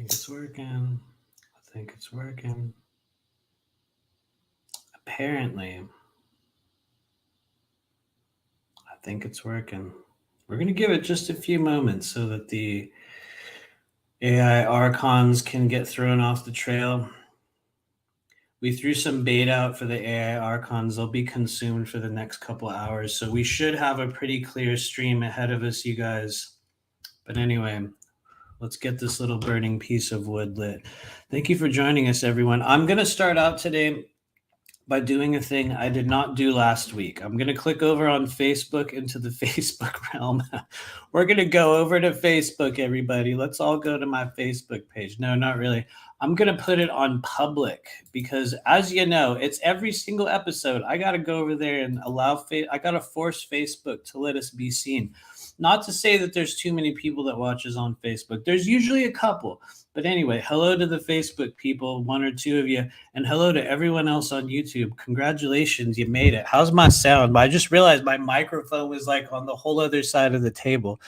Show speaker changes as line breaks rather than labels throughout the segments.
think it's working. I think it's working. Apparently, I think it's working. We're going to give it just a few moments so that the AI archons can get thrown off the trail. We threw some bait out for the AI archons. They'll be consumed for the next couple hours. So we should have a pretty clear stream ahead of us, you guys. But anyway, let's get this little burning piece of wood lit. Thank you for joining us, everyone. I'm going to start out today by doing a thing I did not do last week. I'm going to click over on Facebook into the Facebook realm. We're going to go over to Facebook, everybody. Let's all go to my Facebook page. No, not really. I'm going to put it on public because, as you know, it's every single episode. I got to go over there and I got to force Facebook to let us be seen. Not to say that there's too many people that watch us on Facebook. There's usually a couple. But anyway, hello to the Facebook people, one or two of you, and hello to everyone else on YouTube. Congratulations, you made it. How's my sound? I just realized my microphone was like on the whole other side of the table.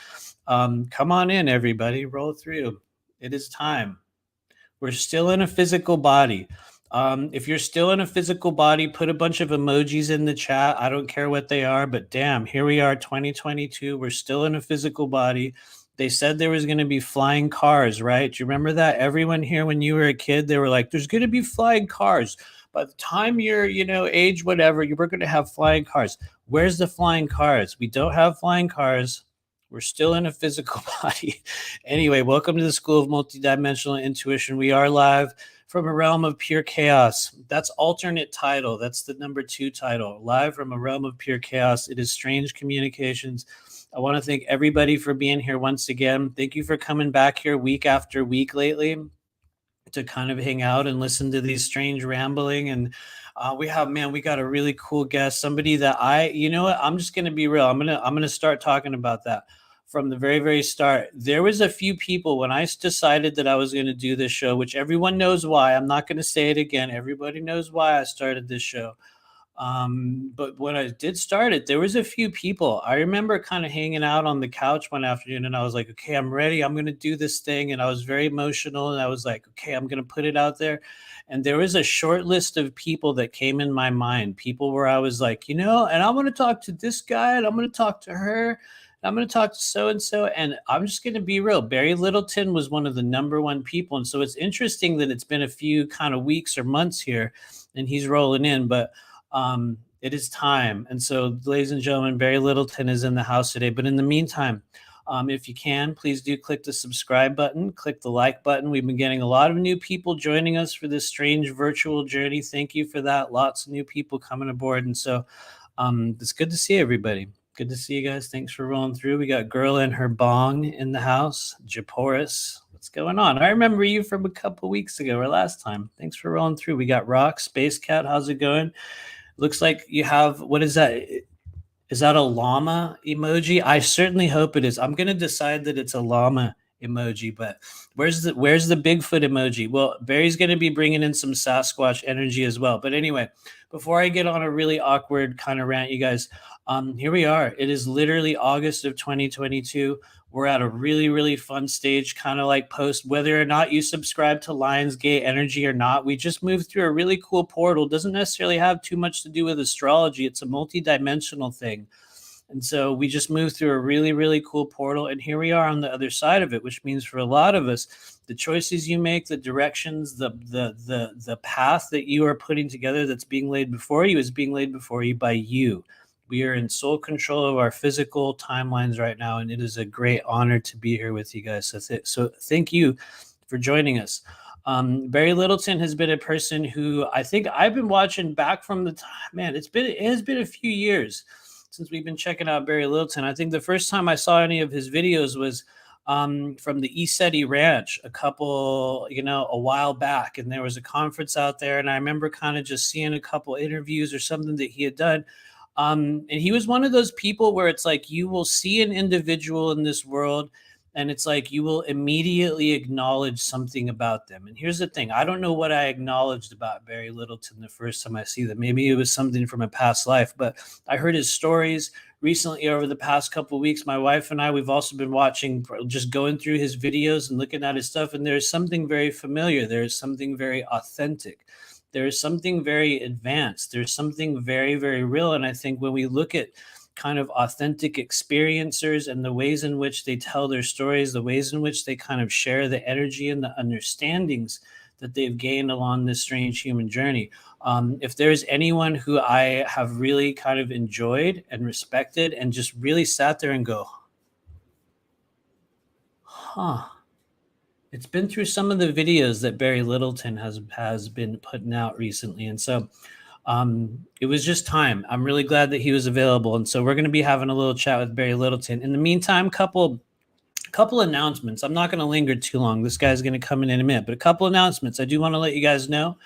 Come on in, everybody. Roll through. It is time. We're still in a physical body. If you're still in a physical body, put a bunch of emojis in the chat. I don't care what they are, but damn, here we are, 2022. We're still in a physical body. They said there was going to be flying cars, right? Do you remember that? Everyone here, when you were a kid, they were like, there's going to be flying cars. By the time you're, age whatever, you were going to have flying cars. Where's the flying cars? We don't have flying cars. We're still in a physical body. Anyway, welcome to the School of Multidimensional Intuition. We are live from a realm of pure chaos. That's alternate title. That's the number 2 title. Live from a realm of pure chaos. It is Strange Communications. I want to thank everybody for being here once again. Thank you for coming back here week after week lately to kind of hang out and listen to these strange rambling. And we got a really cool guest, somebody that I'm just going to be real. I'm going to start talking about that. From the very, very start, there was a few people when I decided that I was going to do this show, which everyone knows why. I'm not going to say it again. Everybody knows why I started this show. But when I did start it, there was a few people. I remember kind of hanging out on the couch one afternoon and I was like, okay, I'm ready. I'm going to do this thing. And I was very emotional and I was like, okay, I'm going to put it out there. And there was a short list of people that came in my mind, people where I was like, and I'm going to talk to this guy and I'm going to talk to her. I'm going to talk to so-and-so, and I'm just going to be real. Barry Littleton was one of the number 1 people. And so it's interesting that it's been a few kind of weeks or months here and he's rolling in, but it is time. And so, ladies and gentlemen, Barry Littleton is in the house today. But in the meantime, if you can, please do click the subscribe button, click the like button. We've been getting a lot of new people joining us for this strange virtual journey. Thank you for that. Lots of new people coming aboard. And so it's good to see everybody. Good to see you guys. Thanks for rolling through. We got Girl and Her Bong in the house. Japoris, what's going on? I remember you from a couple weeks ago or last time. Thanks for rolling through. We got Rock, Space Cat. How's it going? Looks like you have, what is that? Is that a llama emoji? I certainly hope it is. I'm going to decide that it's a llama emoji, but where's the Bigfoot emoji? Well, Barry's going to be bringing in some Sasquatch energy as well. But anyway, before I get on a really awkward kind of rant, you guys, here we are. It is literally August of 2022. We're at a really, really fun stage, kind of like post, whether or not you subscribe to Lionsgate Energy or not. We just moved through a really cool portal. Doesn't necessarily have too much to do with astrology. It's a multi-dimensional thing. And so we just moved through a really, really cool portal. And here we are on the other side of it, which means for a lot of us, the choices you make, the directions, the path that you are putting together that's being laid before you is being laid before you by you. We are in sole control of our physical timelines right now, and it is a great honor to be here with you guys. So thank you for joining us. Barry Littleton has been a person who I think I've been watching back from the time, man, it has been a few years since we've been checking out Barry Littleton. I think the first time I saw any of his videos was from the ESETI Ranch a while back. And there was a conference out there, and I remember kind of just seeing a couple interviews or something that he had done. And he was one of those people where it's like you will see an individual in this world and it's like you will immediately acknowledge something about them. And here's the thing. I don't know what I acknowledged about Barry Littleton the first time I see them. Maybe it was something from a past life, but I heard his stories, recently over the past couple of weeks, my wife and I, we've also been watching, just going through his videos and looking at his stuff. And there's something very familiar. There's something very authentic. There's something very advanced. There's something very, very real. And I think when we look at kind of authentic experiencers and the ways in which they tell their stories, the ways in which they kind of share the energy and the understandings that they've gained along this strange human journey. If there's anyone who I have really kind of enjoyed and respected and just really sat there and go, huh, it's been through some of the videos that Barry Littleton has been putting out recently. And so it was just time. I'm really glad that he was available. And so we're going to be having a little chat with Barry Littleton. In the meantime, couple announcements. I'm not going to linger too long. This guy's going to come in a minute, but a couple announcements. I do want to let you guys know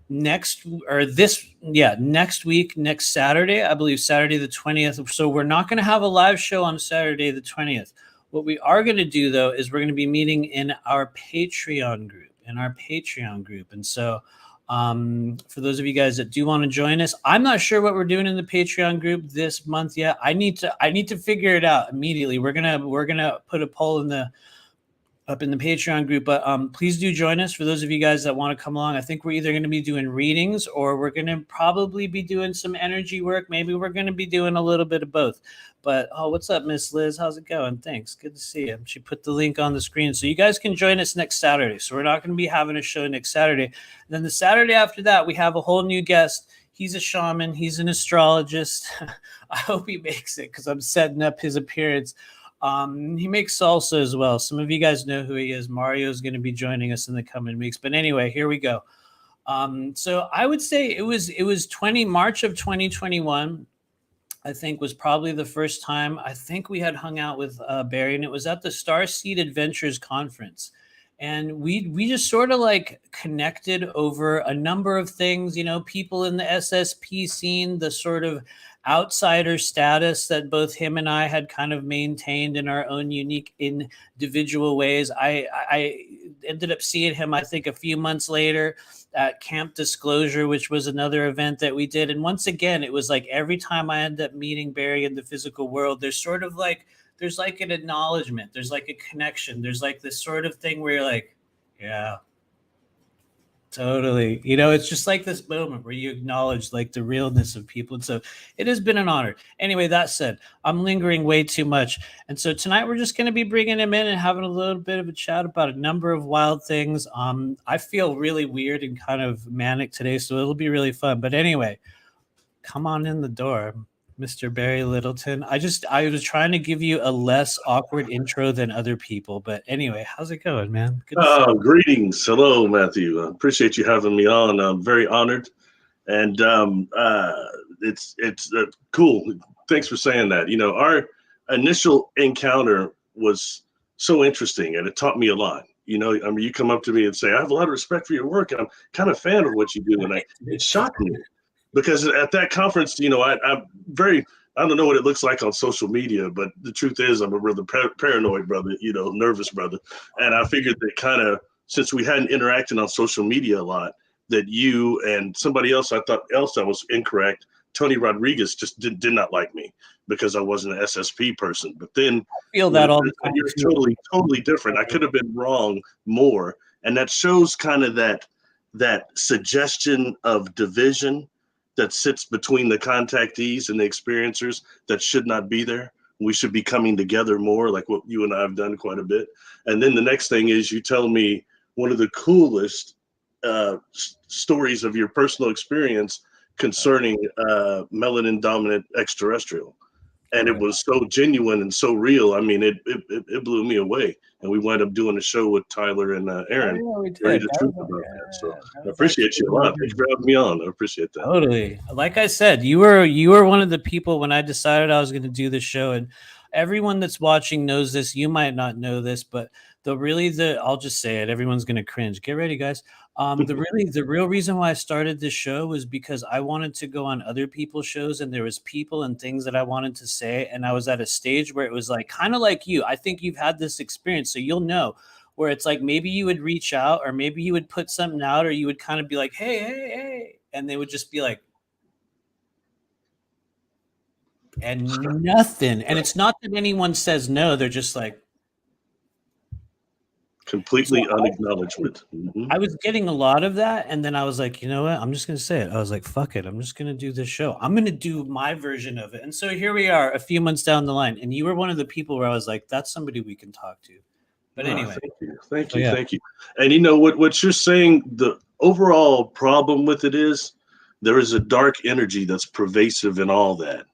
next week, next Saturday, I believe Saturday the 20th. So we're not going to have a live show on Saturday the 20th. What we are going to do though is we're going to be meeting in our Patreon group, And so for those of you guys that do want to join us, I'm not sure what we're doing in the Patreon group this month yet. I need to figure it out immediately. We're gonna put a poll up in the Patreon group, but please do join us. For those of you guys that want to come along, I think we're either going to be doing readings or we're going to probably be doing some energy work. Maybe we're going to be doing a little bit of both. But what's up, Miss Liz? How's it going? Thanks. Good to see you. She put the link on the screen, so you guys can join us next Saturday. So we're not going to be having a show next Saturday. And then the Saturday after that, we have a whole new guest. He's a shaman. He's an astrologist. I hope he makes it because I'm setting up his appearance. He makes salsa as well. Some of you guys know who he is. Mario is going to be joining us in the coming weeks. But anyway, here we go. So I would say it was March of 2021. I think was probably the first time I think we had hung out with Barry, and it was at the Starseed Adventures conference. And we just sort of like connected over a number of things, people in the SSP scene, the sort of outsider status that both him and I had kind of maintained in our own unique individual ways. I ended up seeing him, I think, a few months later at Camp Disclosure, which was another event that we did. And once again, it was like every time I end up meeting Barry in the physical world, there's like an acknowledgement. There's like a connection. There's like this sort of thing where you're like, yeah, totally. It's just like this moment where you acknowledge like the realness of people. And so it has been an honor. Anyway, that said, I'm lingering way too much. And so tonight we're just going to be bringing him in and having a little bit of a chat about a number of wild things. I feel really weird and kind of manic today, so it'll be really fun. But anyway, come on in the door, Mr. Barry Littleton. I was trying to give you a less awkward intro than other people, but anyway, how's it going, man?
Good to see you. Greetings. Hello, Matthew. I appreciate you having me on. I'm very honored, and it's cool. Thanks for saying that. Our initial encounter was so interesting, and it taught me a lot. You come up to me and say, "I have a lot of respect for your work, and I'm kind of a fan of what you do," and it shocked me. Because at that conference, I don't know what it looks like on social media, but the truth is I'm a rather paranoid brother, nervous brother. And I figured that kind of, since we hadn't interacted on social media a lot, that you and somebody else, I was incorrect, Tony Rodriguez just did not like me because I wasn't an SSP person. But then
I feel that all the time.
You're totally different. I could have been wrong more. And that shows kind of that suggestion of division that sits between the contactees and the experiencers that should not be there. We should be coming together more, like what you and I have done quite a bit. And then the next thing is you tell me one of the coolest stories of your personal experience concerning melanin dominant extraterrestrial. And it was so genuine and so real. I mean, it blew me away. And we wound up doing a show with Tyler and Aaron. So I appreciate you a lot. Thanks for having me on. I appreciate that.
Totally. Like I said, you were one of the people when I decided I was going to do this show. And everyone that's watching knows this. You might not know this, but I'll just say it. Everyone's going to cringe. Get ready, guys. The real reason why I started this show was because I wanted to go on other people's shows, and there was people and things that I wanted to say. And I was at a stage where it was like, kind of like you. I think you've had this experience, so you'll know, where it's like maybe you would reach out, or maybe you would put something out, or you would kind of be like, hey, and they would just be like, and nothing. And it's not that anyone says no. They're just like,
completely
so
unacknowledgement.
I was getting a lot of that, and then I was like, you know what? I'm just gonna say it. I was like, fuck it. I'm just gonna do this show. I'm gonna do my version of it. And so here we are, a few months down the line, and you were one of the people where I was like, that's somebody we can talk to. But anyway,
thank
so
you,
yeah,
thank you. And you know what you're saying. The overall problem with it is there is a dark energy that's pervasive in all that,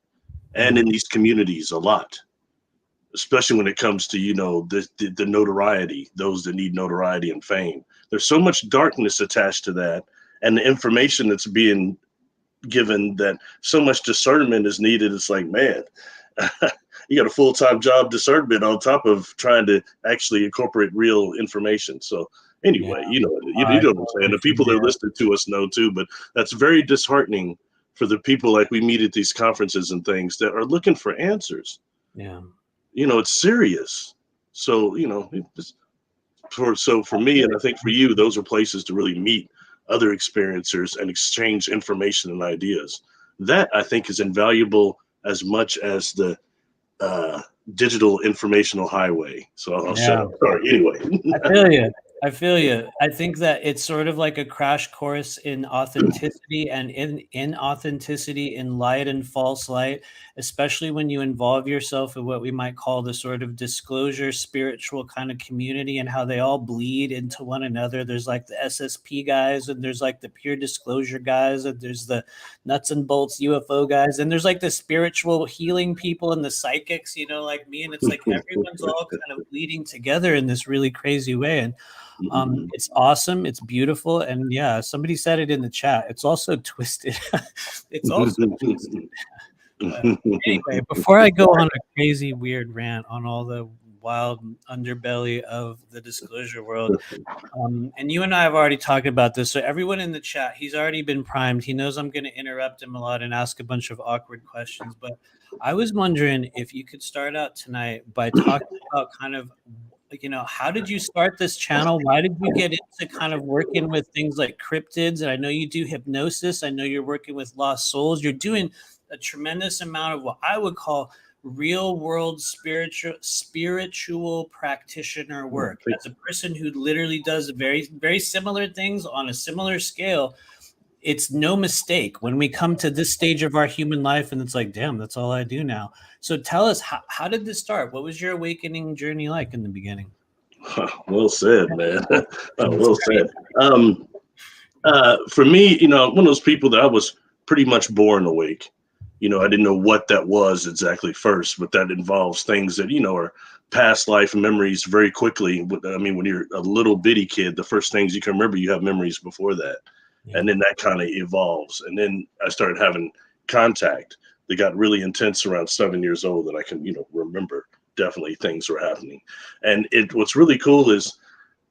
and in these communities a lot, especially when it comes to the notoriety, those that need notoriety and fame. There's so much darkness attached to that, and the information that's being given, that so much discernment is needed. It's like, man, you got a full-time job, discernment, on top of trying to actually incorporate real information. So anyway,
yeah,
you know what I'm saying. The people that are listening to us know too, but that's very disheartening for the people like we meet at these conferences and things that are looking for answers.
yeah.
It's serious. So for me, and I think for you, those are places to really meet other experiencers and exchange information and ideas. That, I think, is invaluable as much as the digital informational highway. So I'll shut up. Sorry. Anyway.
I feel you. I feel you. I think that it's sort of like a crash course in authenticity and in inauthenticity, in light and false light, especially when you involve yourself in what we might call the sort of disclosure spiritual kind of community, and how they all bleed into one another. There's like the SSP guys, and there's like the pure disclosure guys, and there's the nuts and bolts UFO guys, and there's like the spiritual healing people and the psychics, like me. And it's like everyone's all kind of bleeding together in this really crazy way. And it's awesome. It's beautiful. And yeah, somebody said it in the chat. It's also twisted. It's also twisted. Anyway, before I go on a crazy, weird rant on all the wild underbelly of the disclosure world, and you and I have already talked about this. So everyone in the chat, he's already been primed. He knows I'm going to interrupt him a lot and ask a bunch of awkward questions. But I was wondering if you could start out tonight by talking about kind of, how did you start this channel? Why did you get into kind of working with things like cryptids? And I know you do hypnosis. I know you're working with lost souls. You're doing a tremendous amount of what I would call real world spiritual practitioner work. As a person who literally does very, very similar things on a similar scale, it's no mistake when we come to this stage of our human life and it's like, damn, that's all I do now. So tell us, how did this start? What was your awakening journey like in the beginning?
Well said, man. Well said. For me, one of those people that I was pretty much born awake. I didn't know what that was exactly first, but that involves things that, are past life memories very quickly. I mean, when you're a little bitty kid, the first things you can remember, you have memories before that. Yeah. And then that kind of evolves. And then I started having contact that got really intense around 7 years old, and I can, remember definitely things were happening. And what's really cool is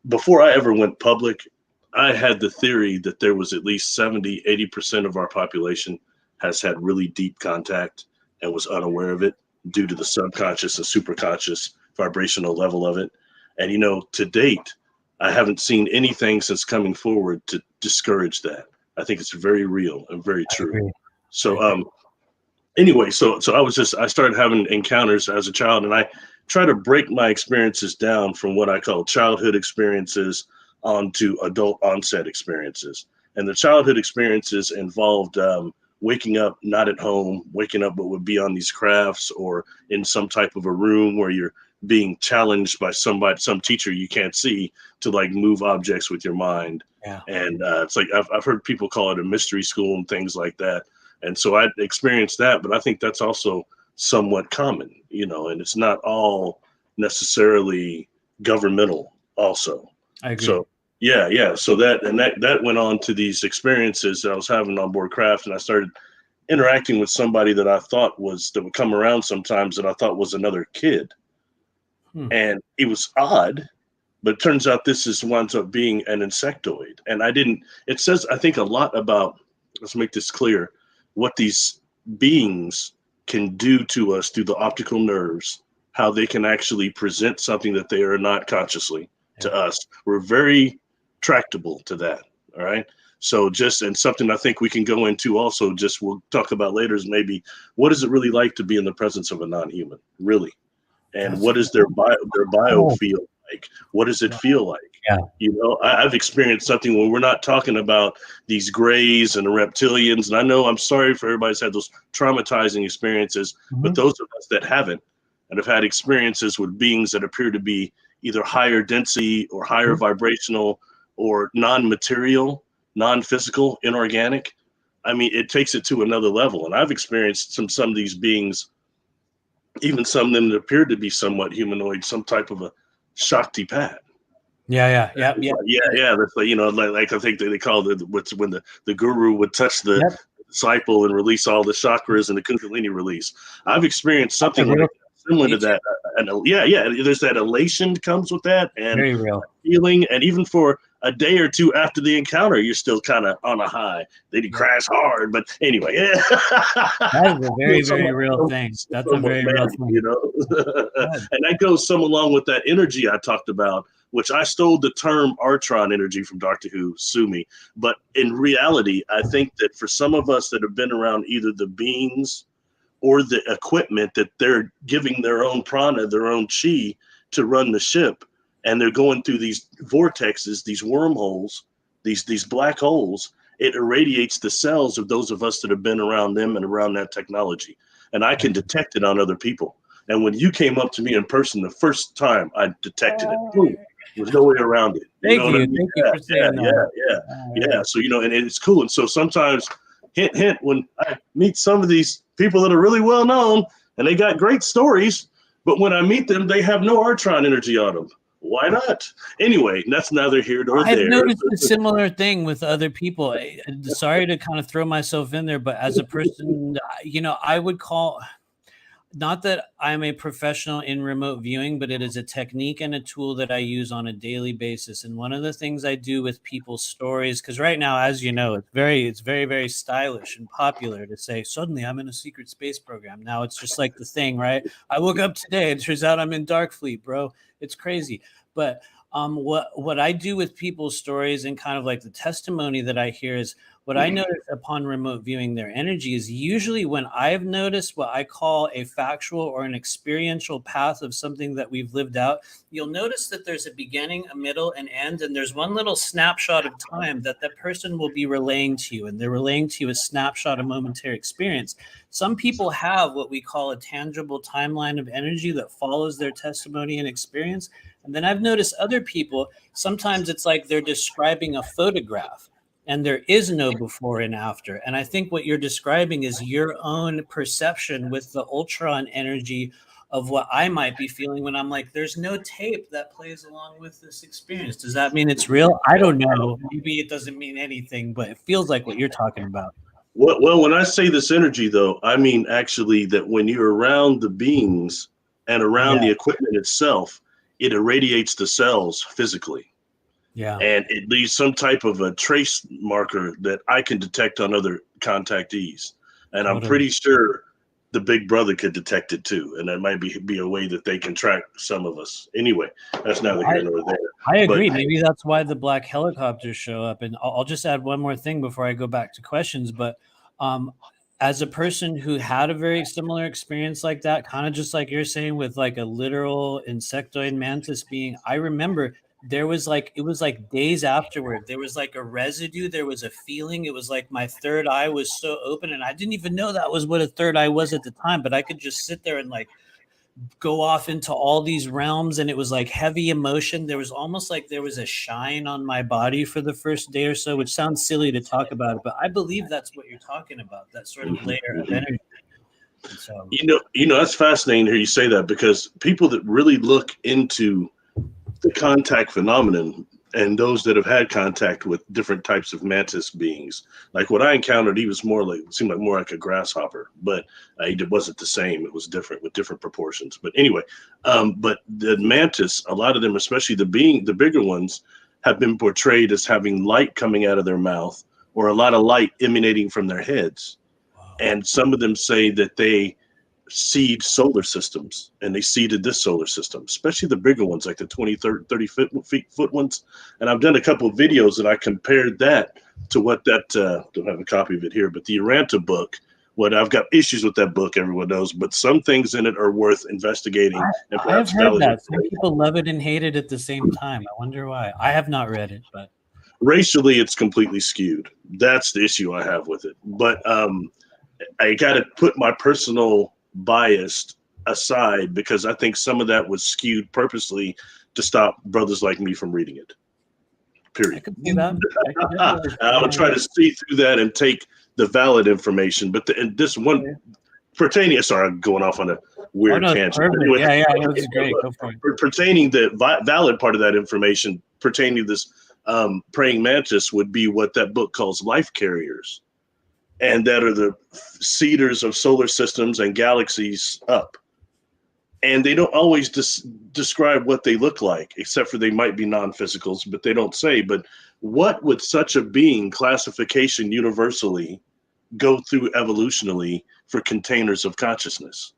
before I ever went public, I had the theory that there was at least 70-80% of our population has had really deep contact and was unaware of it due to the subconscious and superconscious vibrational level of it. And, to date, I haven't seen anything since coming forward to discourage that. I think it's very real and very true. So, anyway, so I started having encounters as a child, and I try to break my experiences down from what I call childhood experiences onto adult onset experiences. And the childhood experiences involved waking up not at home, waking up but would be on these crafts or in some type of a room where you're being challenged by some teacher you can't see to like move objects with your mind. Yeah. And it's like I've heard people call it a mystery school and things like that. And so I experienced that, but I think that's also somewhat common, and it's not all necessarily governmental also.
I agree.
So yeah. So that went on to these experiences that I was having on board craft, and I started interacting with somebody that I thought that would come around sometimes that I thought was another kid. And it was odd, but it turns out this winds up being an insectoid. And it says, I think, a lot about, let's make this clear, what these beings can do to us through the optical nerves, how they can actually present something that they are not consciously to us. We're very tractable to that. All right. So and something I think we can go into also, just we'll talk about later, is maybe what is it really like to be in the presence of a non-human, really? And what does their bio feel like? What does it feel like?
Yeah.
You know, I've experienced something where we're not talking about these grays and the reptilians. And I know, I'm sorry for everybody who's had those traumatizing experiences, but those of us that haven't and have had experiences with beings that appear to be either higher density or higher vibrational or non-material, non-physical, inorganic. I mean, it takes it to another level. And I've experienced some of these beings, even some of them that appeared to be somewhat humanoid, some type of a Shakti Pat.
Yeah.
That's like, you know, like I think they call it when the guru would touch the disciple and release all the chakras and the Kundalini release. I've experienced something like similar to that. And there's that elation that comes with that, and
very real
feeling, and even for a day or two after the encounter, you're still kind of on a high. Then you crash hard, but anyway,
that is a very, very real thing. That's a very real thing,
you know. And that goes some along with that energy I talked about, which I stole the term Artron energy from Doctor Who, sue me. But in reality, I think that for some of us that have been around either the beings or the equipment, that they're giving their own prana, their own chi to run the ship, and they're going through these vortexes, these wormholes, these black holes, it irradiates the cells of those of us that have been around them and around that technology. And I can detect it on other people. And when you came up to me in person the first time, I detected it. Boom. There's no way around it.
Thank you for saying that.
Yeah. So, you know, and it's cool. And so sometimes, hint, when I meet some of these people that are really well known and they got great stories, but when I meet them, they have no Artron energy on them. Why not? Anyway, that's neither here nor there.
I've noticed a similar thing with other people. Sorry to kind of throw myself in there, but as a person, you know, I would call, not that I'm a professional in remote viewing, but it is a technique and a tool that I use on a daily basis. And one of the things I do with people's stories, because right now, as you know, it's very, very stylish and popular to say, suddenly I'm in a secret space program. Now it's just like the thing, right? I woke up today, it turns out I'm in Darkfleet, bro. It's crazy. But what I do with people's stories and kind of like the testimony that I hear is what I notice upon remote viewing their energy is usually when I've noticed what I call a factual or an experiential path of something that we've lived out, you'll notice that there's a beginning, a middle, an end, and there's one little snapshot of time that that person will be relaying to you, and they're relaying to you a snapshot of momentary experience. Some people have what we call a tangible timeline of energy that follows their testimony and experience. And then I've noticed other people, sometimes it's like they're describing a photograph and there is no before and after. And I think what you're describing is your own perception with the ultron energy of what I might be feeling when I'm like, there's no tape that plays along with this experience. Does that mean it's real? I don't know. Maybe it doesn't mean anything, but it feels like what you're talking about.
Well, when I say this energy, though, I mean actually that when you're around the beings and around the equipment itself, it irradiates the cells physically.
Yeah.
And it leaves some type of a trace marker that I can detect on other contactees. And I'm pretty sure the big brother could detect it too. And that might be a way that they can track some of us. Anyway, that's neither here nor there.
I agree. Maybe that's why the black helicopters show up. And I'll just add one more thing before I go back to questions. But as a person who had a very similar experience like that, kind of just like you're saying with like a literal insectoid mantis being, I remember there was like, it was like days afterward, there was like a residue, there was a feeling, it was like my third eye was so open, and I didn't even know that was what a third eye was at the time, but I could just sit there and like go off into all these realms, and it was like heavy emotion. There was almost like there was a shine on my body for the first day or so, which sounds silly to talk about it, but I believe that's what you're talking about, that sort of layer of energy. So,
you know, that's fascinating to hear you say that, because people that really look into the contact phenomenon and those that have had contact with different types of mantis beings, like what I encountered, he was seemed like more like a grasshopper, but it wasn't the same. It was different with different proportions. But anyway, but the mantis, a lot of them, especially the bigger ones, have been portrayed as having light coming out of their mouth or a lot of light emanating from their heads. Wow. And some of them say that they seed solar systems, and they seeded this solar system, especially the bigger ones, like the 20, 30 foot ones. And I've done a couple of videos and I compared that to what that, don't have a copy of it here, but the Uranta book, what I've got issues with that book, everyone knows, but some things in it are worth investigating. And
I've heard that. Some people love it and hate it at the same time. I wonder why. I have not read it, but
racially, it's completely skewed. That's the issue I have with it. But I got to put my personal bias aside because I think some of that was skewed purposely to stop brothers like me from reading it. Period.
I could see that.
I would try to see through that and take the valid information. But this one pertaining, sorry, I'm going off on a weird tangent.
Anyway, yeah, that's great. Go for it.
Pertaining the valid part of that information pertaining to this praying mantis would be what that book calls life carriers. And that are the seeders of solar systems and galaxies up. And they don't always describe what they look like, except for they might be non-physicals, but they don't say. But what would such a being classification universally go through evolutionally for containers of consciousness?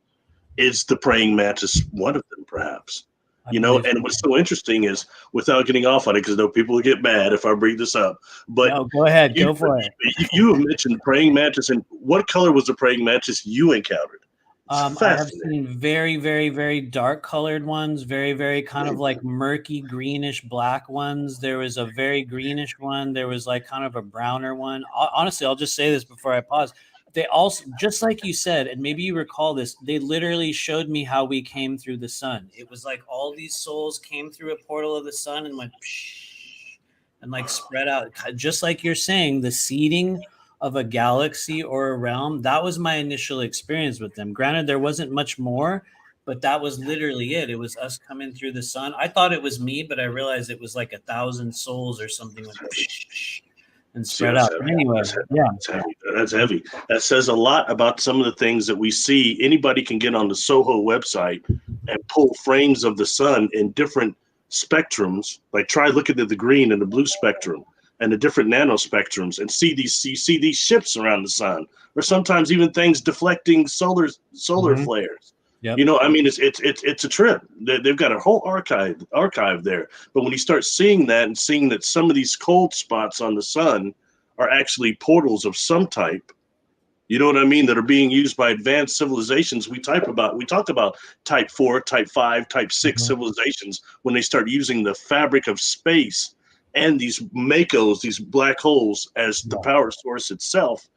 Is the praying mantis one of them, perhaps? You know, and what's so interesting is, without getting off on it, because I know people will get mad if I bring this up, but
no, go ahead, go for it.
You have mentioned praying mantis, and what color was the praying mantis you encountered?
I have seen very, very, very dark colored ones, very, very kind of like murky greenish black ones. There was a very greenish one. There was like kind of a browner one. Honestly, I'll just say this before I pause. They also, just like you said, and maybe you recall this, they literally showed me how we came through the sun. It was like all these souls came through a portal of the sun and went and like spread out. Just like you're saying, the seeding of a galaxy or a realm, that was my initial experience with them. Granted, there wasn't much more, but that was literally it. It was us coming through the sun. I thought it was me, but I realized it was like 1,000 souls or something like that. And spread out. Anyway,
that's heavy. That says a lot about some of the things that we see. Anybody can get on the Soho website and pull frames of the sun in different spectrums. Like try looking at the green and the blue spectrum and the different nanospectrums and see these ships around the sun, or sometimes even things deflecting solar flares.
Yep.
You know, I mean, it's a trip. They've got a whole archive there. But when you start seeing that and seeing that some of these cold spots on the sun are actually portals of some type, you know what I mean, that are being used by advanced civilizations. We talk about type 4, type 5, type 6 civilizations when they start using the fabric of space and these makos, these black holes, as the power source itself.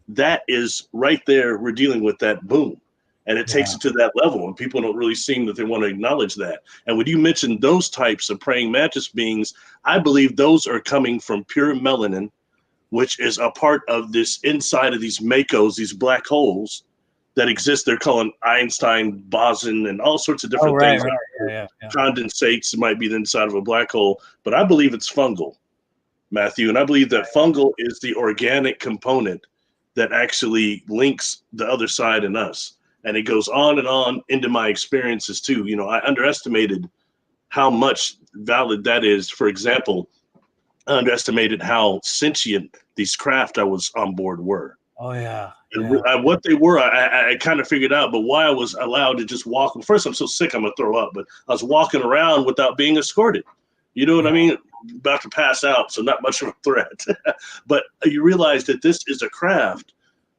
That is right there. We're dealing with that boom. And it takes it to that level, and people don't really seem that they want to acknowledge that. And when you mention those types of praying mantis beings, I believe those are coming from pure melanin, which is a part of this inside of these makos, these black holes that exist. They're calling Einstein boson and all sorts of different things.
Yeah.
Condensates might be the inside of a black hole, but I believe it's fungal, Matthew. And I believe that fungal is the organic component that actually links the other side in us. And it goes on and on into my experiences too. You know, I underestimated how much valid that is. For example, I underestimated how sentient these craft I was on board were.
Oh yeah.
And what they were, I kind of figured out. But why I was allowed to just walk. First, I'm so sick, I'm gonna throw up. But I was walking around without being escorted. You know what I mean? About to pass out, so not much of a threat. But you realize that this is a craft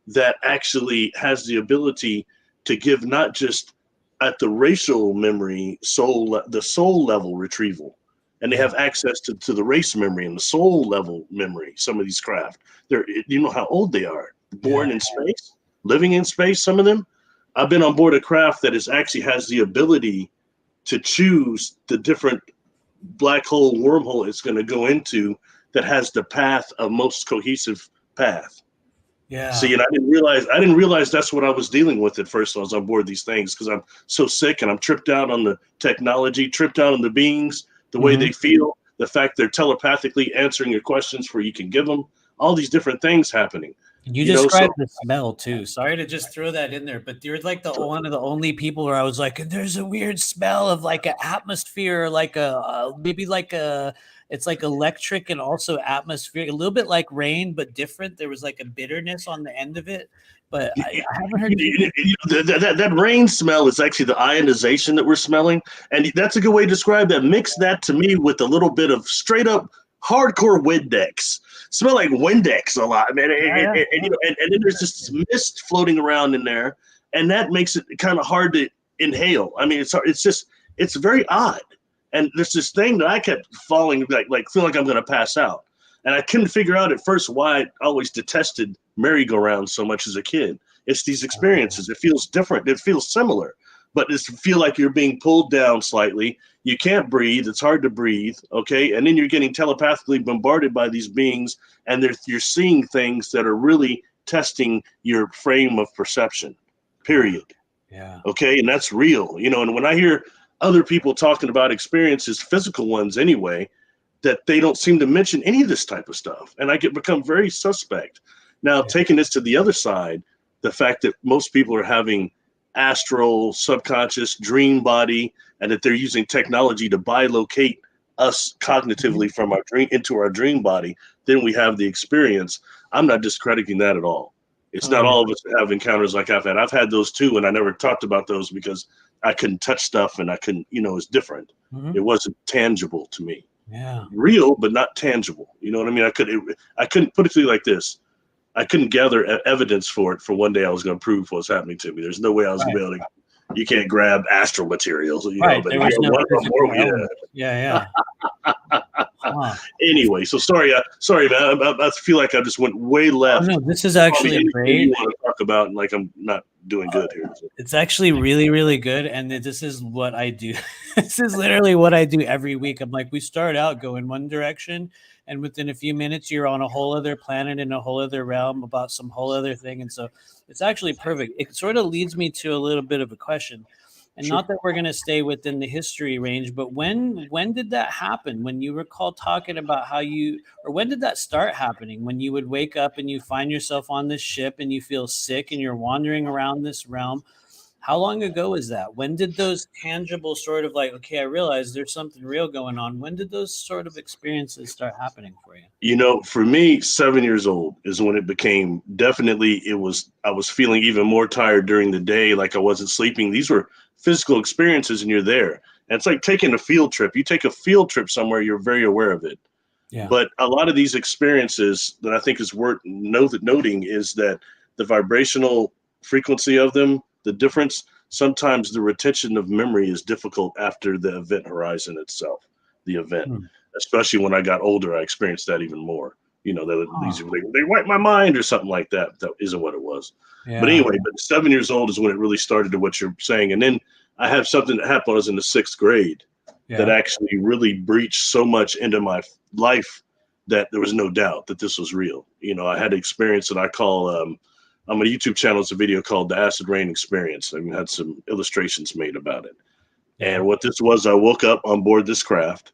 that actually has the ability to give not just at the racial memory, the soul level retrieval, and they have access to the race memory and the soul level memory. Some of these craft, you know how old they are, born in space, living in space. Some of them, I've been on board a craft that actually has the ability to choose the different black hole wormhole it's going to go into that has the path of most cohesive path.
Yeah.
See, and I didn't realize that's what I was dealing with at first when I was on board these things, because I'm so sick and I'm tripped out on the technology, tripped out on the beings, the way they feel, the fact they're telepathically answering your questions where you can give them, all these different things happening.
You described the smell too. Sorry to just throw that in there, but you're like one of the only people where I was like, there's a weird smell of like an atmosphere, like maybe like it's like electric and also atmospheric, a little bit like rain, but different. There was like a bitterness on the end of it. but I haven't heard.
That rain smell is actually the ionization that we're smelling, and that's a good way to describe that. Mix that to me with a little bit of straight up hardcore Windex. Smell like Windex a lot, man. And then there's just mist floating around in there, and that makes it kind of hard to inhale. I mean, it's very odd. And there's this thing that I kept falling like feel like I'm gonna pass out. And I couldn't figure out at first why I always detested merry-go-rounds so much as a kid. It's these experiences. It feels different. It feels similar, but it's feel like you're being pulled down slightly. You can't breathe. It's hard to breathe, okay? And then you're getting telepathically bombarded by these beings, and you're seeing things that are really testing your frame of perception, period.
Yeah.
Okay, and that's real. And when I hear other people talking about experiences, physical ones anyway, that they don't seem to mention any of this type of stuff. And I become very suspect. Now, taking this to the other side, the fact that most people are having astral, subconscious, dream body, and that they're using technology to bilocate us cognitively from our dream into our dream body, then we have the experience. I'm not discrediting that at all. It's not all of us that have encounters like I've had. I've had those too, and I never talked about those because I couldn't touch stuff and I couldn't, it's different. It wasn't tangible to me.
Yeah.
Real, but not tangible. You know what I mean? I couldn't put it to you like this. I couldn't gather evidence for it for one day I was going to prove what's happening to me. There's no way I was going to be able to. You can't grab astral materials,
right.
But
there was no yeah.
Huh. Anyway, so sorry, man. I feel like I just went way left.
Oh, no, this is actually great.
You want to talk about, and like I'm not doing good here. So.
It's actually really, really good, and this is what I do. This is literally what I do every week. I'm like, we start out going one direction, and within a few minutes, you're on a whole other planet in a whole other realm about some whole other thing, and so it's actually perfect. It sort of leads me to a little bit of a question. And not that we're going to stay within the history range, but when did that happen? When you recall talking about when did that start happening? When you would wake up and you find yourself on this ship and you feel sick and you're wandering around this realm. How long ago is that? When did those tangible sort of like, okay, I realize there's something real going on. When did those sort of experiences start happening for you?
For me, 7 years old is when it became definitely, I was feeling even more tired during the day. Like I wasn't sleeping. These were physical experiences and you're there. And it's like taking a field trip. You take a field trip somewhere, you're very aware of it. Yeah. But a lot of these experiences that I think is worth noting is that the vibrational frequency of them, the difference, sometimes the retention of memory is difficult after the event horizon itself, the event. Especially when I got older, I experienced that even more. They wiped my mind or something like that. That isn't what it was. Yeah. But anyway, 7 years old is when it really started to what you're saying. And then I have something that happened when I was in the 6th grade that actually really breached so much into my life that there was no doubt that this was real. I had an experience that I call, on my YouTube channel, it's a video called The Acid Rain Experience. I had some illustrations made about it. And what this was, I woke up on board this craft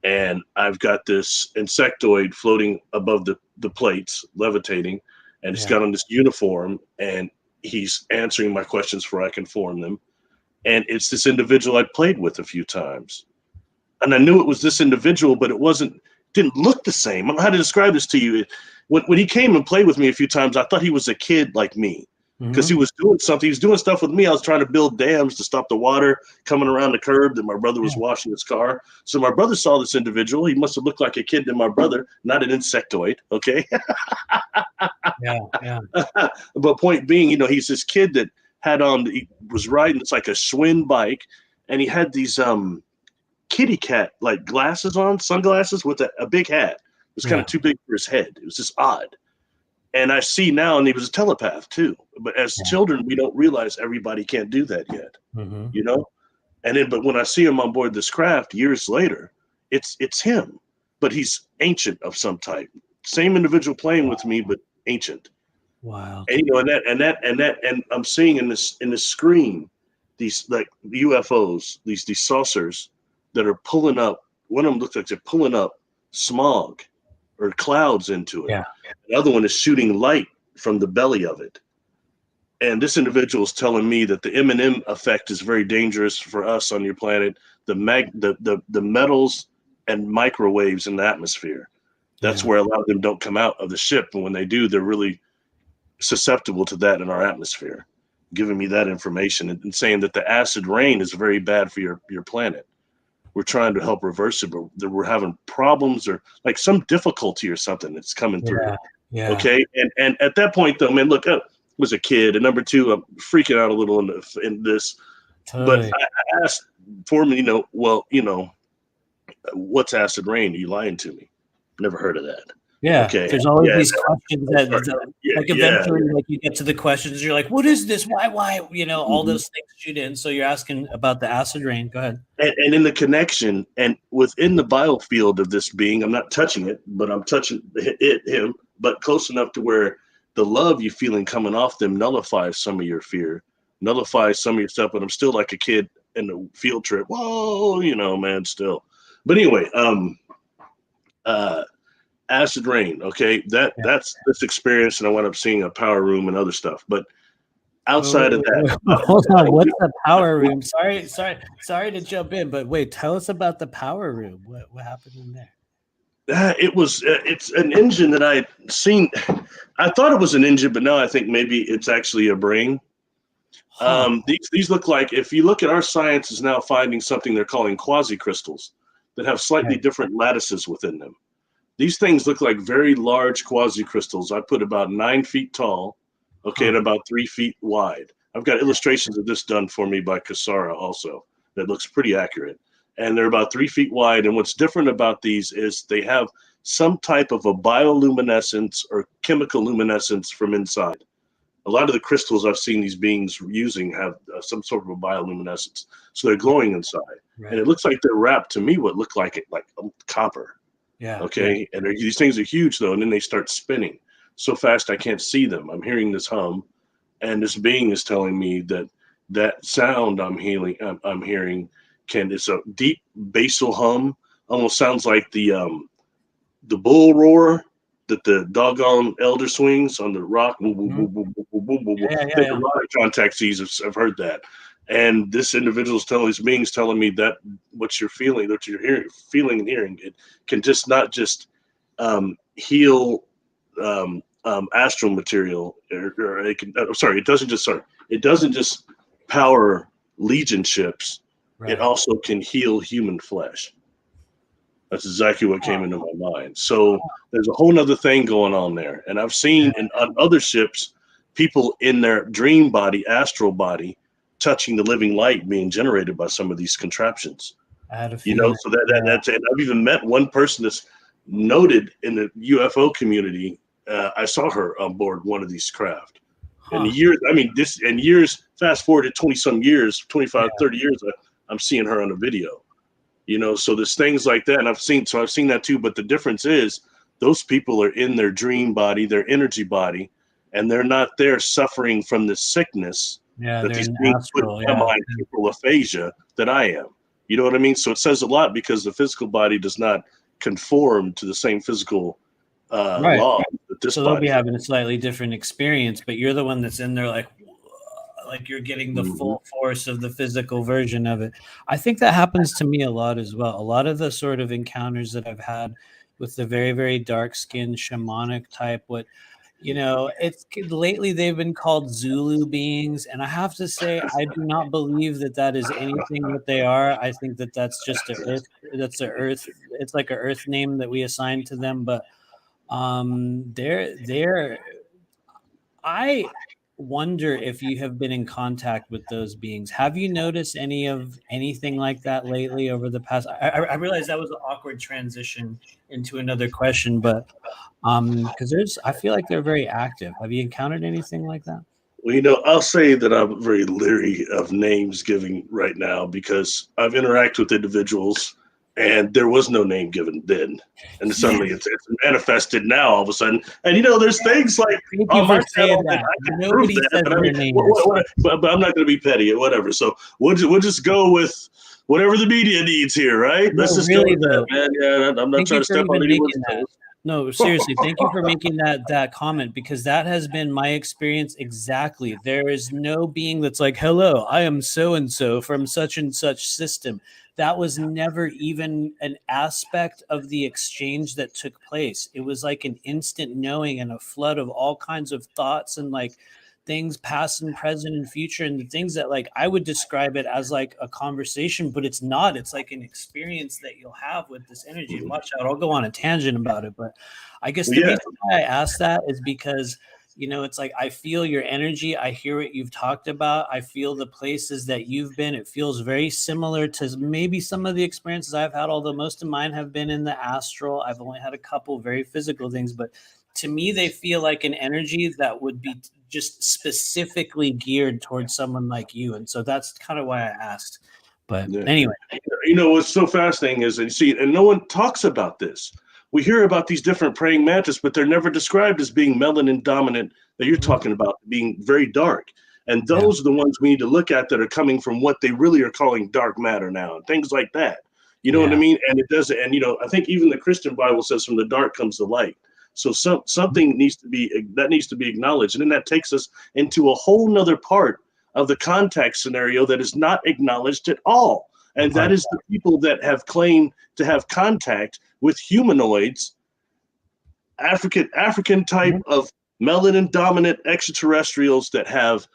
and I've got this insectoid floating above the plates, levitating, and he's got on this uniform and he's answering my questions before I can form them. And it's this individual I played with a few times. And I knew it was this individual, but didn't look the same. I don't know how to describe this to you. When he came and played with me a few times, I thought he was a kid like me because he was doing something. He was doing stuff with me. I was trying to build dams to stop the water coming around the curb that my brother was washing his car. So my brother saw this individual. He must have looked like a kid to my brother, not an insectoid. Okay. Yeah. But point being, he's this kid that he was riding, it's like a Schwinn bike, and he had these kitty cat like glasses on, sunglasses with a big hat. It was kind of too big for his head. It was just odd. And I see now, and he was a telepath too. But as children, we don't realize everybody can't do that yet, And then, but when I see him on board this craft years later, it's him, but he's ancient of some type. Same individual playing with me, but ancient.
Wow.
And I'm seeing in this screen these like UFOs, these saucers that are pulling up. One of them looks like they're pulling up smog or clouds into it. Yeah. The other one is shooting light from the belly of it. And this individual is telling me that the M&M effect is very dangerous for us on your planet. The metals and microwaves in the atmosphere. That's where a lot of them don't come out of the ship. And when they do, they're really susceptible to that in our atmosphere, giving me that information and saying that the acid rain is very bad for your planet. We're trying to help reverse it, but we're having problems or like some difficulty or something that's coming through.
Yeah.
Okay. And at that point, though, man, look, I was a kid. And number two, I'm freaking out a little in this.
Totally.
But I asked for me, what's acid rain? Are you lying to me? Never heard of that.
Yeah.
Okay.
There's always these questions that eventually,
yeah.
like you get to the questions, you're like, what is this? Why? All those things shoot in. So you're asking about the acid rain. Go ahead.
And in the connection and within the biofield of this being, I'm not touching it, but I'm touching him, but close enough to where the love you're feeling coming off them nullifies some of your fear, nullifies some of your stuff. But I'm still like a kid in a field trip. Whoa, man, still. But anyway, acid rain. Okay. That's this experience. And I wound up seeing a power room and other stuff, but outside of that,
hold on. What's the power room? Sorry to jump in, but wait, tell us about the power room. What happened in there?
It's an engine that I'd seen. I thought it was an engine, but now I think maybe it's actually a brain. These look like, if you look at our science is now finding something they're calling quasi crystals that have slightly different lattices within them. These things look like very large quasi crystals. I put about 9 feet tall, and about 3 feet wide. I've got illustrations of this done for me by Kasara also. That looks pretty accurate. And they're about 3 feet wide. And what's different about these is they have some type of a bioluminescence or chemical luminescence from inside. A lot of the crystals I've seen these beings using have some sort of a bioluminescence. So they're glowing inside. Right. And it looks like they're wrapped, to me, what looked like copper.
Yeah.
Okay. Yeah. And these things are huge, though. And then they start spinning so fast I can't see them. I'm hearing this hum. And this being is telling me that sound I'm hearing it's a deep basal hum, almost sounds like the bull roar that the doggone elder swings on the rock. A lot of contact seeds have heard that. And this individual's these beings telling me that what you're feeling, that you're feeling and hearing, it can just not just heal astral material, or it can. It doesn't just power legion ships. Right. It also can heal human flesh. That's exactly what came into my mind. So there's a whole nother thing going on there. And I've seen on other ships, people in their dream body, astral body, touching the living light being generated by some of these contraptions. That's and I've even met one person that's noted in the UFO community. I saw her on board one of these craft. And years, fast forward to 20 some years, 25, 30 years, I'm seeing her on a video, so there's things like that. And I've seen that too. But the difference is those people are in their dream body, their energy body, and they're not there suffering from the sickness that these beings put in my mind, aphasia that I am. You know what I mean? So it says a lot because the physical body does not conform to the same physical law.
So they'll be having a slightly different experience, but you're the one that's in there like you're getting the full force of the physical version of it. I think that happens to me a lot as well. A lot of the sort of encounters that I've had with the very, very dark-skinned shamanic type, it's lately they've been called Zulu beings, and I have to say I do not believe that is anything that they are. I think that's just earth. It's like an earth name that we assign to them, but I wonder if you have been in contact with those beings. Have you noticed anything like that lately over the past? I realize that was an awkward transition into another question, but because I feel like they're very active. Have you encountered anything like that?
Well, I'll say that I'm very leery of names giving right now because I've interacted with individuals and there was no name given then. And suddenly it's manifested now all of a sudden. And, there's things like on my channel that I can prove that. But I'm not going to be petty or whatever. So we'll just go with whatever the media needs here, right? Let's just go with that, man. Yeah, I'm not trying to step on anyone's toes.
No, seriously, thank you for making that comment, because that has been my experience exactly. There is no being that's like, "Hello, I am so and so from such and such system." That was never even an aspect of the exchange that took place. It was like an instant knowing and a flood of all kinds of thoughts and like things past and present and future, and the things that like I would describe it as like a conversation, but it's not. It's like an experience that you'll have with this energy. And watch out, I'll go on a tangent about it, but I guess the
Yeah,
reason why I asked that is because it's like I feel your energy. I hear what you've talked about. I feel the places that you've been. It feels very similar to maybe some of the experiences I've had, although most of mine have been in the astral. I've only had a couple very physical things, but to me, they feel like an energy that would be just specifically geared towards someone like you. And so that's kind of why I asked. But
yeah.
anyway.
What's so fascinating is, and you see, and no one talks about this. We hear about these different praying mantis, but they're never described as being melanin dominant, that you're talking about being very dark. And those are the ones we need to look at that are coming from what they really are calling dark matter now, and things like that. You know what I mean? And it does, and I think even the Christian Bible says from the dark comes the light. So something needs to be acknowledged. And then that takes us into a whole nother part of the contact scenario that is not acknowledged at all. And that is the people that have claimed to have contact with humanoids, African type of melanin dominant extraterrestrials that have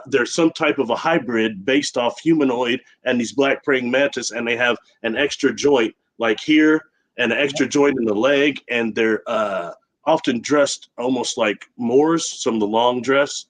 there's some type of a hybrid based off humanoid and these black praying mantis, and they have an extra joint like here and an extra joint in the leg, and they're often dressed almost like Moors, some of the long dress.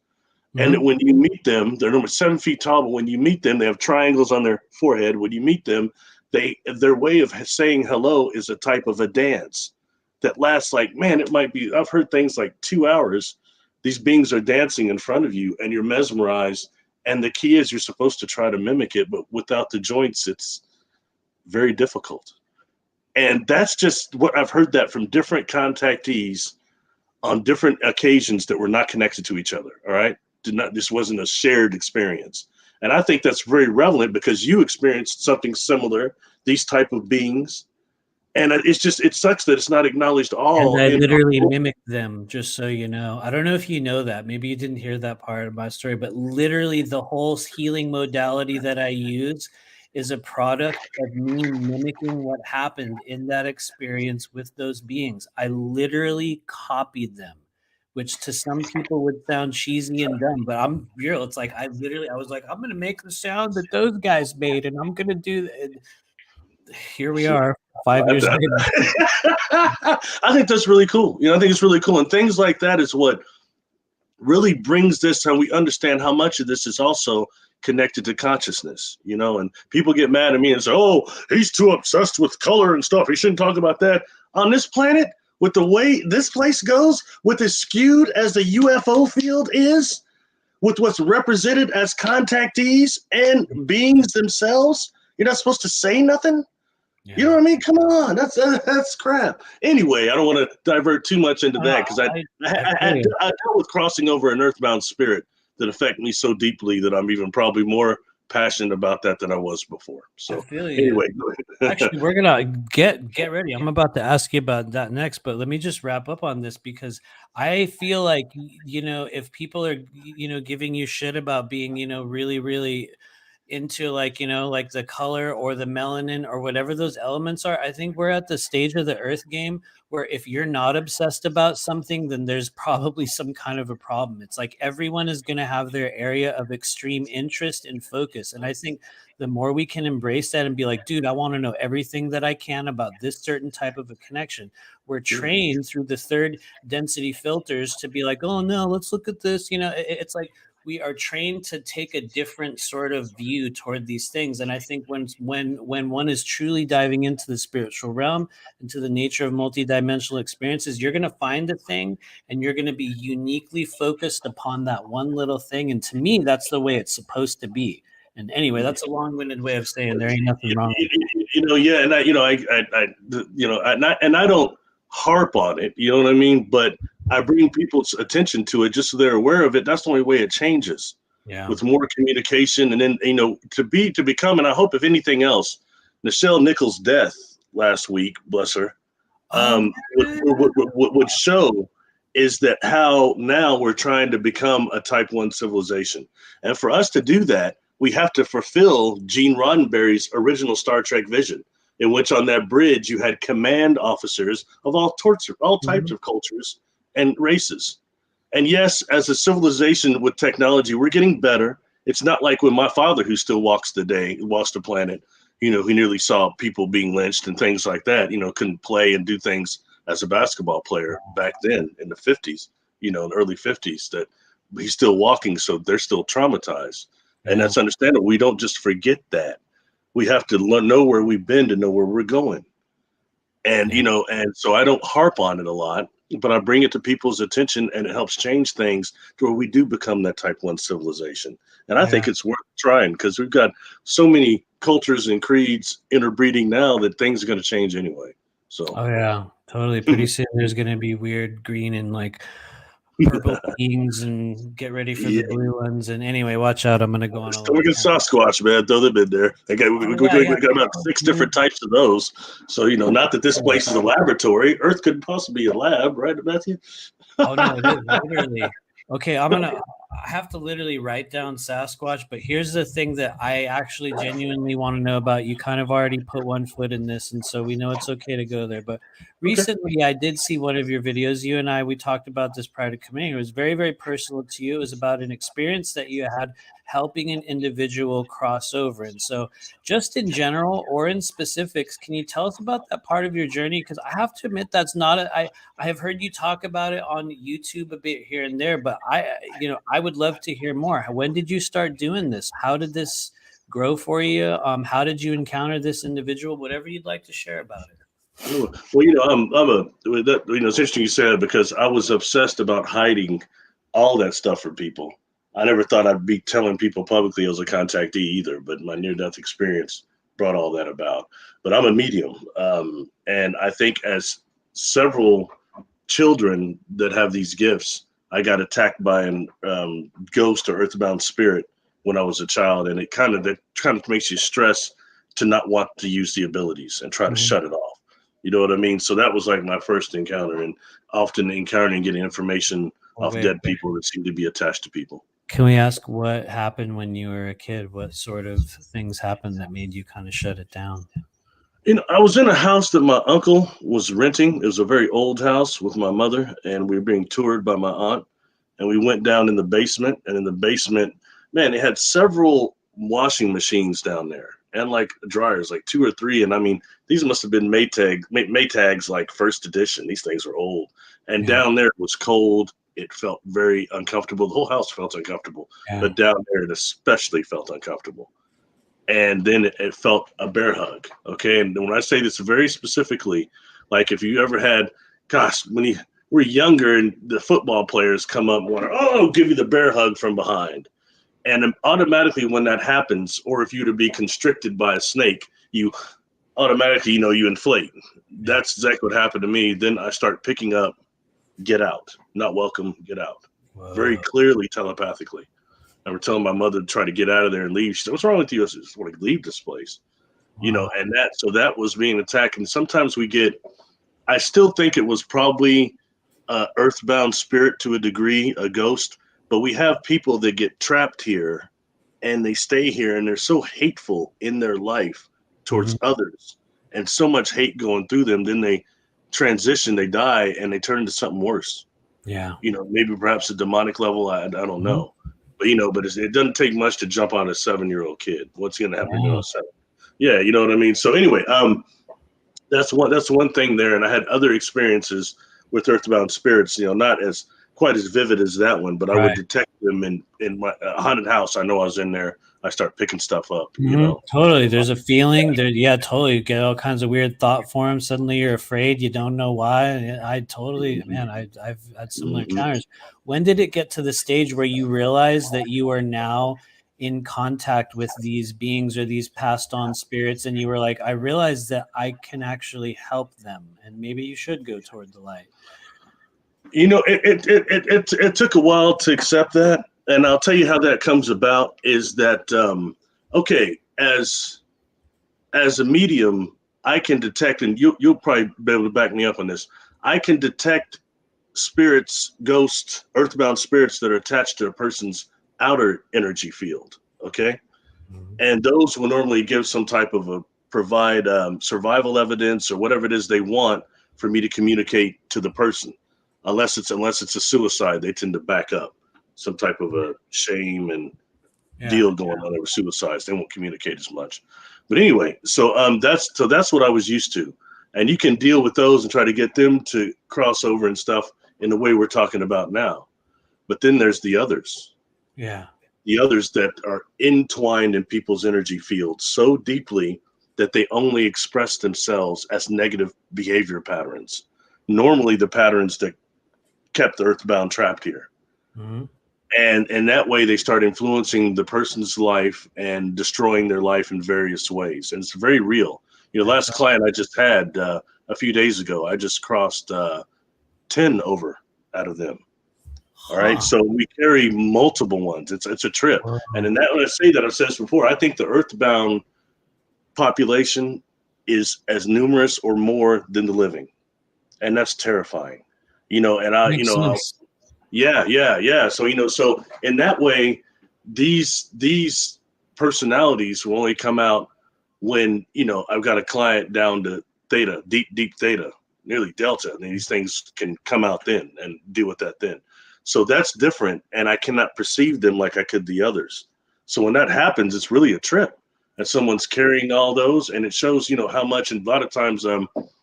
And when you meet them, they're almost 7 feet tall, but when you meet them, they have triangles on their forehead. When you meet them, their way of saying hello is a type of a dance that lasts it might be, I've heard things like 2 hours. These beings are dancing in front of you and you're mesmerized. And the key is you're supposed to try to mimic it, but without the joints, it's very difficult. And that's just what I've heard that from different contactees on different occasions that were not connected to each other. All right. This wasn't a shared experience. And I think that's very relevant because you experienced something similar, these type of beings. And it sucks that it's not acknowledged all.
And I literally mimicked them, just so you know. I don't know if you know that. Maybe you didn't hear that part of my story, but literally the whole healing modality that I use is a product of me mimicking what happened in that experience with those beings. I literally copied them, which to some people would sound cheesy and dumb, but I'm real. It's like I was like, I'm gonna make the sound that those guys made, and I'm gonna do it. Here we are, 5 years later.
I think that's really cool. I think it's really cool. And things like that is what really brings this, how we understand how much of this is also connected to consciousness, and people get mad at me and say, oh, he's too obsessed with color and stuff. He shouldn't talk about that. On this planet, with the way this place goes, with as skewed as the UFO field is, with what's represented as contactees and beings themselves, you're not supposed to say nothing? Yeah. You know what I mean? Come on, that's crap. Anyway, I don't want to divert too much into that because I dealt with crossing over an earthbound spirit that affect me so deeply that I'm even probably more passionate about that than I was before. So anyway,
actually, we're gonna get ready. I'm about to ask you about that next, but let me just wrap up on this because I feel like if people are giving you shit about being really really into like the color or the melanin or whatever those elements are, I think we're at the stage of the earth game where if you're not obsessed about something, then there's probably some kind of a problem. It's like everyone is going to have their area of extreme interest and focus, and I think the more we can embrace that and be like, dude, I want to know everything that I can about this certain type of a connection. We're trained through the third density filters to be like, oh no, let's look at this. It's like we are trained to take a different sort of view toward these things. And I think when one is truly diving into the spiritual realm, into the nature of multidimensional experiences, you're going to find a thing and you're going to be uniquely focused upon that one little thing. And to me, that's the way it's supposed to be. And anyway, that's a long-winded way of saying there ain't nothing wrong.
Yeah, and I don't harp on it, you know what I mean? But I bring people's attention to it just so they're aware of it. That's the only way it changes. Yeah. With more communication, and then to become, and I hope if anything else, Nichelle Nichols' death last week, bless her.
Oh,
What would show is that how now we're trying to become a type 1 civilization. And for us to do that, we have to fulfill Gene Roddenberry's original Star Trek vision, in which on that bridge you had command officers of all types of cultures and races. And yes, as a civilization with technology, we're getting better. It's not like when my father, who still walks the planet, he nearly saw people being lynched and things like that, couldn't play and do things as a basketball player back then in the 50s, in the early 50s, that he's still walking. So they're still traumatized. Yeah. And that's understandable. We don't just forget that. We have to know where we've been to know where we're going. And, and so I don't harp on it a lot, but I bring it to people's attention, and it helps change things to where we do become that type 1 civilization. And I think it's worth trying, because we've got so many cultures and creeds interbreeding now that things are going to change anyway. So.
Oh yeah, totally. Pretty soon there's going to be weird green and like purple beings, and get ready for the blue ones. And anyway, watch out. I'm going to go on a little.
Look at Sasquatch, man. Throw them in there. We got about 6 different types of those. So, not that this place is a laboratory. Earth couldn't possibly be a lab, right, Matthew?
Oh, no, it is literally. Okay, I have to literally write down Sasquatch, but here's the thing that I actually genuinely want to know about. You kind of already put one foot in this, and so we know it's okay to go there. But recently I did see one of your videos. You and we talked about this prior to coming. It was very, very personal to you. It was about an experience that you had helping an individual cross over. And so just in general or in specifics, can you tell us about that part of your journey? Because I have to admit, that's not I have heard you talk about it on YouTube a bit here and there, but I would love to hear more. When did you start doing this? How did this grow for you? How did you encounter this individual? Whatever you'd like to share about it.
Well, it's interesting you said it, because I was obsessed about hiding all that stuff from people. I never thought I'd be telling people publicly I was a contactee either, but my near-death experience brought all that about. But I'm a medium, and I think as several children that have these gifts, I got attacked by an ghost or earthbound spirit when I was a child, and that kind of makes you stress to not want to use the abilities and try to shut it off. You know what I mean? So that was like my first encounter, and often encountering getting information off dead people that seem to be attached to people.
Can we ask what happened when you were a kid? What sort of things happened that made you kind of shut it down?
I was in a house that my uncle was renting. It was a very old house with my mother, and we were being toured by my aunt. And we went down in the basement, and in the basement, man, they had several washing machines down there, and like dryers, like 2 or 3. And I mean, these must have been Maytags, like first edition. These things were old. And down there it was cold. It felt very uncomfortable. The whole house felt uncomfortable, but down there it especially felt uncomfortable. And then it felt a bear hug. Okay. And when I say this very specifically, like if you ever had, when we're younger and the football players come up and want to, give you the bear hug from behind. And automatically when that happens, or if you were to be constricted by a snake, you automatically, you inflate. That's exactly what happened to me. Then I start picking up, get out, not welcome, get out. Whoa. Very clearly, telepathically. I was telling my mother to try to get out of there and leave. She said, "What's wrong with you?" I just want to leave this place. Wow. And that was being attacked. And sometimes I still think it was probably earthbound spirit to a degree, a ghost, but we have people that get trapped here and they stay here, and they're so hateful in their life towards others, and so much hate going through them. Then they transition, they die, and they turn into something worse.
Yeah.
Maybe perhaps a demonic level. I don't know. But, but it doesn't take much to jump on a 7-year-old kid. What's going to happen to a 7? Yeah. You know what I mean? So anyway, that's one thing there. And I had other experiences with earthbound spirits, not as quite as vivid as that one, but I would detect them in my haunted house. I know I was in there. I start picking stuff up,
Totally. There's a feeling there. Yeah, totally. You get all kinds of weird thought forms. Suddenly you're afraid. You don't know why. I totally, man, I've had similar encounters. When did it get to the stage where you realize that you are now in contact with these beings or these passed on spirits, and you were like, I realized that I can actually help them, and maybe you should go toward the light?
It took a while to accept that. And I'll tell you how that comes about is that, as a medium, I can detect, and you'll probably be able to back me up on this. I can detect spirits, ghosts, earthbound spirits that are attached to a person's outer energy field. Okay.
Mhm.
And those will normally give some type of provide survival evidence or whatever it is they want for me to communicate to the person. Unless it's a suicide, they tend to back up. Some type of a shame and deal going on over suicides. They won't communicate as much. But anyway, so that's what I was used to. And you can deal with those and try to get them to cross over and stuff in the way we're talking about now. But then there's the others.
Yeah.
The others that are entwined in people's energy fields so deeply that they only express themselves as negative behavior patterns. Normally the patterns that kept the earthbound trapped here.
Mm-hmm.
And that way they start influencing the person's life and destroying their life in various ways. And it's very real. Last client I just had a few days ago, I just crossed 10 over out of them. All right. So we carry multiple ones. It's a trip.
Wow.
And in that, when I say that, I've said this before, I think the earthbound population is as numerous or more than the living. And that's terrifying.
Makes sense.
Yeah. So, so in that way, these personalities will only come out when, I've got a client down to theta, deep theta, nearly delta. And these things can come out then and deal with that then. So that's different. And I cannot perceive them like I could the others. So when that happens, it's really a trip. And someone's carrying all those, and it shows, how much. And a lot of times,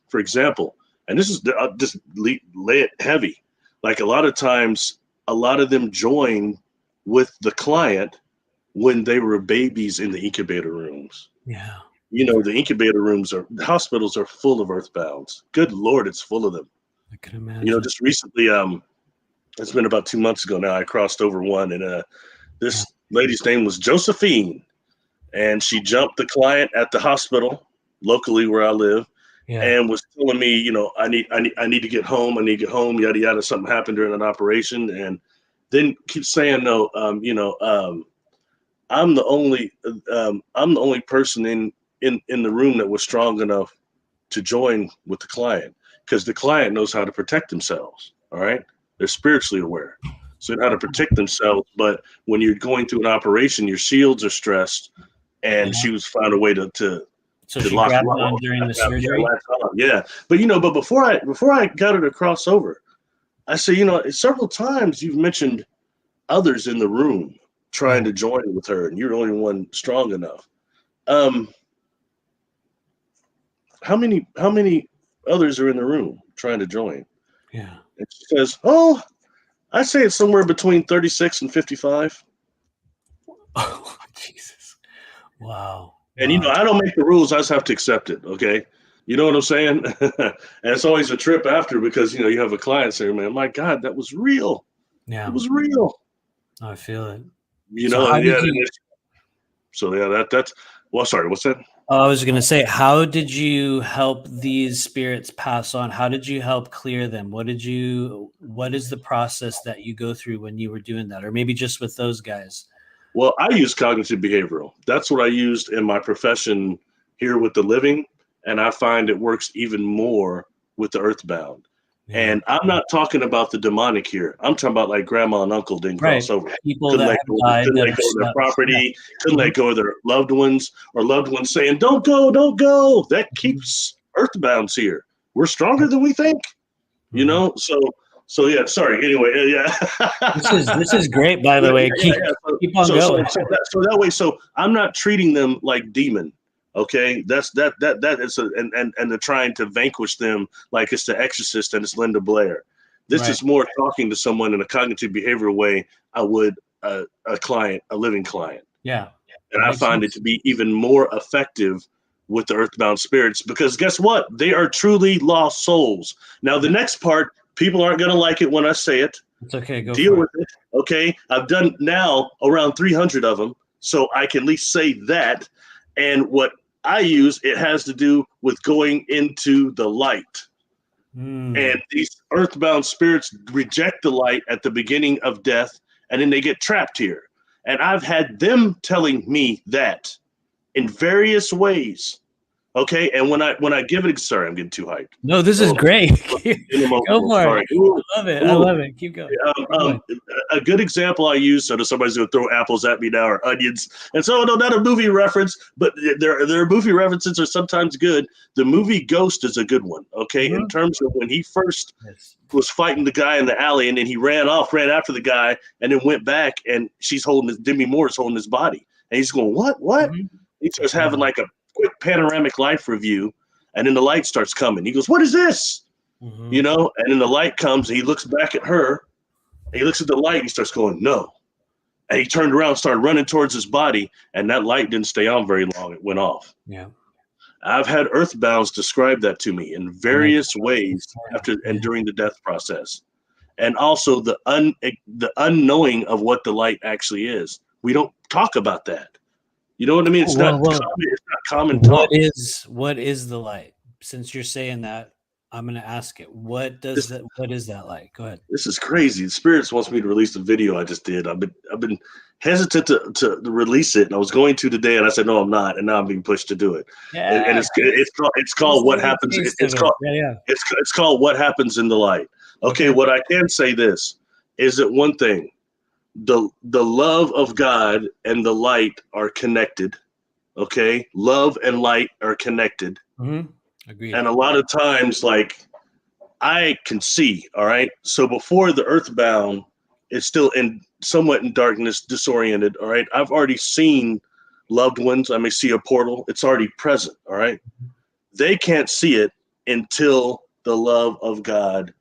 for example, and this is, I'll just lay it heavy. Like a lot of times, a lot of them join with the client when they were babies in the incubator rooms.
Yeah.
The incubator rooms the hospitals are full of earthbounds. Good Lord, it's full of them.
I can imagine.
Just recently, it's been about 2 months ago now, I crossed over one, and this lady's name was Josephine, and she jumped the client at the hospital locally where I live.
Yeah.
And was telling me, I need to get home. I need to get home. Yada yada. Something happened during an operation, and then keep saying no. I'm the only person in the room that was strong enough to join with the client, because the client knows how to protect themselves. All right, they're spiritually aware, so they know how to protect themselves. But when you're going through an operation, your shields are stressed, and she was found a way to
So she grabbed on during the surgery.
Yeah, but before I got her to cross over, I say, several times you've mentioned others in the room trying to join with her, and you're the only one strong enough. How many others are in the room trying to join?
Yeah.
And she says, "Oh, I say it's somewhere between 36 and 55."
Oh, Jesus! Wow.
And I don't make the rules; I just have to accept it. Okay, you know what I'm saying? And it's always a trip after, because you have a client saying, "Man, my God, that was real.
Yeah.
It was real."
I feel it.
That's. Well, sorry, what's that?
I was going to say, how did you help these spirits pass on? How did you help clear them? What is the process that you go through when you were doing that? Or maybe just with those guys?
Well, I use cognitive behavioral. That's what I used in my profession here with the living. And I find it works even more with the earthbound. Yeah. And I'm not talking about the demonic here. I'm talking about like grandma and uncle didn't cross over.
People that couldn't
let go of their property, couldn't let go of their loved ones, or loved ones saying, don't go. That keeps earthbounds here. We're stronger than we think, So yeah, sorry. Anyway, yeah.
This is great, by the way. Keep on going.
So that way, so I'm not treating them like demon. Okay, that is and they're trying to vanquish them like it's the Exorcist and it's Linda Blair. This is more talking to someone in a cognitive behavioral way I would a client, a living client.
Yeah.
And I find it to be even more effective with the earthbound spirits, because guess what? They are truly lost souls. Now, the next part, people aren't going to like it when I say it.
It's okay. Go
deal with it. Okay. I've done now around 300 of them, so I can at least say that. And what I use, it has to do with going into the light. And these earthbound spirits reject the light at the beginning of death, and then they get trapped here. And I've had them telling me that in various ways. Okay, and when I give it, sorry, I'm getting too hyped.
No, this is great. Go for
Sorry.
it. I love it. I love it. Keep going.
A good example I use, so that somebody's going to throw apples at me now or onions, and so no, not a movie reference, but their movie references are sometimes good. The movie Ghost is a good one. Okay, in terms of when he first was fighting the guy in the alley, and then he ran after the guy, and then went back, and Demi Moore's holding his body, and he's going, what? He starts having like a quick panoramic life review, and then the light starts coming. He goes, what is this? And then the light comes, and he looks back at her, and he looks at the light, and he starts going, no. And he turned around and started running towards his body, and that light didn't stay on very long. It went off.
Yeah.
I've had earthbounds describe that to me in various ways after and during the death process. And also the unknowing of what the light actually is. We don't talk about that. You know what I mean? It's not common talk.
What is the light? Since you're saying that, I'm going to ask it. What is that light? Go ahead.
This is crazy. The Spirits wants me to release the video I just did. I've been hesitant to release it, and I was going to today, and I said no, I'm not, and now I'm being pushed to do it.
Yeah.
And it's called What Happens. It's called What Happens in the Light. Okay, what I can say this is that one thing, the love of God and the light are connected. Okay, love and light are connected.
Agreed.
And a lot of times, like, I can see, all right? So before the earthbound is still somewhat in darkness, disoriented, all right? I've already seen loved ones. I may see a portal. It's already present, all right? They can't see it until the love of God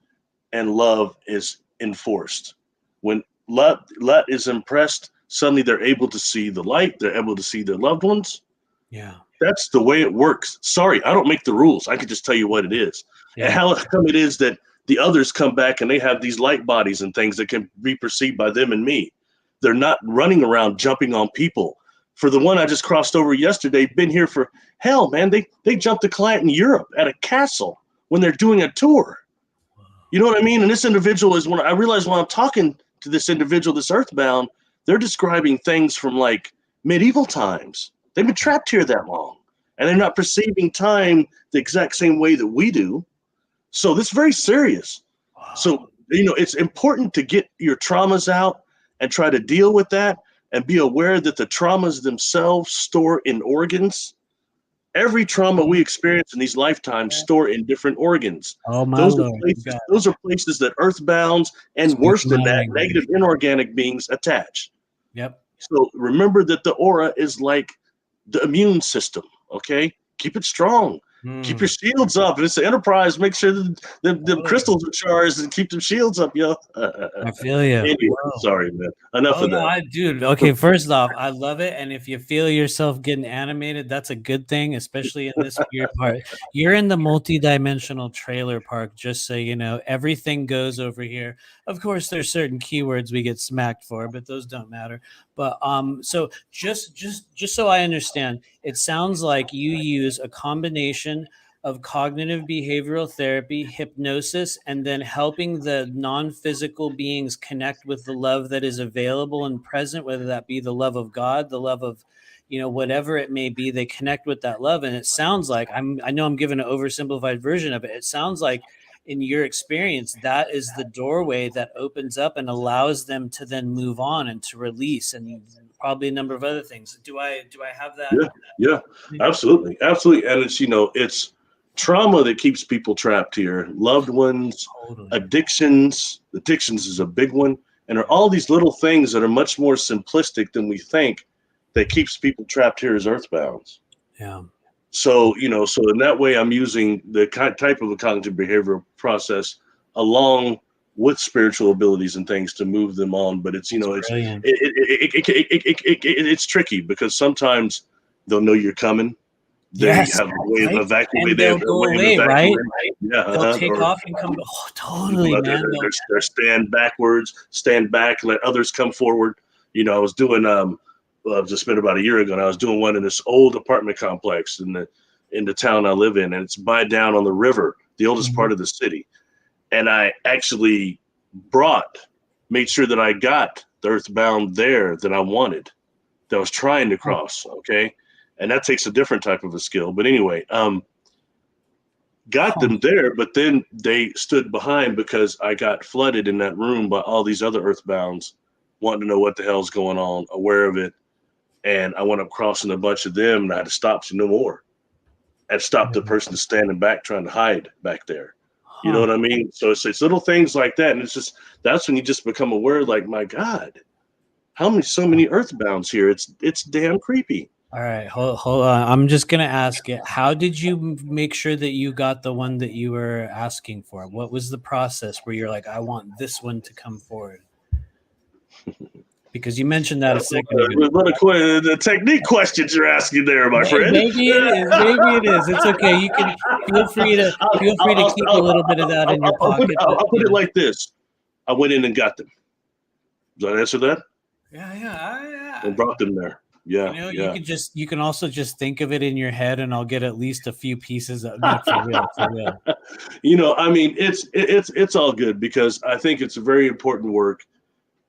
and love is enforced. When love is impressed, suddenly they're able to see the light. They're able to see their loved ones.
Yeah.
That's the way it works. Sorry, I don't make the rules. I can just tell you what it is. Yeah. And how come it is that the others come back and they have these light bodies and things that can be perceived by them and me. They're not running around jumping on people. For the one I just crossed over yesterday, been here for hell, man. They jumped a client in Europe at a castle when they're doing a tour. You know what I mean? And this individual is, when I realize when I'm talking to this individual, this earthbound, they're describing things from like medieval times. They've been trapped here that long, and they're not perceiving time the exact same way that we do. So this is very serious. Wow. So, it's important to get your traumas out and try to deal with that and be aware that the traumas themselves store in organs. Every trauma we experience in these lifetimes store in different organs.
Oh, my
those
Lord.
Those are places that earthbounds and worse than that, negative inorganic beings attach.
Yep.
So remember that the aura is like the immune system, okay? Keep it strong. Keep your shields up. If it's an Enterprise, make sure that the crystals are charged and keep them shields up, yo.
I feel you.
Anyway, sorry, man. Enough of that.
Dude, okay, first off, I love it. And if you feel yourself getting animated, that's a good thing, especially in this weird part. You're in the multidimensional trailer park, just so you know. Everything goes over here. Of course, there's certain keywords we get smacked for, but those don't matter. But so just so I understand, it sounds like you use a combination of cognitive behavioral therapy, hypnosis, and then helping the non-physical beings connect with the love that is available and present, whether that be the love of God, the love of, whatever it may be, they connect with that love. And it sounds like, I know I'm giving an oversimplified version of it. It sounds like in your experience, that is the doorway that opens up and allows them to then move on and to release, and probably a number of other things. Do I have that?
Yeah, absolutely. And it's, it's trauma that keeps people trapped here. Loved ones, addictions. Addictions is a big one. And there are all these little things that are much more simplistic than we think that keeps people trapped here as earthbounds.
Yeah.
So, so in that way, I'm using the type of a cognitive behavioral process along with spiritual abilities and things to move them on. But it's, it's tricky because sometimes they'll know you're coming. They have a way of evacuating.
They'll go away, right?
Yeah,
they'll take off and come. Oh, totally, man.
They're stand backwards, stand back, let others come forward. I was doing just been about a year ago, and I was doing one in this old apartment complex in the town I live in, and it's by down on the river, the oldest part of the city. And I actually made sure that I got the earthbound there that I wanted, that I was trying to cross. Okay. and that takes a different type of a skill. But anyway, got them there, but then they stood behind because I got flooded in that room by all these other earthbounds wanting to know what the hell's going on, aware of it. And I went up crossing a bunch of them, and I had to stop no more. I had to stop the person standing back trying to hide back there. You know what I mean? So it's little things like that. And it's just, that's when you just become aware, like, my God, so many earthbounds here. It's damn creepy.
All right, hold on. I'm just gonna ask it. How did you make sure that you got the one that you were asking for? What was the process where you're like, I want this one to come forward? Because you mentioned that a second ago.
The technique questions you're asking there, my friend.
Maybe it is. Maybe it is. It's okay. You can feel free to keep a little bit of that in your pocket.
I'll put it like this: I went in and got them. Does that answer that?
Yeah.
And brought them there. Yeah,
you can also just think of it in your head, and I'll get at least a few pieces of it for real.
You know, I mean, it's all good, because I think it's a very important work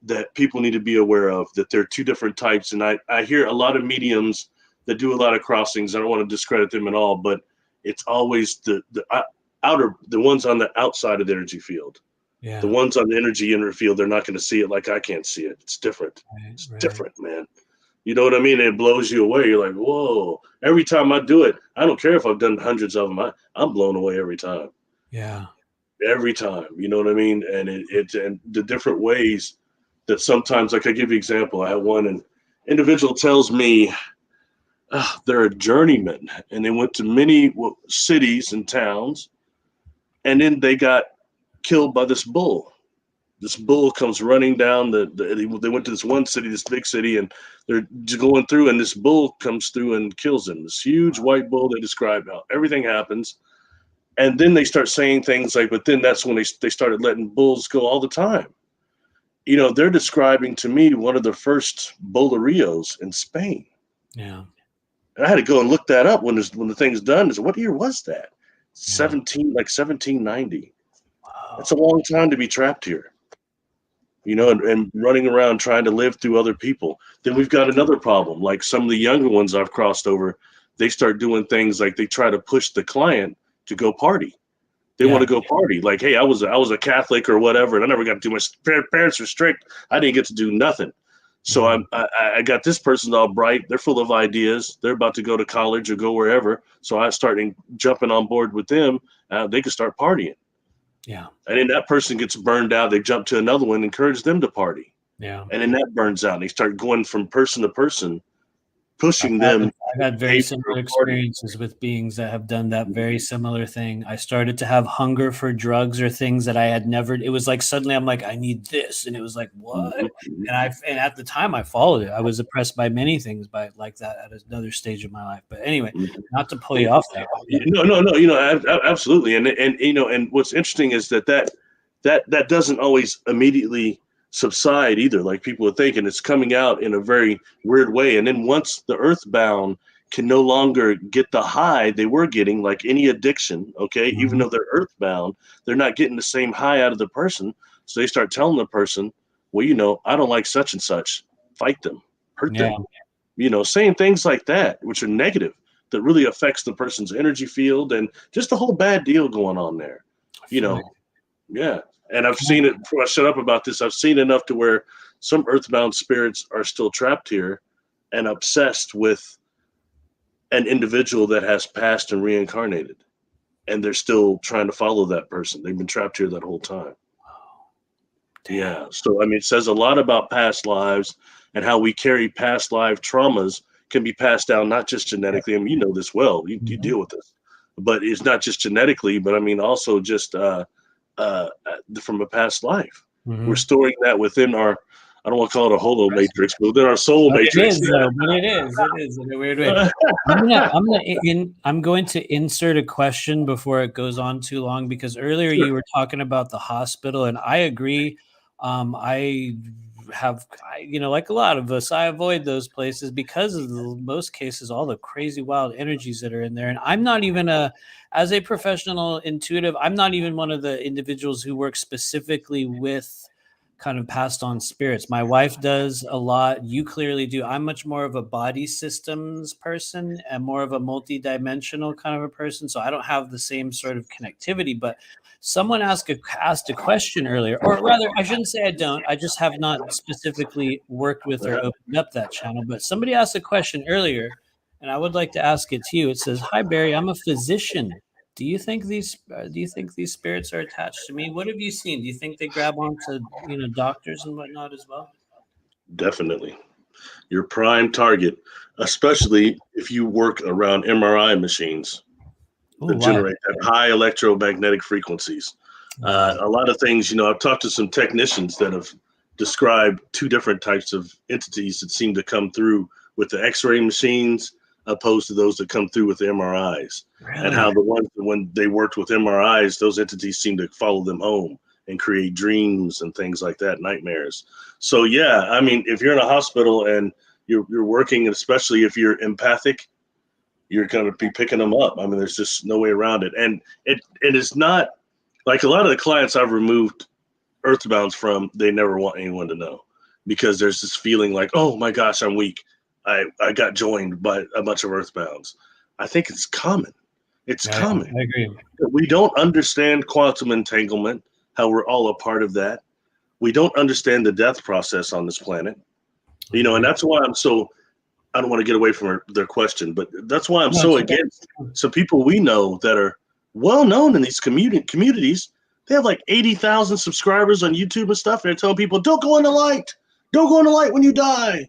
that people need to be aware of, that there are two different types. And I hear a lot of mediums that do a lot of crossings. I don't want to discredit them at all, but it's always the ones on the outside of the energy field. Yeah. The ones on the energy inner field, they're not going to see it like I can't see it. It's different. It's different, man. You know what I mean? It blows you away. You're like, whoa. Every time I do it, I don't care if I've done hundreds of them. I'm blown away every time.
Yeah.
Every time. You know what I mean? And and the different ways that sometimes, like, I give you an example. I had one, and individual tells me they're a journeyman, and they went to many cities and towns, and then they got killed by this bull. This bull comes running down they went to this one city, this big city, and they're going through, and this bull comes through and kills them. This huge white bull. They describe how everything happens. And then they start saying things like, but then that's when they started letting bulls go all the time. You know, they're describing to me one of the first bolerios in Spain.
Yeah.
And I had to go and look that up when the thing's done. What year was that? 1790. Wow. It's a long time to be trapped here. You know, and running around trying to live through other people. Then we've got another problem. Like some of the younger ones I've crossed over, they start doing things like they try to push the client to go party. They want to go party. Like, hey, I was a Catholic or whatever, and I never got to do much. Parents were strict. I didn't get to do nothing. So I got this person all bright. They're full of ideas. They're about to go to college or go wherever. So I started jumping on board with them. They could start partying. Yeah. And then that person gets burned out. They jump to another one, encourage them to party. Yeah. And then that burns out. And they start going from person to person, pushing them.
I've had very similar experiences with beings that have done that very similar thing. I started to have hunger for drugs or things that I had never. It was like suddenly I'm like, I need this, and it was like, what? And at the time I followed it. I was oppressed by many things like that at another stage of my life. But anyway, not to pull you off there.
No. You know, absolutely. And you know, and what's interesting is that doesn't always immediately subside either, like people are thinking. It's coming out in a very weird way. And then once the earthbound can no longer get the high they were getting, like any addiction, okay, even though they're earthbound, they're not getting the same high out of the person. So they start telling the person, well, you know, I don't like such and such, fight them, hurt them, you know, saying things like that, which are negative, that really affects the person's energy field and just the whole bad deal going on there, you know. Yeah. And I've seen it before I shut up about this. I've seen enough to where some earthbound spirits are still trapped here and obsessed with an individual that has passed and reincarnated. And they're still trying to follow that person. They've been trapped here that whole time. Yeah. So, I mean, it says a lot about past lives and how we carry past life traumas can be passed down, not just genetically. I mean, you know this well. You deal with this. But it's not just genetically, but I mean, also just from a past life. We're storing that within our, I don't want to call it a holo matrix, but within our soul matrix.
It is in a weird way. I'm going to insert a question before it goes on too long, because earlier you were talking about the hospital, and I agree. Like a lot of us, I avoid those places because of most cases, all the crazy wild energies that are in there. And I'm not even as a professional intuitive, I'm not even one of the individuals who works specifically with kind of passed on spirits. My wife does a lot. You clearly do. I'm much more of a body systems person and more of a multi-dimensional kind of a person. So I don't have the same sort of connectivity, but someone asked a question earlier, or rather, I shouldn't say I don't. I just have not specifically worked with or opened up that channel. But somebody asked a question earlier, and I would like to ask it to you. It says, "Hi Barry, I'm a physician. Do you think these spirits are attached to me? What have you seen? Do you think they grab onto doctors and whatnot as well?"
Definitely. Your prime target, especially if you work around MRI machines that generate that high electromagnetic frequencies. A lot of things, I've talked to some technicians that have described two different types of entities that seem to come through with the X-ray machines opposed to those that come through with the MRIs. Really? And how the ones, when they worked with MRIs, those entities seem to follow them home and create dreams and things like that, nightmares. So yeah, I mean, if you're in a hospital and you're working, especially if you're empathic, you're going to be picking them up. I mean, there's just no way around it. And it is not like a lot of the clients I've removed earthbounds from, they never want anyone to know, because there's this feeling like, oh my gosh, I'm weak. I got joined by a bunch of earthbounds. I think it's common. It's common.
I agree.
We don't understand quantum entanglement, how we're all a part of that. We don't understand the death process on this planet, and that's why I don't want to get away from their question, but that's why I'm so against some people we know that are well known in these communities. They have like 80,000 subscribers on YouTube and stuff. And they're telling people, don't go in the light. Don't go in the light when you die.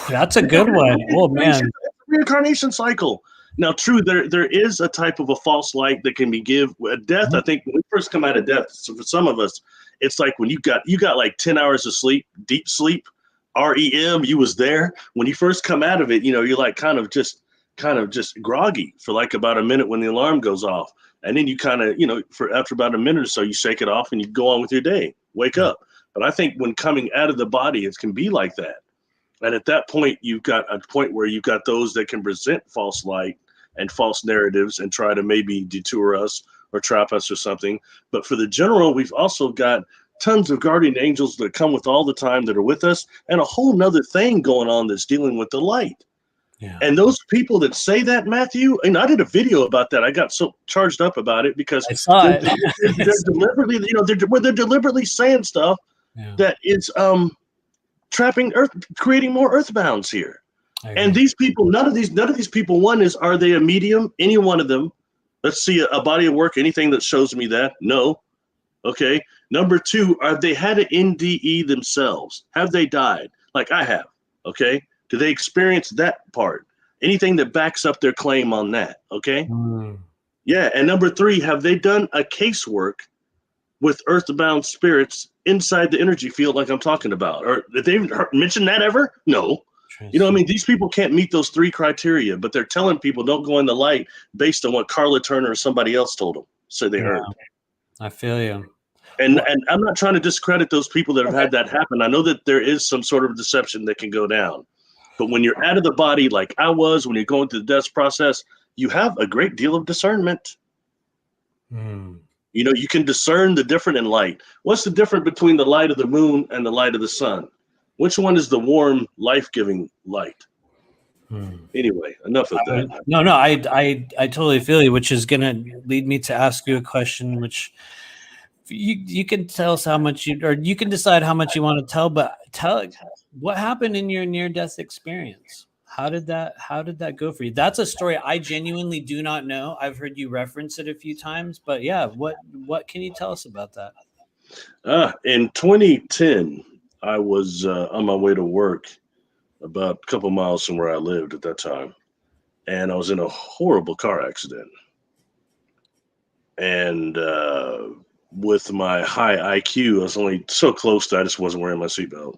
That's a good one. Oh, man.
Reincarnation cycle. Now, true, there is a type of a false light that can be give at death. Mm-hmm. I think when we first come out of death, so for some of us, it's like when you got like 10 hours of sleep, deep sleep, REM, you was there. When you first come out of it, you're like kind of just groggy for like about a minute when the alarm goes off. And then you kind of, after about a minute or so, you shake it off and you go on with your day, wake up. But I think when coming out of the body, it can be like that. And at that point, you've got a point where you've got those that can present false light and false narratives and try to maybe detour us or trap us or something. But for the general, we've also got tons of guardian angels that come with all the time that are with us, and a whole nother thing going on that's dealing with the light. Yeah. And those people that say that, Matthew, and I did a video about that. I got so charged up about it because
I saw it.
They're deliberately, they're deliberately saying stuff that is trapping Earth, creating more earthbounds here. And these people, none of these people, one is, are they a medium? Any one of them? Let's see a body of work, anything that shows me that. No. Okay. Number two, have they had an NDE themselves? Have they died? Like I have. Okay. Do they experience that part? Anything that backs up their claim on that? Okay. Yeah. And number three, have they done a casework with earthbound spirits inside the energy field like I'm talking about? Or did they mention that ever? No. These people can't meet those three criteria, but they're telling people don't go in the light based on what Carla Turner or somebody else told them. So they heard.
I feel you.
And I'm not trying to discredit those people that have had that happen. I know that there is some sort of deception that can go down. But when you're out of the body, like I was, when you're going through the death process, you have a great deal of discernment. You can discern the different in light. What's the difference between the light of the moon and the light of the sun? Which one is the warm, life-giving light? Anyway, enough of that.
No, I totally feel you, which is going to lead me to ask you a question, which you can tell us how much you can decide how much you want to tell, but tell what happened in your near-death experience. How did that go for you? That's a story I genuinely do not know. I've heard you reference it a few times, but yeah, what can you tell us about that?
In 2010, I was on my way to work about a couple miles from where I lived at that time. And I was in a horrible car accident. And with my high IQ, I was only so close that I just wasn't wearing my seatbelt.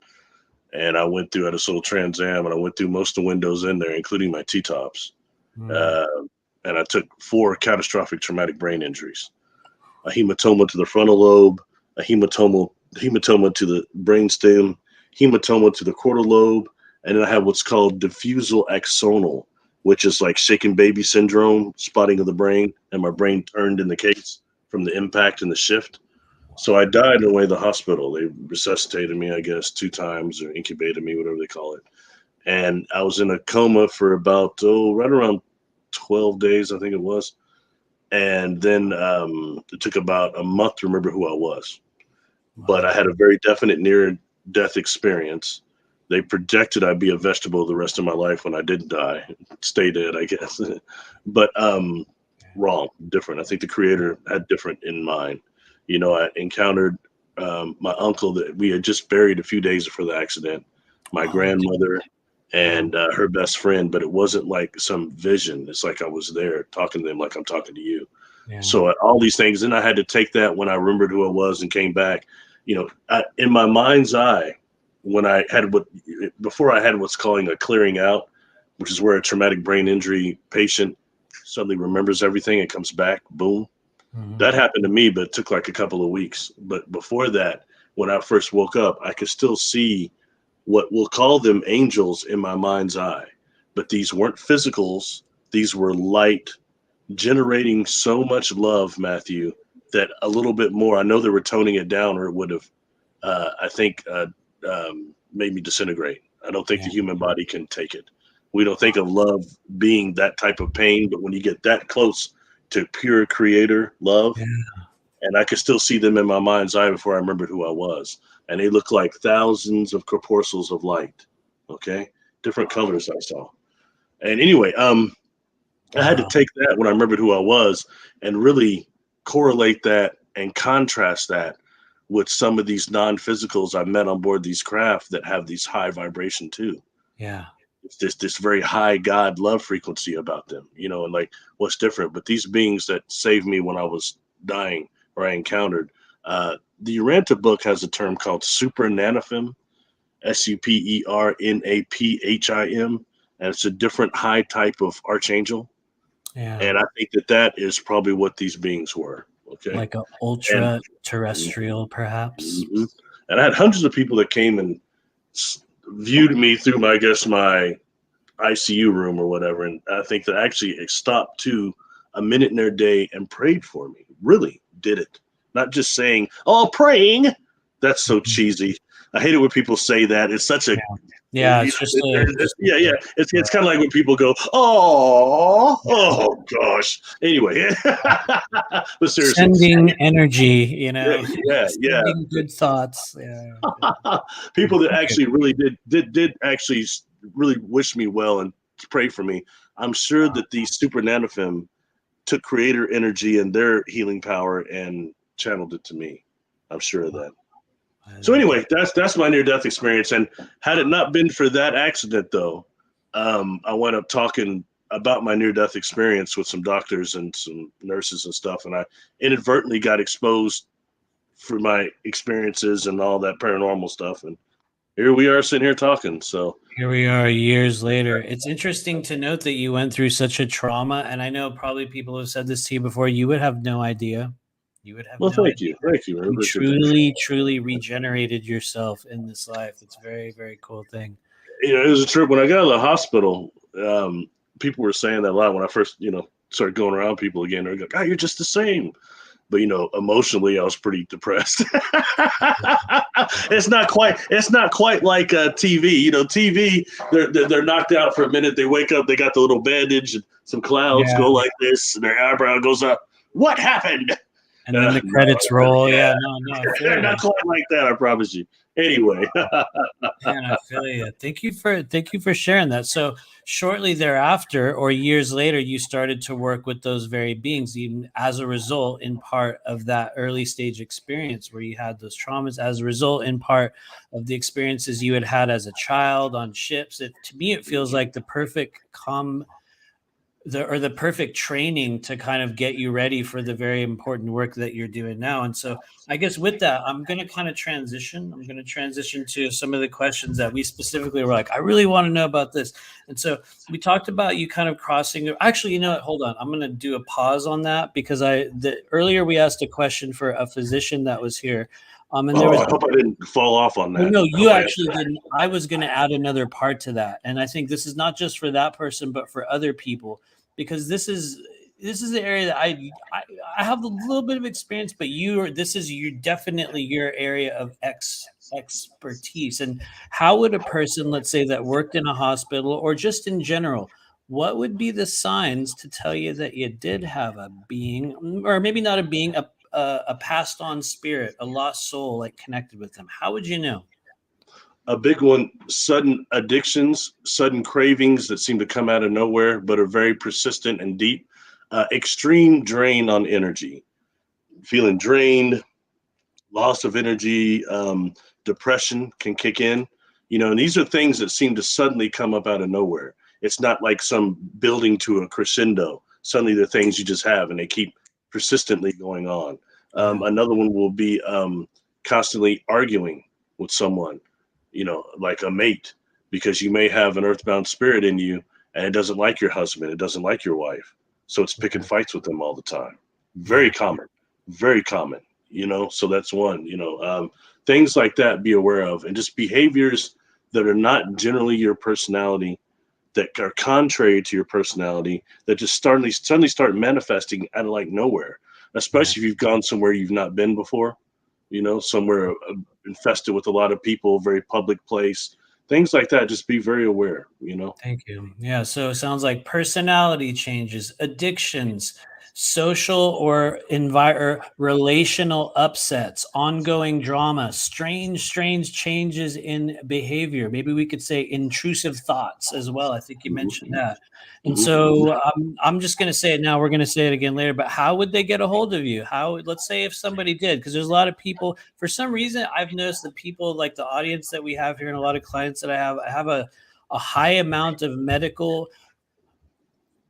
And I went through, I had this little Trans Am, and I went through most of the windows in there, including my T-tops. And I took 4 catastrophic traumatic brain injuries. A hematoma to the frontal lobe, a hematoma to the brainstem, hematoma to the quarter lobe, and then I have what's called diffusal axonal, which is like shaken baby syndrome, spotting of the brain, and my brain turned in the case from the impact and the shift. So I died in the way of the hospital. They resuscitated me, I guess, 2 times or incubated me, whatever they call it. And I was in a coma for about, right around 12 days, I think it was. And then it took about a month to remember who I was. But I had a very definite near-death experience. They projected I'd be a vegetable the rest of my life when I didn't die. Stay dead, I guess. But wrong, different. I think the creator had different in mind. You know, I encountered my uncle that we had just buried a few days before the accident, my grandmother, and her best friend, but it wasn't like some vision. It's like I was there talking to them like I'm talking to you. Yeah. So all these things, then I had to take that when I remembered who I was and came back. You know, in my mind's eye, when I had before I had what's calling a clearing out, which is where a traumatic brain injury patient suddenly remembers everything and comes back, boom. Mm-hmm. That happened to me, but it took like a couple of weeks. But before that, when I first woke up, I could still see what we'll call them angels in my mind's eye. But these weren't physicals. These were light generating so much love, Matthew, that a little bit more, I know they were toning it down or it would have, I think, made me disintegrate. I don't think the human body can take it. We don't think of love being that type of pain, but when you get that close to pure creator love, and I could still see them in my mind's eye before I remembered who I was. And they look like thousands of corpuscles of light. Okay. Different colors I saw. And anyway, I had to take that when I remembered who I was and really correlate that and contrast that with some of these non-physicals I met on board these craft that have these high vibration too. Yeah. It's this very high God love frequency about them, you know, and like what's different. But these beings that saved me when I was dying or I encountered, the Uranta book has a term called supernanaphim, SUPERNAPHIM, and it's a different high type of archangel. Yeah. And I think that is probably what these beings were. Okay.
Like an ultra terrestrial, perhaps.
Mm-hmm. And I had hundreds of people that came and viewed me through my ICU room or whatever. And I think that actually stopped to a minute in their day and prayed for me. Really did it. Not just saying, oh, praying. That's so cheesy. I hate it when people say that. It's such a it's just it's kind of like when people go, oh gosh. Anyway, but seriously,
sending energy, you know,
sending
good thoughts. Yeah.
People that actually really did actually really wish me well and pray for me. I'm sure that these super nanophim took creator energy and their healing power and channeled it to me. I'm sure of that. So anyway, that's my near-death experience. And had it not been for that accident, though, I wound up talking about my near-death experience with some doctors and some nurses and stuff. And I inadvertently got exposed for my experiences and all that paranormal stuff. And here we are sitting here talking. So
here we are years later. It's interesting to note that you went through such a trauma. And I know probably people have said this to you before. You would have no idea. You would have
thank you.
You truly regenerated yourself in this life. It's a very, very cool thing.
You know, it was a trip. When I got out of the hospital, people were saying that a lot when I first, started going around people again. They're like, "Oh, you're just the same." But emotionally, I was pretty depressed. It's not quite like TV. TV, they're knocked out for a minute. They wake up, they got the little bandage, and some clouds go like this, and their eyebrow goes up. What happened?
And then the credits roll. No,
not quite like that. I promise you. Anyway,
man, I feel you. Thank you for sharing that. So shortly thereafter, or years later, you started to work with those very beings, even as a result, in part of that early stage experience where you had those traumas. As a result, in part of the experiences you had as a child on ships. To me, it feels like the perfect the perfect training to kind of get you ready for the very important work that you're doing now. And so I guess with that, I'm going to kind of transition. I'm going to transition to some of the questions that we specifically were like, I really want to know about this. And so we talked about you kind of crossing. Actually, you know what? Hold on. I'm going to do a pause on that because earlier we asked a question for a physician that was here. And there was,
I hope I didn't fall off on that.
Well, no, you actually didn't. I was going to add another part to that. And I think this is not just for that person, but for other people, because this is this is the area that I have a little bit of experience, but this is definitely your area of expertise. And how would a person, let's say, that worked in a hospital or just in general, what would be the signs to tell you that you did have a being, or maybe not a being, a passed on spirit, a lost soul, like connected with them? How would you know?
A big one, sudden addictions, sudden cravings that seem to come out of nowhere, but are very persistent and deep. Extreme drain on energy, feeling drained, loss of energy, depression can kick in, and these are things that seem to suddenly come up out of nowhere. It's not like some building to a crescendo. Suddenly they're things you just have and they keep persistently going on. Another one will be constantly arguing with someone, like a mate, because you may have an earthbound spirit in you and it doesn't like your husband, it doesn't like your wife. So it's picking fights with them all the time. Very common, very common, so that's one, things like that, be aware of, and just behaviors that are not generally your personality, that are contrary to your personality, that just suddenly start manifesting out of like nowhere, especially if you've gone somewhere you've not been before, somewhere infested with a lot of people, very public place, things like that. Just be very aware,
Thank you. Yeah. So it sounds like personality changes, addictions, social or relational upsets, ongoing drama, strange changes in behavior. Maybe we could say intrusive thoughts as well. I think you mentioned that. And so I'm just going to say it now. We're going to say it again later. But how would they get a hold of you? Let's say if somebody did, because there's a lot of people, for some reason, I've noticed that people like the audience that we have here and a lot of clients that I have a high amount of medical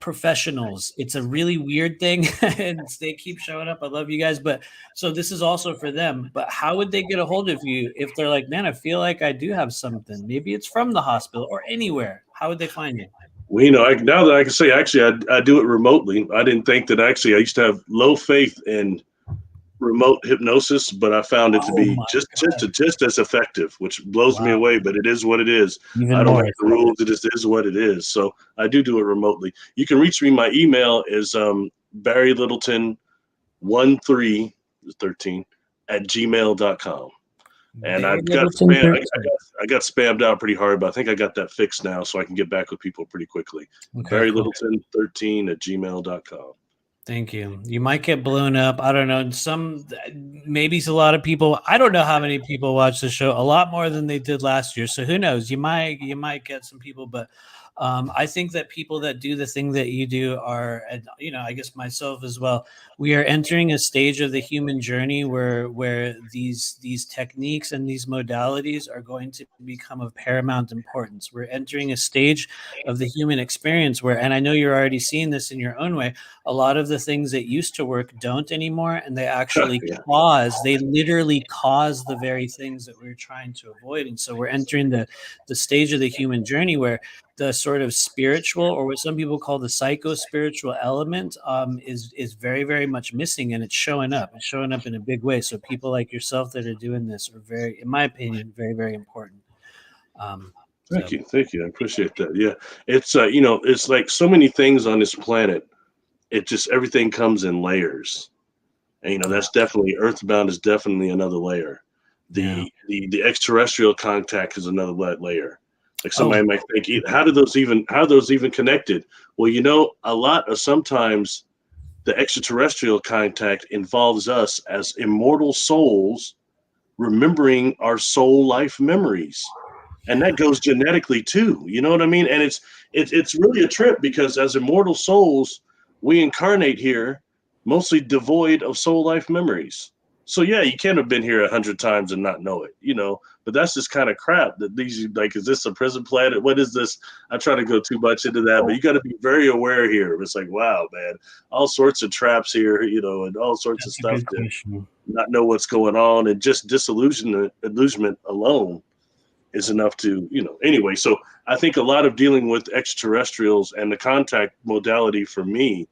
professionals. It's a really weird thing and they keep showing up. I love you guys, but so this is also for them. But how would they get a hold of you if they're like, man, I feel like I do have something? Maybe it's from the hospital or anywhere. How would they find you?
Well, now that I can say, actually, I do it remotely. I didn't think that I used to have low faith in remote hypnosis, but I found it to be just as effective, which blows me away, but it is what it is.
Even
I don't
more.
have the rules. It just is what it is. So I do it remotely. You can reach me. My email is Barry Littleton 13 at gmail.com. And I got spammed out pretty hard, but I think I got that fixed now, so I can get back with people pretty quickly.
Okay,
Barry Littleton 13 at gmail.com.
Thank you. You might get blown up. I don't know. Maybe it's a lot of people. I don't know how many people watch the show. A lot more than they did last year. So who knows? You might get some people, but I think that people that do the thing that you do are, I guess myself as well. We are entering a stage of the human journey where these techniques and these modalities are going to become of paramount importance. We're entering a stage of the human experience where, and I know you're already seeing this in your own way, a lot of the things that used to work don't anymore, and they actually they literally cause the very things that we're trying to avoid. And so we're entering the stage of the human journey where the sort of spiritual, or what some people call the psycho-spiritual element, is very, very much missing, and it's showing up. It's showing up in a big way. So people like yourself that are doing this are very, in my opinion, very, very important.
Thank you. I appreciate that. Yeah, it's it's like so many things on this planet. It just, everything comes in layers, and that's definitely, earthbound is definitely another layer. The extraterrestrial contact is another layer. Like somebody might think, how are those even connected? Well, a lot of sometimes the extraterrestrial contact involves us as immortal souls remembering our soul life memories. And that goes genetically too. You know what I mean? And it's really a trip, because as immortal souls, we incarnate here mostly devoid of soul life memories. So yeah, you can't have been here 100 times and not know it, but that's just kind of crap that these, like, is this a prison planet? What is this? I try to go too much into that, but you got to be very aware here. It's like, wow, man, all sorts of traps here, and all sorts of stuff to not know what's going on, and just disillusionment alone is enough to, anyway. So I think a lot of dealing with extraterrestrials and the contact modality for me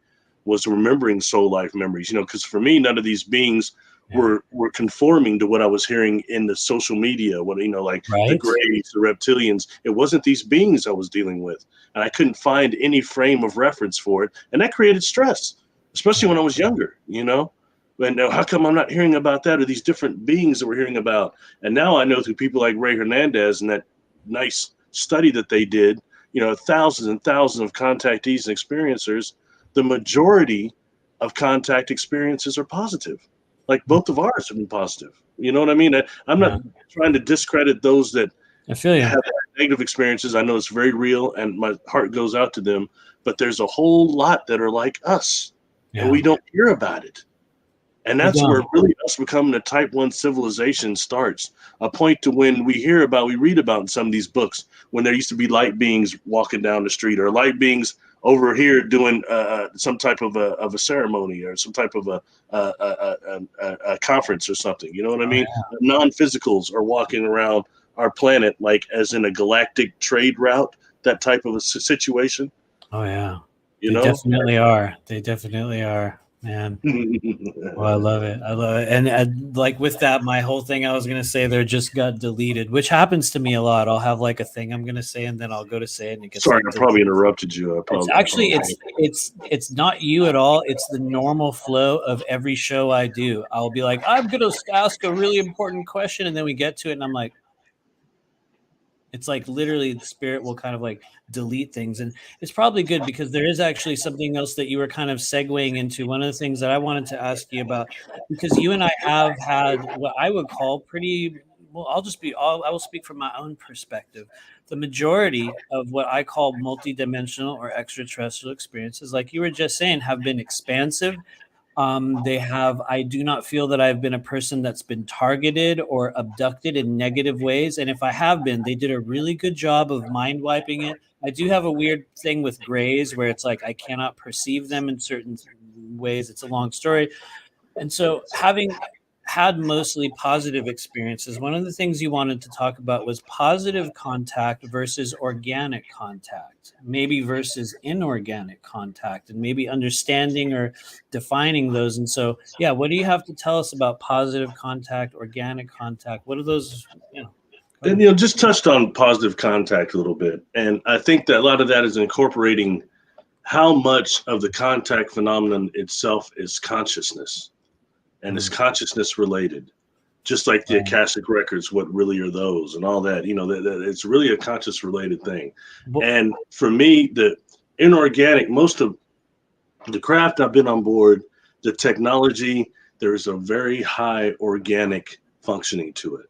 was remembering soul life memories, because for me, none of these beings were conforming to what I was hearing in the social media, the Greys, the reptilians. It wasn't these beings I was dealing with, and I couldn't find any frame of reference for it. And that created stress, especially when I was younger, you know. And how come I'm not hearing about that, or these different beings that we're hearing about? And now I know through people like Ray Hernandez and that nice study that they did, you know, thousands and thousands of contactees and experiencers, the majority of contact experiences are positive. Like both of ours have been positive. You know what I mean? I'm not trying to discredit those that
I feel you.
have negative experiences. I know it's very real and my heart goes out to them, but there's a whole lot that are like us and we don't hear about it. And that's where really us becoming a type 1 civilization starts. A point to when we read about in some of these books, when there used to be light beings walking down the street, or light beings over here doing some type of a ceremony, or some type of a conference or something. You know what I mean? Non-physicals are walking around our planet, like as in a galactic trade route, that type of a situation.
Oh yeah.
They
definitely are. They definitely are, man. Oh, I love it. I love it. And like with that, my whole thing I was going to say there just got deleted, which happens to me a lot. I'll have like a thing I'm going to say, and then I'll go to say it and it gets
Sorry,
like
I probably interrupted you.
It's not you at all. It's the normal flow of every show I do. I'll be like, I'm going to ask a really important question, and then we get to it and I'm like, it's like literally the spirit will kind of like delete things. And it's probably good because there is actually something else that you were kind of segueing into. One of the things that I wanted to ask you about, because you and I have had what I would call pretty, well, I will speak from my own perspective. The majority of what I call multidimensional or extraterrestrial experiences, like you were just saying, have been expansive. I do not feel that I've been a person that's been targeted or abducted in negative ways. And if I have been, they did a really good job of mind wiping it. I do have a weird thing with grays where it's like I cannot perceive them in certain ways. It's a long story. And so, having had mostly positive experiences, one of the things you wanted to talk about was positive contact versus organic contact, maybe versus inorganic contact, and maybe understanding or defining those. And so, yeah, what do you have to tell us about positive contact, organic contact? What are those,
And just touched on positive contact a little bit. And I think that a lot of that is incorporating how much of the contact phenomenon itself is consciousness. And it's consciousness related, just like the Akashic Records. What really are those, and all that? You know, that it's really a conscious related thing. And for me, the inorganic, most of the craft I've been on board, the technology, there's a very high organic functioning to it.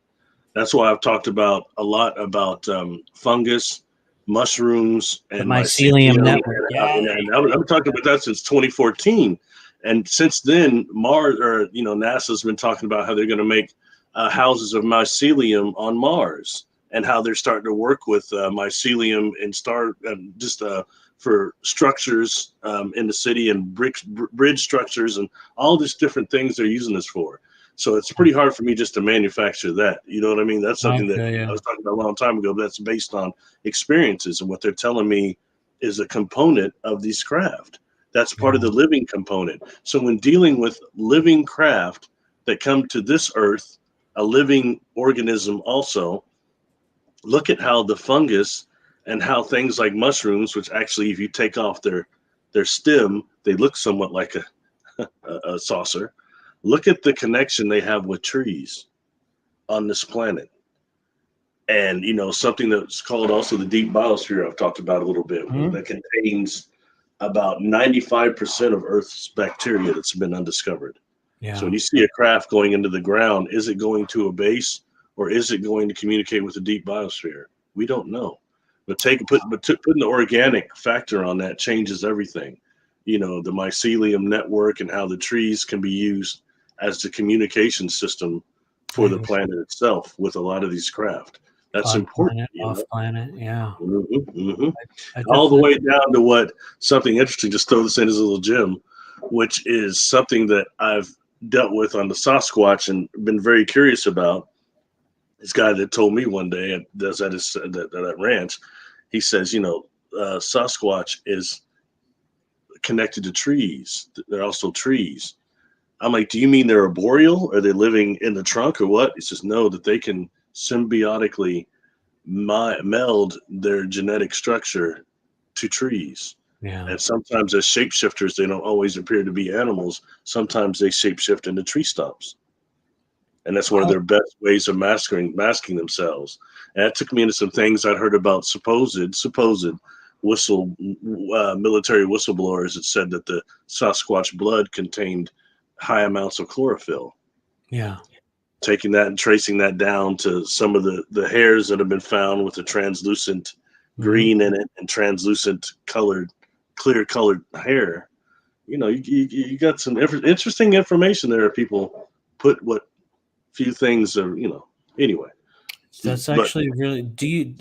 That's why I've talked about a lot about fungus, mushrooms, and
mycelium network.
And I've been talking about that since 2014. And since then, NASA's been talking about how they're going to make houses of mycelium on Mars, and how they're starting to work with mycelium and for structures in the city, and bridge structures, and all these different things they're using this for. So it's pretty hard for me just to manufacture that. You know what I mean? That's something that I was talking about a long time ago, but that's based on experiences, and what they're telling me is a component of these craft. That's part of the living component. So when dealing with living craft that come to this earth, a living organism also, look at how the fungus and how things like mushrooms, which actually, if you take off their stem, they look somewhat like a saucer. Look at the connection they have with trees on this planet. And, something that's called also the Deep Biosphere, I've talked about a little bit, that contains about 95% of Earth's bacteria that's been undiscovered. Yeah. So when you see a craft going into the ground, is it going to a base, or is it going to communicate with the Deep Biosphere? We don't know. But putting the organic factor on that changes everything. The mycelium network, and how the trees can be used as the communication system for the planet itself with a lot of these craft. That's important.
Off planet, yeah.
All the way down to something interesting, just throw this in as a little gem, which is something that I've dealt with on the Sasquatch and been very curious about. This guy that told me one day, that's at that ranch, he says, Sasquatch is connected to trees. They're also trees. I'm like, do you mean they're arboreal? Are they living in the trunk or what? He says, no, that they can symbiotically meld their genetic structure to trees.
Yeah.
And sometimes as shapeshifters, they don't always appear to be animals. Sometimes they shapeshift into tree stumps. And that's one of their best ways of masking themselves. And that took me into some things I'd heard about supposed military whistleblowers that said that the Sasquatch blood contained high amounts of chlorophyll.
Yeah.
Taking that and tracing that down to some of the hairs that have been found with the translucent green in it and translucent clear colored hair. You know, you got some interesting information there. People put what few things are, anyway.
That's actually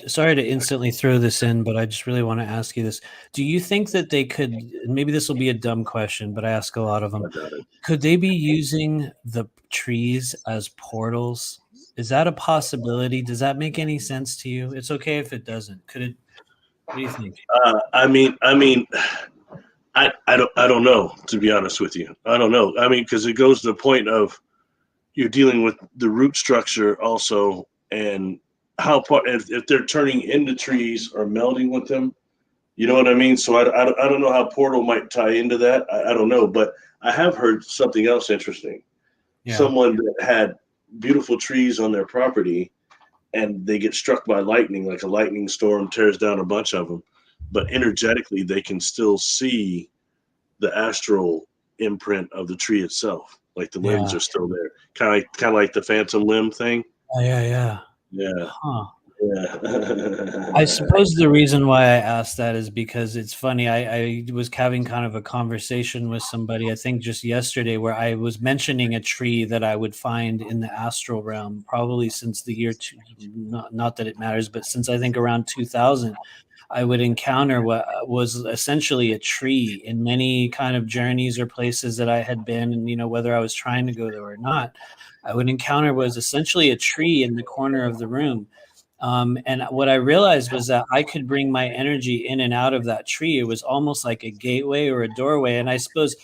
sorry to instantly throw this in, but I just really want to ask you this. Do you think that they could, maybe this will be a dumb question, but I ask a lot of them. Could they be using the trees as portals? Is that a possibility? Does that make any sense to you? It's okay if it doesn't. Could it? What do you think?
I don't know, to be honest with you. I don't know. I mean, because it goes to the point of you're dealing with the root structure also, and how if they're turning into trees or melding with them, you know what I mean? So I don't know how portal might tie into that. I don't know, but I have heard something else interesting. Yeah. Someone that had beautiful trees on their property, and they get struck by lightning, like a lightning storm tears down a bunch of them, but energetically they can still see the astral imprint of the tree itself. Like the limbs are still there, kind of like the phantom limb thing.
Oh, yeah.
Huh.
Yeah. I suppose the reason why I asked that is because it's funny. I was having kind of a conversation with somebody, I think just yesterday, where I was mentioning a tree that I would find in the astral realm, probably since the year not that it matters, but since I think around 2000. I would encounter what was essentially a tree in many kind of journeys or places that I had been, and whether I was trying to go there or not, I would encounter was essentially a tree in the corner of the room. And what I realized was that I could bring my energy in and out of that tree. It was almost like a gateway or a doorway. And I suppose,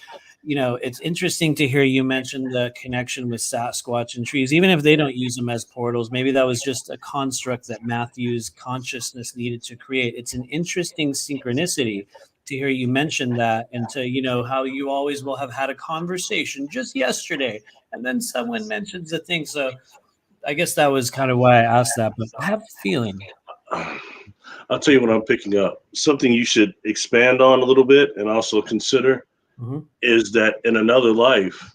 it's interesting to hear you mention the connection with Sasquatch and trees, even if they don't use them as portals. Maybe that was just a construct that Matthew's consciousness needed to create. It's an interesting synchronicity to hear you mention that, and to, how you always will have had a conversation just yesterday, and then someone mentions a thing. So I guess that was kind of why I asked that, but I have a feeling.
I'll tell you what I'm picking up. Something you should expand on a little bit and also consider is that in another life,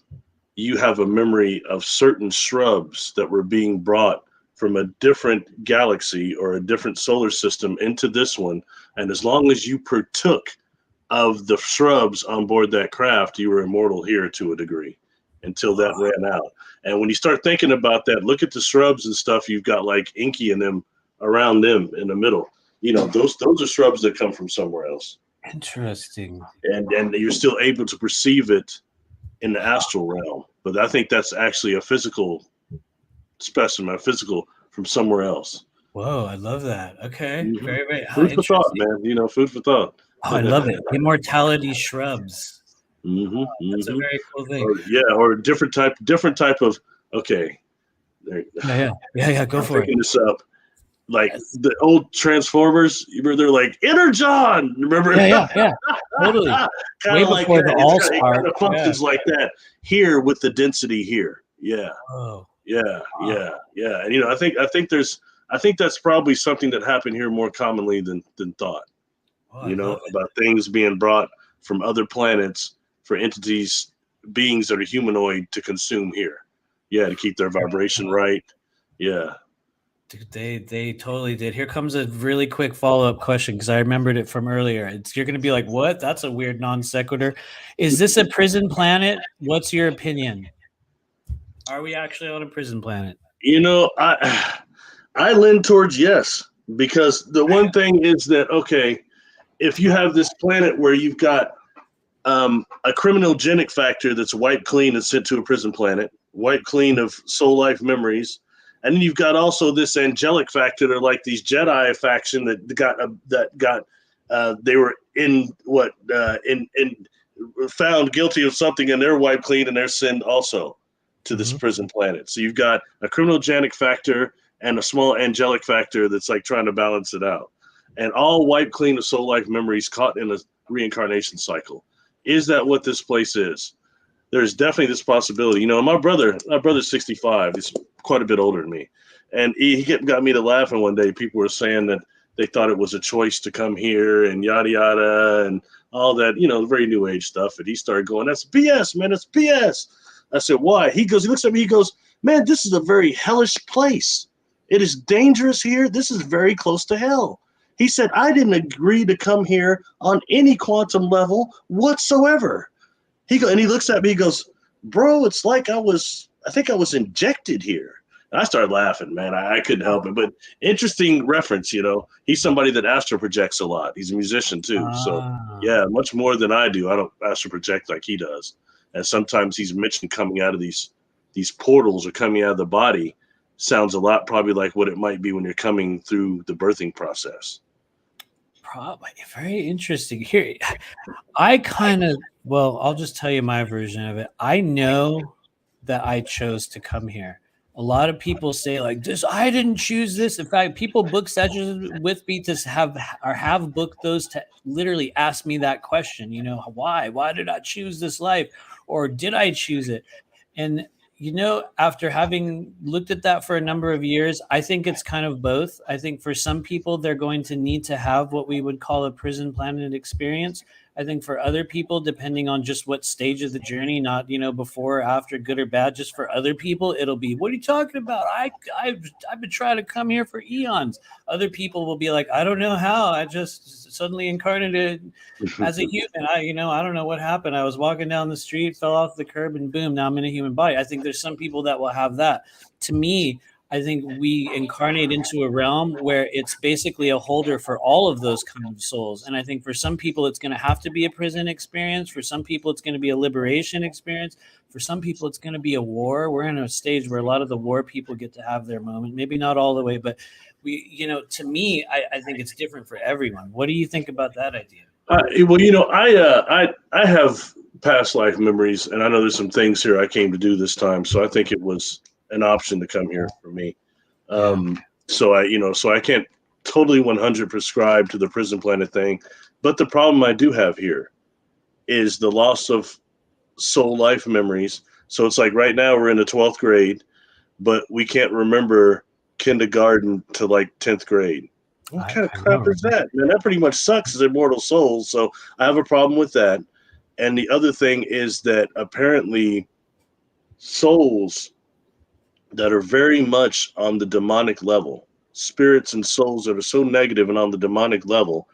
you have a memory of certain shrubs that were being brought from a different galaxy or a different solar system into this one. And as long as you partook of the shrubs on board that craft, you were immortal here to a degree until that ran out. And when you start thinking about that, look at the shrubs and stuff. You've got like inky in them, around them in the middle. Those are shrubs that come from somewhere else.
Interesting.
And you're still able to perceive it in the astral realm. But I think that's actually a physical specimen, physical from somewhere else.
Whoa, I love that. Okay. Very, very
food for thought, man. Food for thought.
Oh, I love it. Immortality shrubs. That's a very cool thing.
Or different type of. Okay.
Yeah. Go for it.
Picking this up, like the old Transformers. Remember, they're like Energon. Remember?
Yeah. Totally.
Kind of like that. It kind of functions like that here with the density here. Yeah.
Oh.
Yeah. And I think that's probably something that happened here more commonly than thought. About things being brought from other planets for entities, beings that are humanoid to consume here. Yeah, to keep their vibration right. Yeah.
They totally did. Here comes a really quick follow-up question, because I remembered it from earlier. You're going to be like, what? That's a weird non sequitur. Is this a prison planet? What's your opinion? Are we actually on a prison planet?
I lean towards yes, because the one thing is that, okay, if you have this planet where you've got a criminogenic factor that's wiped clean and sent to a prison planet, wiped clean of soul life memories, and then you've got also this angelic factor. They're like these Jedi faction they were found guilty of something, and they're wiped clean and they're sent also to this prison planet. So you've got a criminogenic factor and a small angelic factor that's like trying to balance it out. and all wiped clean of soul life memories caught in a reincarnation cycle. Is that what this place is? There's definitely this possibility. You know, my brother's 65. He's quite a bit older than me. And he got me to laughing one day. People were saying that they thought it was a choice to come here and yada, yada, and all that, you know, very new age stuff. And he started going, that's BS, man. It's BS. I said, why? He looks at me, he goes, man, this is a very hellish place. It is dangerous here. This is very close to hell. He said, I didn't agree to come here on any quantum level whatsoever. He looks at me, he goes, bro, it's like I think I was injected here. And I started laughing, man. I couldn't help it. But interesting reference, you know. He's somebody that astral projects a lot. He's a musician too. So yeah, much more than I do. I don't astral project like he does. And sometimes he's mentioned coming out of these portals or coming out of the body. Sounds a lot probably like what it might be when you're coming through the birthing process.
Probably very interesting. Here, I'll just tell you my version of it. I know that I chose to come here. A lot of people say like this, I didn't choose this. In fact, people book sessions with me to have booked those to literally ask me that question. You know, why did I choose this life, or did I choose it? And you know, after having looked at that for a number of years, I think it's kind of both. I think for some people, they're going to need to have what we would call a prison planet experience. I think for other people, depending on just what stage of the journey, not, you know, before or after, good or bad, just for other people, it'll be, what are you talking about? I've been trying to come here for eons. Other people will be like, I don't know how. I just suddenly incarnated as a human. I don't know what happened. I was walking down the street, fell off the curb, and boom, now I'm in a human body. I think there's some people that will have that. To me, I think we incarnate into a realm where it's basically a holder for all of those kind of souls. And I think for some people, it's going to have to be a prison experience. For some people, it's going to be a liberation experience. For some people, it's going to be a war. We're in a stage where a lot of the war people get to have their moment. Maybe not all the way, but to me, I think it's different for everyone. What do you think about that idea?
Well, you know, I have past life memories, and I know there's some things here I came to do this time. So I think it was an option to come here for me. So I can't totally 100 prescribe to the prison planet thing, but the problem I do have here is the loss of soul life memories. So it's like right now we're in the 12th grade, but we can't remember kindergarten to like 10th grade. What kind of crap is that, man? That pretty much sucks as immortal souls. So I have a problem with that. And the other thing is that apparently souls that are very much on the demonic level, spirits and souls that are so negative and on the demonic level,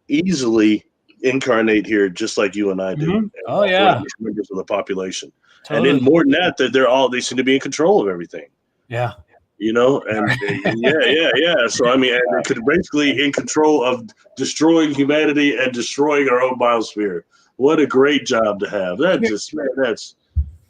easily incarnate here just like you and I do.
Mm-hmm. Oh yeah,
members of the population.
Totally.
And then more than that, they seem to be in control of everything.
Yeah.
You know, and yeah. So I mean, they could basically in control of destroying humanity and destroying our own biosphere. What a great job to have.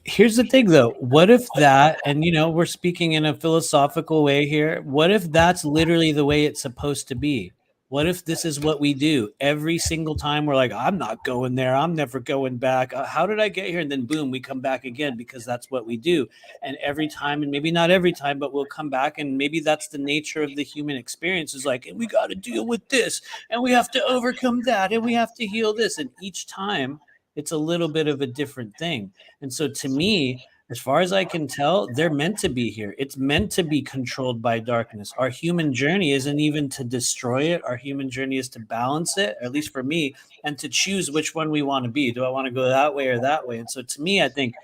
Here's the thing, though. What if that, and we're speaking in a philosophical way here. What if that's literally the way it's supposed to be? What if this is what we do every single time? We're like, I'm not going there. I'm never going back. How did I get here? And then boom, we come back again because that's what we do. And every time, and maybe not every time, but we'll come back. And maybe that's the nature of the human experience is like, and we got to deal with this and we have to overcome that and we have to heal this. And each time it's a little bit of a different thing. And so to me, as far as I can tell, they're meant to be here. It's meant to be controlled by darkness. Our human journey isn't even to destroy it. Our human journey is to balance it, at least for me, and to choose which one we want to be. Do I want to go that way or that way? And so to me, I think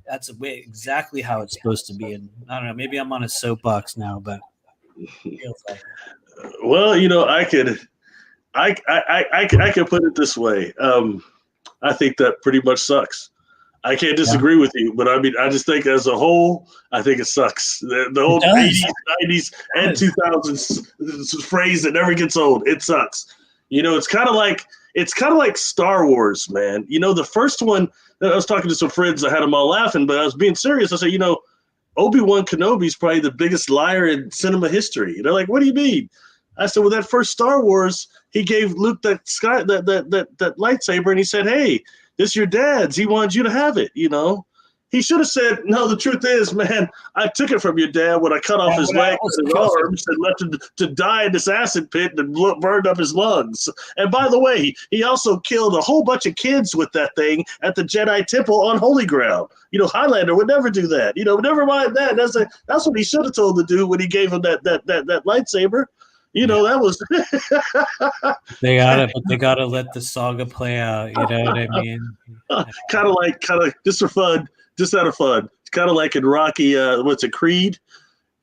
that's exactly how it's supposed to be. And I don't know, maybe I'm on a soapbox now, but it feels like it.
Well, I could put it this way. I think that pretty much sucks. I can't disagree with you, but I mean, I just think as a whole, I think it sucks. The whole 80s, 90s, and 2000s phrase that never gets old. It sucks. It's kind of like Star Wars, man. The first one, I was talking to some friends, I had them all laughing, but I was being serious. I said, Obi-Wan Kenobi is probably the biggest liar in cinema history. They're like, what do you mean? I said, well, that first Star Wars, he gave Luke that lightsaber, and he said, hey, this is your dad's. He wanted you to have it, He should have said, no, the truth is, man, I took it from your dad when I cut off his legs and his arms and left him to die in this acid pit and burned up his lungs. And by the way, he also killed a whole bunch of kids with that thing at the Jedi Temple on Holy Ground. Highlander would never do that. Never mind that. That's what he should have told the dude when he gave him that lightsaber. That was
they gotta let the saga play out. You know what I mean?
kind of just for fun, just out of fun. It's kind of like in Rocky. What's it? Creed.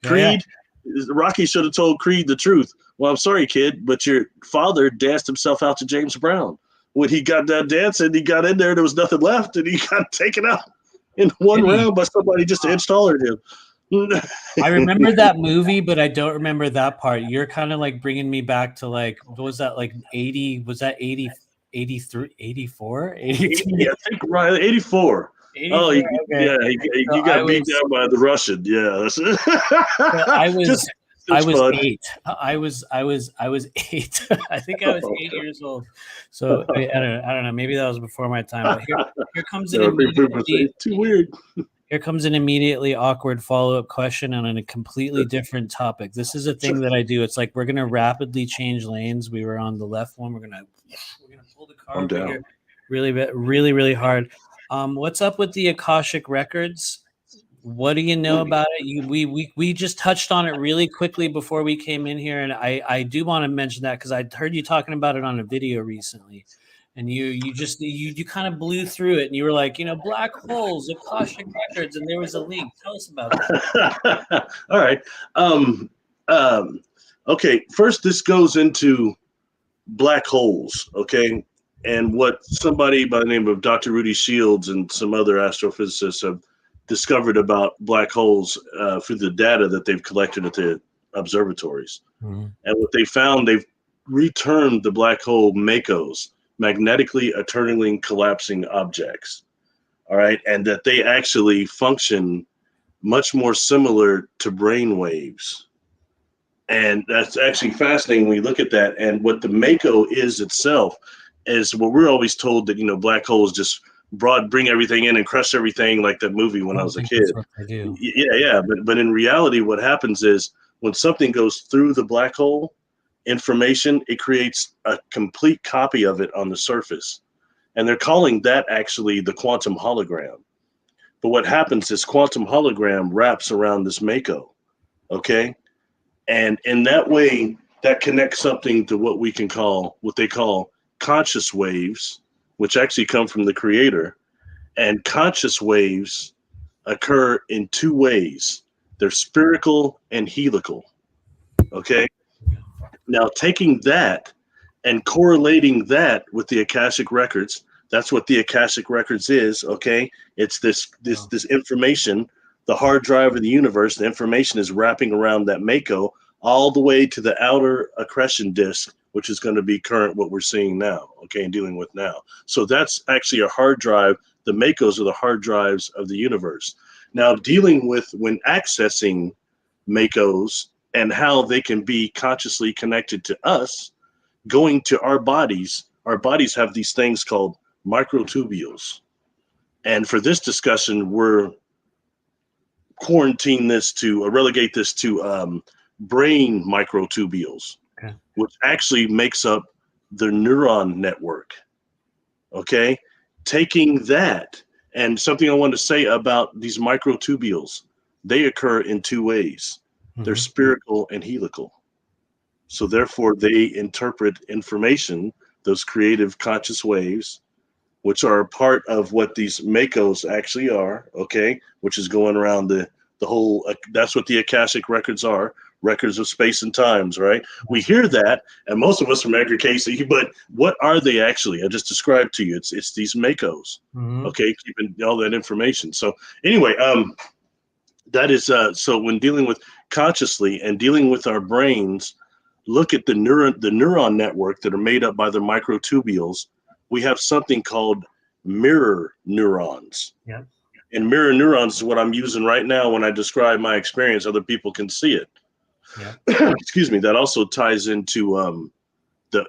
Creed. Yeah. Rocky should have told Creed the truth. Well, I'm sorry, kid, but your father danced himself out to James Brown. When he got done dancing, he got in there. There was nothing left, and he got taken out in one round by somebody just an inch taller than him.
I remember that movie, but I don't remember that part. You're kind of like bringing me back to what was that, 80? Was that 80, 83, 84?
80, I think, right, 84. 84, oh, okay. Yeah, you got beat down by the Russian. Yeah, that's it.
I was 8. I was 8. I think I was 8 years old. So I don't know. Maybe that was before my time. But here comes an immediately
too weird.
Here comes an immediately awkward follow-up question on a completely different topic. This is a thing that I do. It's like we're gonna rapidly change lanes. We were on the left one. We're gonna pull the car over here really hard. What's up with the Akashic Records? What do you know about it? We just touched on it really quickly before we came in here, and I do want to mention that because I heard you talking about it on a video recently. And you kind of blew through it, and you were like, black holes, Akashic Records, and there was a link. Tell us about that.
All right. Okay. First, this goes into black holes. Okay, and what somebody by the name of Dr. Rudy Shields and some other astrophysicists have discovered about black holes through the data that they've collected at the observatories. Mm-hmm. And what they found, they've returned the black hole MACOs, magnetically eternally collapsing objects. All right. And that they actually function much more similar to brain waves. And that's actually fascinating when you look at that. And what the MACO is itself is what we're always told that, black holes just bring everything in and crush everything, like that movie when I was a kid. Yeah. But in reality, what happens is when something goes through the black hole, information, it creates a complete copy of it on the surface. And they're calling that actually the quantum hologram. But what happens is quantum hologram wraps around this MACO. Okay. And in that way, that connects something to what they call conscious waves, which actually come from the creator. And conscious waves occur in 2 ways. They're spherical and helical. Okay. Now, taking that and correlating that with the Akashic Records, that's what the Akashic Records is, okay? It's this information, the hard drive of the universe. The information is wrapping around that MACO all the way to the outer accretion disk, which is going to be what we're seeing now, okay, and dealing with now. So that's actually a hard drive. The MACOs are the hard drives of the universe. Now, dealing with when accessing MACOs and how they can be consciously connected to us, going to our bodies have these things called microtubules. And for this discussion, we're relegate this to brain microtubules, okay, which actually makes up the neuron network. Okay, taking that, and something I want to say about these microtubules, they occur in 2 ways. They're spherical and helical. So therefore, they interpret information, those creative conscious waves, which are a part of what these MACOs actually are, okay, which is going around the whole, that's what the Akashic Records are, records of space and times, right? We hear that, and most of us from Edgar Cayce, but what are they actually? I just described to you. It's these MACOs, okay, keeping all that information. So anyway, that is, so when dealing with consciously and dealing with our brains, look at the neuron network that are made up by the microtubules. We have something called mirror neurons. Yeah. And mirror neurons is what I'm using right now when I describe my experience. Other people can see it. Yeah. Excuse me. That also ties into the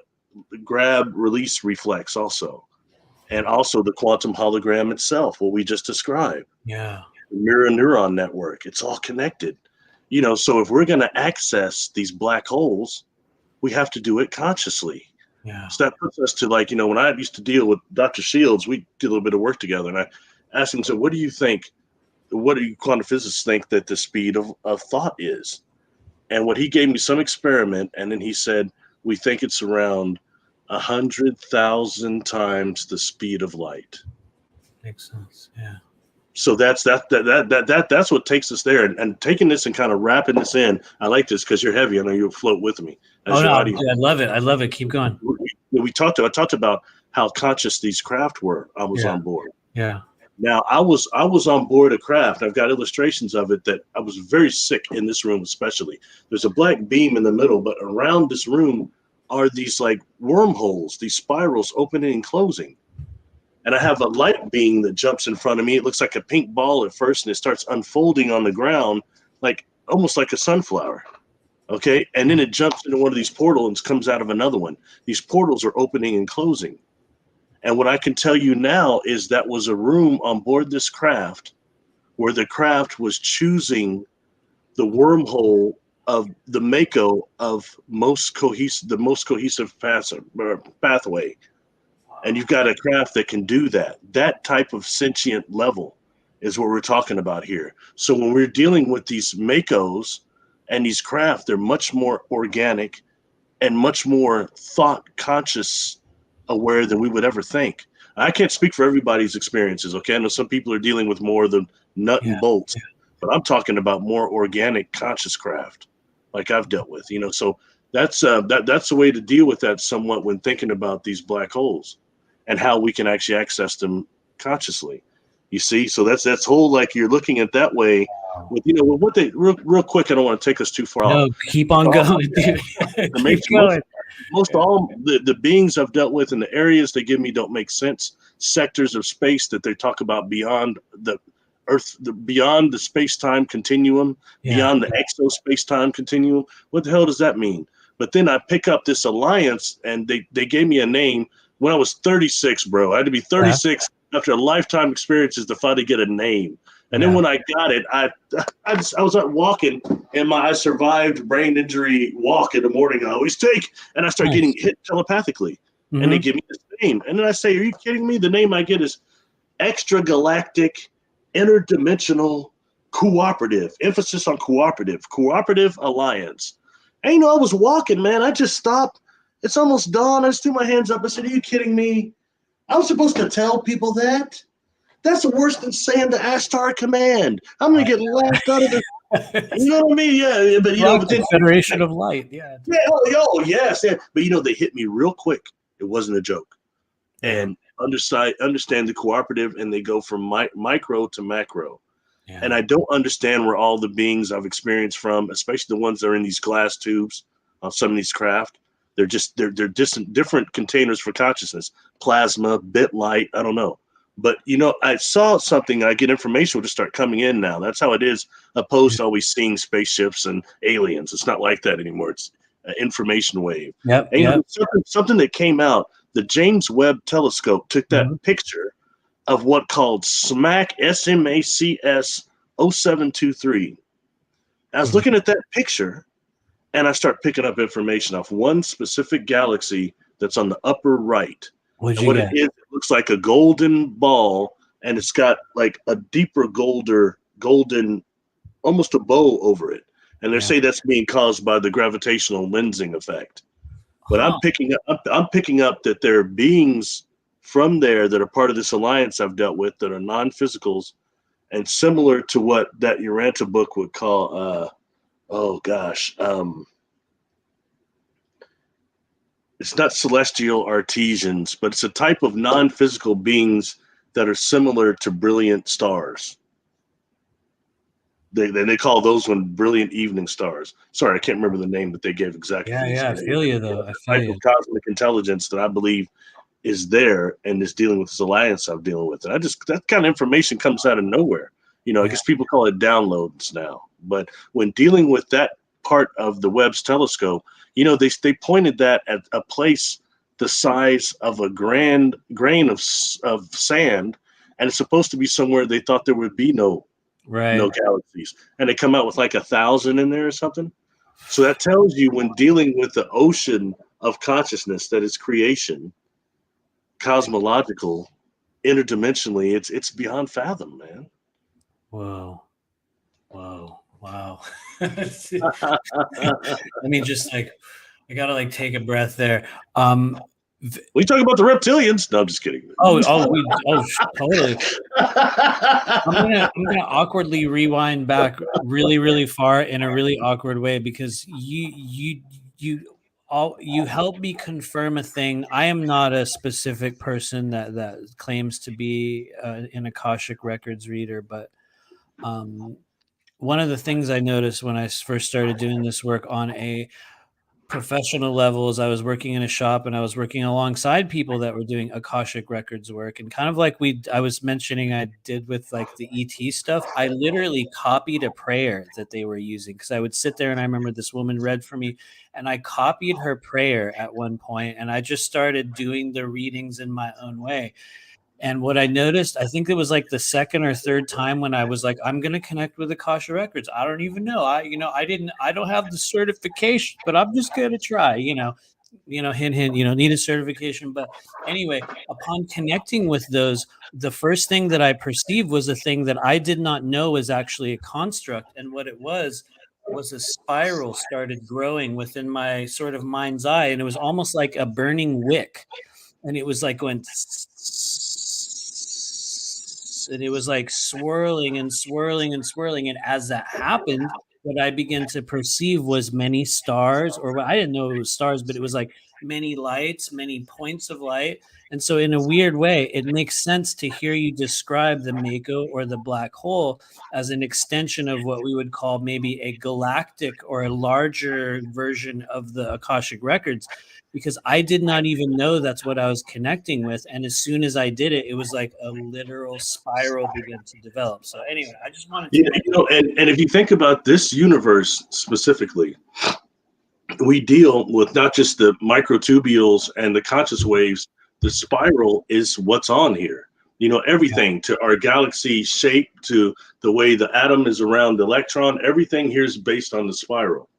grab release reflex also. and also the quantum hologram itself, what we just described.
Yeah.
The mirror neuron network, it's all connected. So if we're going to access these black holes, we have to do it consciously.
Yeah.
So that puts us to, like, when I used to deal with Dr. Shields, we did a little bit of work together, and I asked him, so what do you quantum physicists think that the speed of thought is? And what he gave me some experiment, and then he said, we think it's around 100,000 times the speed of light.
Makes sense. Yeah.
So that's what takes us there, and taking this and kind of wrapping this in. I like this because you're heavy. I know you'll float with me.
Oh no, I love it. I love it. Keep going.
I talked about how conscious these craft were. I was on board.
Yeah.
Now I was on board a craft. I've got illustrations of it that I was very sick in this room, especially. There's a black beam in the middle, but around this room are these like wormholes, these spirals opening and closing. And I have a light beam that jumps in front of me. It looks like a pink ball at first, and it starts unfolding on the ground, like almost like a sunflower. Okay. And then it jumps into one of these portals and comes out of another one. These portals are opening and closing. And what I can tell you now is that was a room on board this craft where the craft was choosing the wormhole of the Mako of the most cohesive pathway. And you've got a craft that can do that. That type of sentient level is what we're talking about here. So when we're dealing with these Makos and these craft, they're much more organic and much more thought conscious aware than we would ever think. I can't speak for everybody's experiences, okay? I know some people are dealing with more of the nut and bolts, but I'm talking about more organic conscious craft like I've dealt with, so that's the way to deal with that somewhat when thinking about these black holes and how we can actually access them consciously. You see, so that's whole, like, you're looking at that way with, with what they real quick. I don't want to take us too far off.
Keep on going, dude. Keep going.
Most all the beings I've dealt with and the areas they give me don't make sense. Sectors of space that they talk about beyond the Earth, beyond the space-time continuum, beyond the exo-space-time continuum. What the hell does that mean? But then I pick up this alliance, and they gave me a name when I was 36, bro. I had to be 36 after a lifetime experiences to finally get a name. And then when I got it, I was out walking, and I survived brain injury walk in the morning I always take, and I start getting hit telepathically, and they give me this name. And then I say, are you kidding me? The name I get is Extragalactic Interdimensional Cooperative, emphasis on cooperative alliance. And I was walking, man. I just stopped. It's almost dawn. I just threw my hands up. I said, are you kidding me? I was supposed to tell people that? That's worse than saying the Astar Command. I'm going to get laughed out of the. You know what I mean? Yeah, but but then,
Federation of Light. Yeah.
Yeah. Yes. Yeah. But they hit me real quick. It wasn't a joke. And understand the cooperative, and they go from micro to macro. Yeah. And I don't understand where all the beings I've experienced from, especially the ones that are in these glass tubes on some of these craft. They're just different containers for consciousness, plasma, bit light. I don't know. But, I saw something. I get information will just start coming in now. That's how it is, opposed to always seeing spaceships and aliens. It's not like that anymore. It's an information wave.
Yep.
And something that came out, the James Webb Telescope took that picture of what called SMACS 0723. I was looking at that picture, and I start picking up information off one specific galaxy that's on the upper right. It looks like a golden ball, and it's got like a deeper golden, almost a bow over it. And they say that's being caused by the gravitational lensing effect. But I'm picking up that there are beings from there that are part of this alliance I've dealt with that are non-physicals, and similar to what that Uranta book would call, it's not celestial artesians, but it's a type of non-physical beings that are similar to brilliant stars. They call those one brilliant evening stars. Sorry, I can't remember the name that they gave exactly.
I feel you though.
I feel you. Cosmic intelligence that I believe is there and is dealing with this alliance I'm dealing with. And that kind of information comes out of nowhere. I guess people call it downloads now. But when dealing with that part of the Webb's telescope, they pointed that at a place the size of a grain of sand, and it's supposed to be somewhere they thought there would be no galaxies, and they come out with like 1,000 in there or something. So that tells you, when dealing with the ocean of consciousness that is creation, cosmological, interdimensionally, it's beyond fathom, man.
Whoa. Wow. I mean, just like, I gotta like take a breath there.
We talk about the reptilians. No, I'm just kidding.
Totally. I'm gonna awkwardly rewind back really, really far in a really awkward way, because you help me confirm a thing. I am not a specific person that claims to be an Akashic Records reader, but one of the things I noticed when I first started doing this work on a professional level is I was working in a shop, and I was working alongside people that were doing Akashic Records work, and kind of like I was mentioning I did with like the ET stuff. I literally copied a prayer that they were using, because I would sit there, and I remember this woman read for me, and I copied her prayer at one point, and I just started doing the readings in my own way. And what I noticed, I think it was like the second or third time when I was like, I'm going to connect with Akasha Records. I don't even know. I don't have the certification, but I'm just going to try, hint, hint, need a certification. But anyway, upon connecting with those, the first thing that I perceived was a thing that I did not know was actually a construct. And what it was a spiral started growing within my sort of mind's eye. And it was almost like a burning wick. And it was like going, and it was like swirling and swirling and swirling. And as that happened, what I began to perceive was many stars, or I didn't know it was stars, but it was like many lights, many points of light. And so in a weird way, it makes sense to hear you describe the Mako or the black hole as an extension of what we would call maybe a galactic or a larger version of the Akashic Records, because I did not even know that's what I was connecting with. And as soon as I did it, it was like a literal spiral began to develop. So anyway, I just wanted to...
and if you think about this universe specifically, we deal with not just the microtubules and the conscious waves. The spiral is what's on here. Everything, to our galaxy shape, to the way the atom is around the electron, everything here is based on the spiral.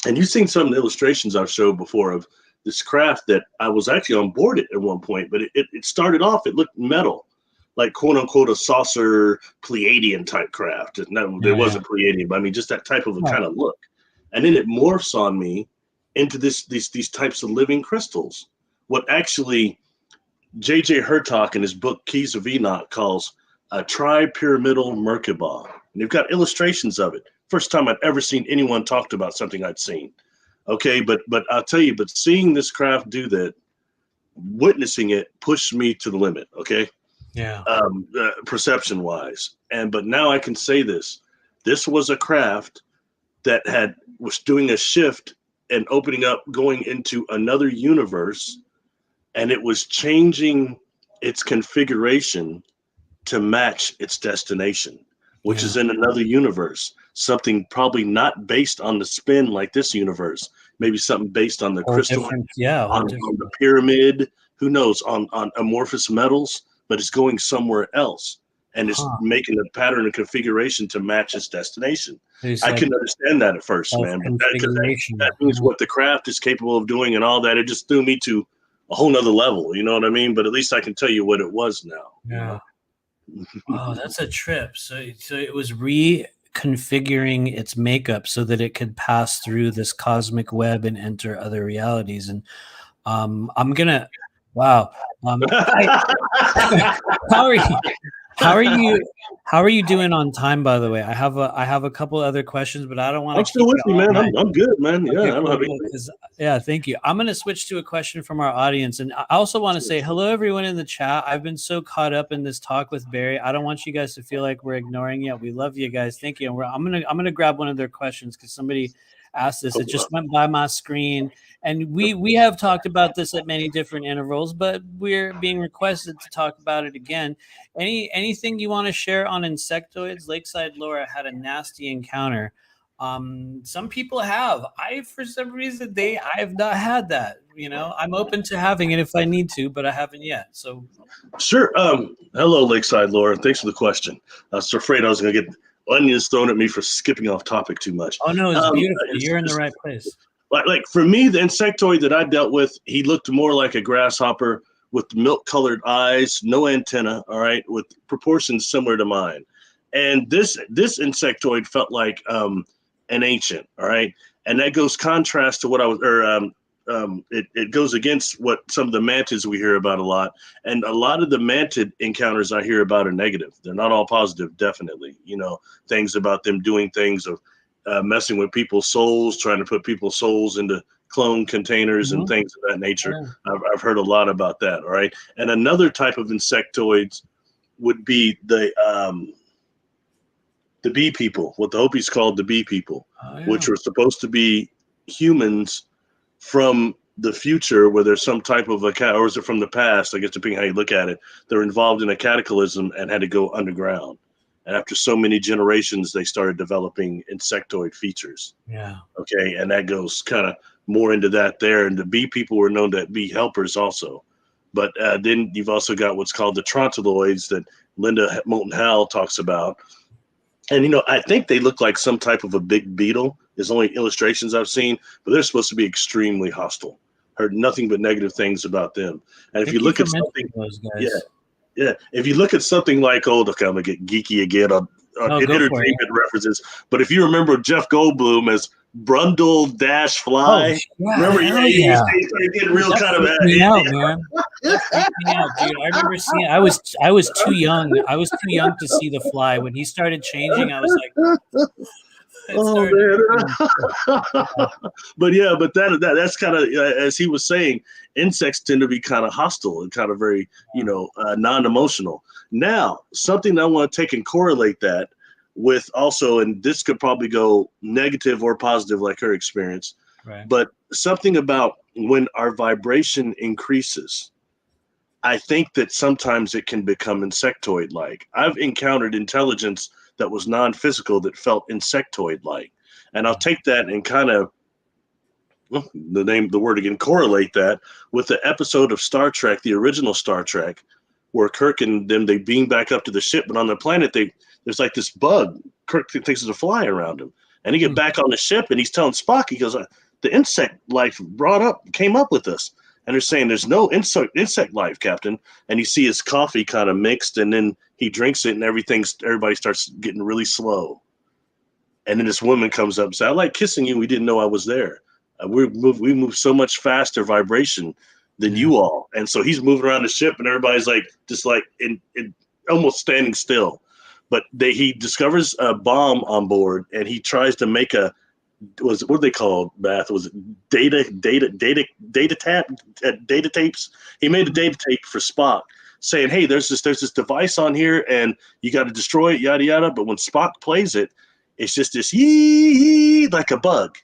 And you've seen some of the illustrations I've showed before of this craft that I was actually on board it at one point, but it started off, it looked metal, like quote unquote a saucer Pleiadian type craft. There wasn't Pleiadian, but I mean just that type of a kind of look. And then it morphs on me into these types of living crystals. What actually J.J. Hertog in his book Keys of Enoch calls a tripyramidal Merkaba. And they've got illustrations of it. First time I'd ever seen anyone talked about something I'd seen. Okay, but I'll tell you, but seeing this craft do that, witnessing it pushed me to the limit. Okay, perception wise, but now I can say this was a craft that was doing a shift and opening up, going into another universe, and it was changing its configuration to match its destination, which is in another universe. Something probably not based on the spin like this universe, maybe something based on the crystal, on the pyramid, who knows, on amorphous metals, but it's going somewhere else, and it's making a pattern of configuration to match its destination. I couldn't understand that at first, man, but that means what the craft is capable of doing and all that. It just threw me to a whole nother level, you know what I mean? But at least I can tell you what it was now.
Yeah. Oh, that's a trip. So it was reconfiguring its makeup so that it could pass through this cosmic web and enter other realities. And I'm gonna, wow. How are you doing on time, by the way? I have a couple other questions, but I don't want to.
I'm still with you, man. I'm good, man. Yeah,
yeah, thank you. I'm going to switch to a question from our audience, and I also want to say hello, everyone in the chat. I've been so caught up in this talk with Barry. I don't want you guys to feel like we're ignoring you. We love you guys. Thank you. And I'm gonna grab one of their questions because somebody asked this. It just went by my screen. And we have talked about this at many different intervals, but we're being requested to talk about it again. Anything you want to share on insectoids? Lakeside Laura had a nasty encounter. Some people have. For some reason, I have not had that. I'm open to having it if I need to, but I haven't yet. So
Sure. Hello, Lakeside Laura. Thanks for the question. I was afraid I was going to get onions thrown at me for skipping off topic too much.
oh no, it's beautiful. You're in the right place.
Like for me, the insectoid that I dealt with, he looked more like a grasshopper with milk-colored eyes, no antenna. All right, with proportions similar to mine. And this insectoid felt like an ancient. All right, and that goes contrast to what I was, it goes against what some of the mantids we hear about a lot. And a lot of the mantid encounters I hear about are negative. They're not all positive, definitely. Things about them doing things of messing with people's souls, trying to put people's souls into clone containers and things of that nature. Yeah. I've heard a lot about that. All right. And another type of insectoids would be the bee people, what the Hopis called the bee people, which were supposed to be humans from the future, where there's some type of or is it from the past? I guess depending how you look at it, they're involved in a cataclysm and had to go underground. And after so many generations, they started developing insectoid features.
Yeah.
Okay, and that goes kind of more into that there. And the bee people were known to be helpers also. But then you've also got what's called the Trontiloids that Linda Moulton Howe talks about. And, I think they look like some type of a big beetle. There's only illustrations I've seen, but they're supposed to be extremely hostile. Heard nothing but negative things about them. And if you look at something,
those guys.
Yeah. If you look at something like, I'm going to get geeky again on entertainment references, but if you remember Jeff Goldblum as Brundle Dash Fly, remember? He started getting real kind of
me out, man. That freaked me out, dude. I remember seeing. I was too young. I was too young to see the Fly when he started changing. I was like,
oh man. but that's kind of, as he was saying, insects tend to be kind of hostile and kind of very non-emotional. Now, something I want to take and correlate that with also, and this could probably go negative or positive like her experience, but something about when our vibration increases, I think that sometimes it can become insectoid-like. I've encountered intelligence that was non-physical that felt insectoid-like. And I'll take that and kind of, correlate that with the episode of Star Trek, the original Star Trek, where Kirk and them, they beam back up to the ship, but on the planet, there's like this bug. Kirk thinks there's a fly around him. And he get back on the ship and he's telling Spock, he goes, the insect life came up with us. And they're saying there's no insect life, Captain. And you see his coffee kind of mixed, and then he drinks it, and everybody starts getting really slow. And then this woman comes up and says, I like kissing you. We didn't know I was there. We move so much faster vibration than you all. And so he's moving around the ship, and everybody's like, just like in almost standing still. But he discovers a bomb on board, and he tries to make what they call math? Was it data tapes? He made a data tape for Spock saying, hey, there's this device on here and you got to destroy it, yada yada. But when Spock plays it, it's just this yee like a bug.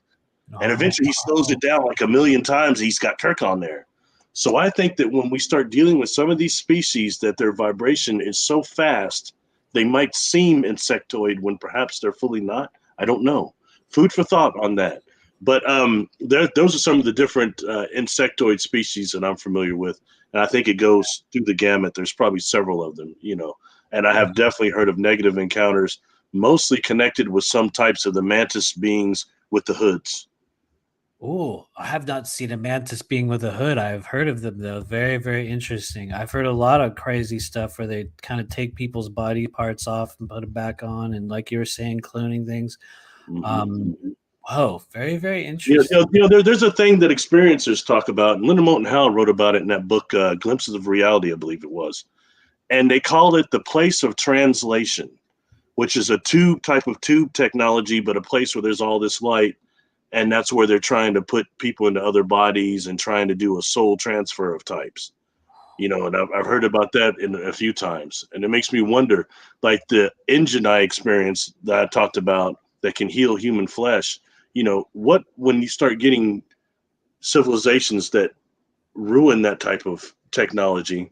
And eventually he slows it down like a million times. He's got Kirk on there. So I think that when we start dealing with some of these species that their vibration is so fast, they might seem insectoid when perhaps they're fully not. I don't know. Food for thought on that. But those are some of the different insectoid species that I'm familiar with. And I think it goes through the gamut. There's probably several of them, and I have definitely heard of negative encounters, mostly connected with some types of the mantis beings with the hoods.
Oh, I have not seen a mantis being with a hood. I've heard of them, though. Very, very interesting. I've heard a lot of crazy stuff where they kind of take people's body parts off and put them back on. And like you were saying, cloning things. Oh, very, very interesting.
There's a thing that experiencers talk about, and Linda Moulton Howe wrote about it in that book, Glimpses of Reality, I believe it was. And they call it the place of translation, which is a type of tube technology, but a place where there's all this light. And that's where they're trying to put people into other bodies and trying to do a soul transfer of types. And I've heard about that a few times. And it makes me wonder, like the engine I experienced that I talked about that can heal human flesh, when you start getting civilizations that ruin that type of technology,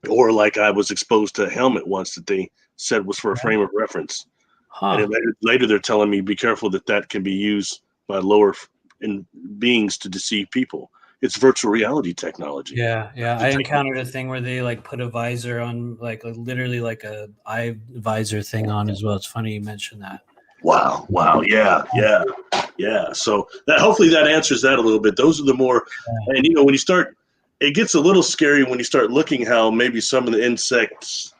or like I was exposed to a helmet once that they said was for a frame of reference.
Huh.
And then later they're telling me, be careful that can be used by lower beings to deceive people. It's virtual reality technology.
Yeah, yeah. I encountered a thing where they like put a visor on, like literally like a eye visor thing on as well. It's funny you mentioned that.
Wow. Yeah. So that hopefully that answers that a little bit. Those are the more, and when you start, it gets a little scary when you start looking how maybe some of the insects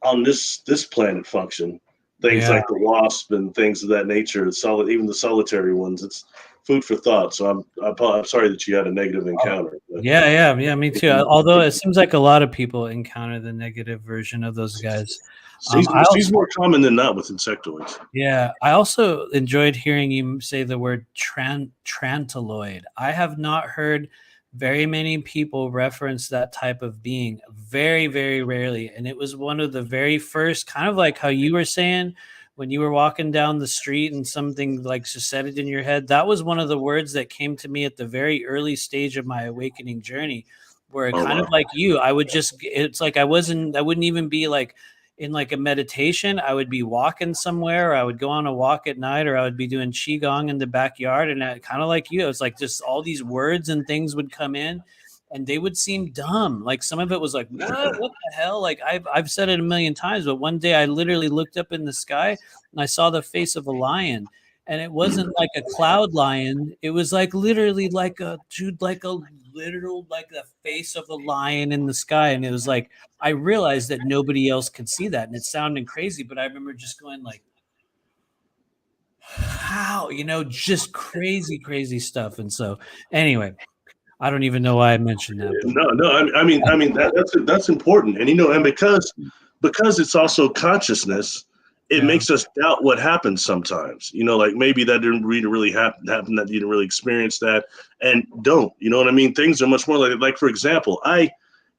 on this planet function. Things like the wasp and things of that nature. Even the solitary ones. It's food for thought. So I'm sorry that you had a negative encounter. But,
yeah. Me too. Although it seems like a lot of people encounter the negative version of those guys.
She's more common than not with insectoids.
Yeah, I also enjoyed hearing you say the word trantiloid. I have not heard very many people reference that type of being, very, very rarely. And it was one of the very first, kind of like how you were saying when you were walking down the street and something like just said it in your head. That was one of the words that came to me at the very early stage of my awakening journey, where kind of like you, it's like I wouldn't even be like in like a meditation. I would be walking somewhere, or I would go on a walk at night, or I would be doing qigong in the backyard, and kind of like you, it's like just all these words and things would come in, and they would seem dumb. Like some of it was like, what the hell? Like I've said it a million times, but one day I literally looked up in the sky and I saw the face of a lion. And it wasn't like a cloud lion. It was like literally like a literal, like the face of a lion in the sky. And it was like, I realized that nobody else could see that. And it sounded crazy, but I remember just going like, how, just crazy, crazy stuff. And so anyway, I don't even know why I mentioned that.
No. I mean that's important. And, and because it's also consciousness, it makes us doubt what happens sometimes, like maybe that didn't really happen, that you didn't really experience that, and don't, you know what I mean? Things are much more like for example, I've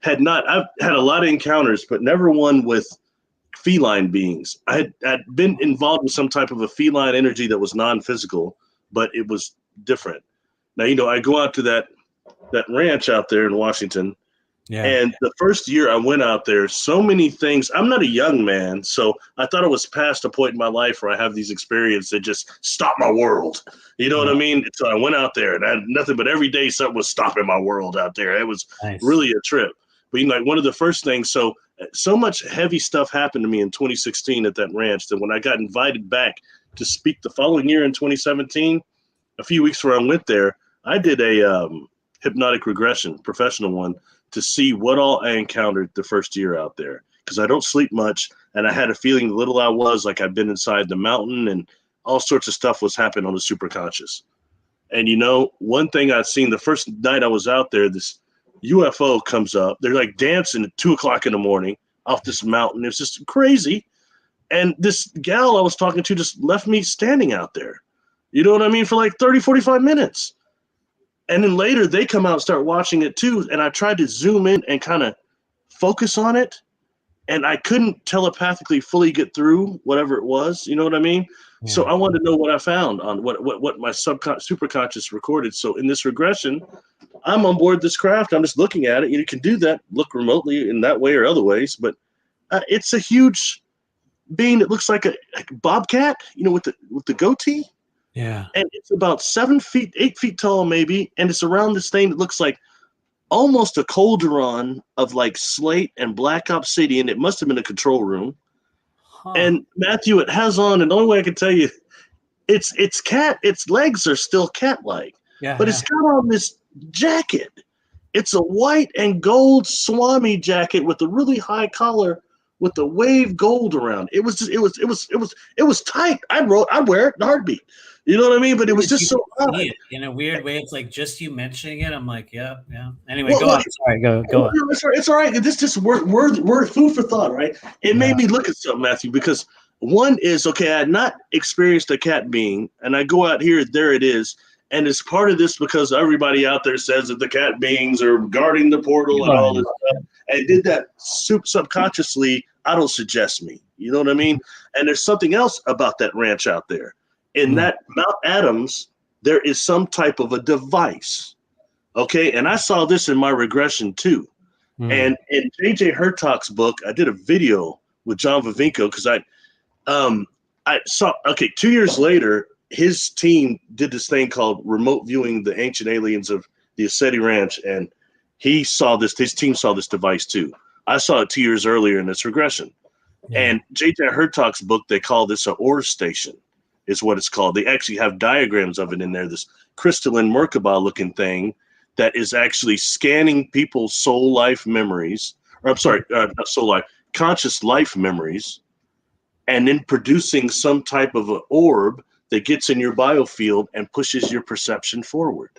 had a lot of encounters, but never one with feline beings. I had been involved with some type of a feline energy that was non-physical, but it was different. Now, I go out to that ranch out there in Washington. Yeah. And the first year I went out there, so many things. I'm not a young man, so I thought it was past a point in my life where I have these experiences that just stop my world. You know what I mean? So I went out there and I had nothing but every day something was stopping my world out there. It was really a trip. But like one of the first things, so much heavy stuff happened to me in 2016 at that ranch that when I got invited back to speak the following year in 2017, a few weeks before I went there, I did a hypnotic regression, professional one, to see what all I encountered the first year out there, because I don't sleep much, and I had a feeling the little I was like I'd been inside the mountain, and all sorts of stuff was happening on the superconscious. And one thing I'd seen the first night I was out there, this UFO comes up. They're like dancing at 2:00 in the morning off this mountain. It was just crazy. And this gal I was talking to just left me standing out there. You know what I mean? For like 30, 45 minutes. And then later they come out and start watching it too. And I tried to zoom in and kind of focus on it. And I couldn't telepathically fully get through whatever it was. You know what I mean? Yeah. So I wanted to know what I found on what my superconscious recorded. So in this regression, I'm on board this craft. I'm just looking at it. You can do that, look remotely in that way or other ways. But it's a huge being that looks like a bobcat, with the goatee.
Yeah.
And it's about 7 feet, 8 feet tall, maybe. And it's around this thing that looks like almost a cauldron of like slate and black obsidian. It must have been a control room. Huh. And Matthew, it has on, and the only way I can tell you, its legs are still cat-like. Yeah. But it's got on this jacket. It's a white and gold Swami jacket with a really high collar with the wave gold around. It was tight. I'd wear it in a heartbeat. You know what I mean? But it was just so odd.
In a weird way, it's like just you mentioning it. I'm like, yeah. Anyway, go on. Sorry, go on.
It's all right. This just word food for thought, right? It made me look at something, Matthew, because one is, okay, I had not experienced a cat being, and I go out here, there it is. And it's part of this because everybody out there says that the cat beings are guarding the portal and all this stuff. And did that subconsciously auto-suggest me. You know what I mean? And there's something else about that ranch out there. In that Mount Adams, there is some type of a device. Okay. And I saw this in my regression too. And in J.J. Hertog's book, I did a video with John Vivinko because I saw, okay, 2 years later, his team did this thing called remote viewing the ancient aliens of the Asceti Ranch, and he saw this, his team saw this device too. I saw it 2 years earlier in this regression. Yeah. And J.J. Hertog's book, they call this an ore station, is what it's called. They actually have diagrams of it in there, this crystalline Merkaba looking thing that is actually scanning people's soul life memories, or I'm sorry, not soul life, conscious life memories, and then producing some type of an orb that gets in your biofield and pushes your perception forward.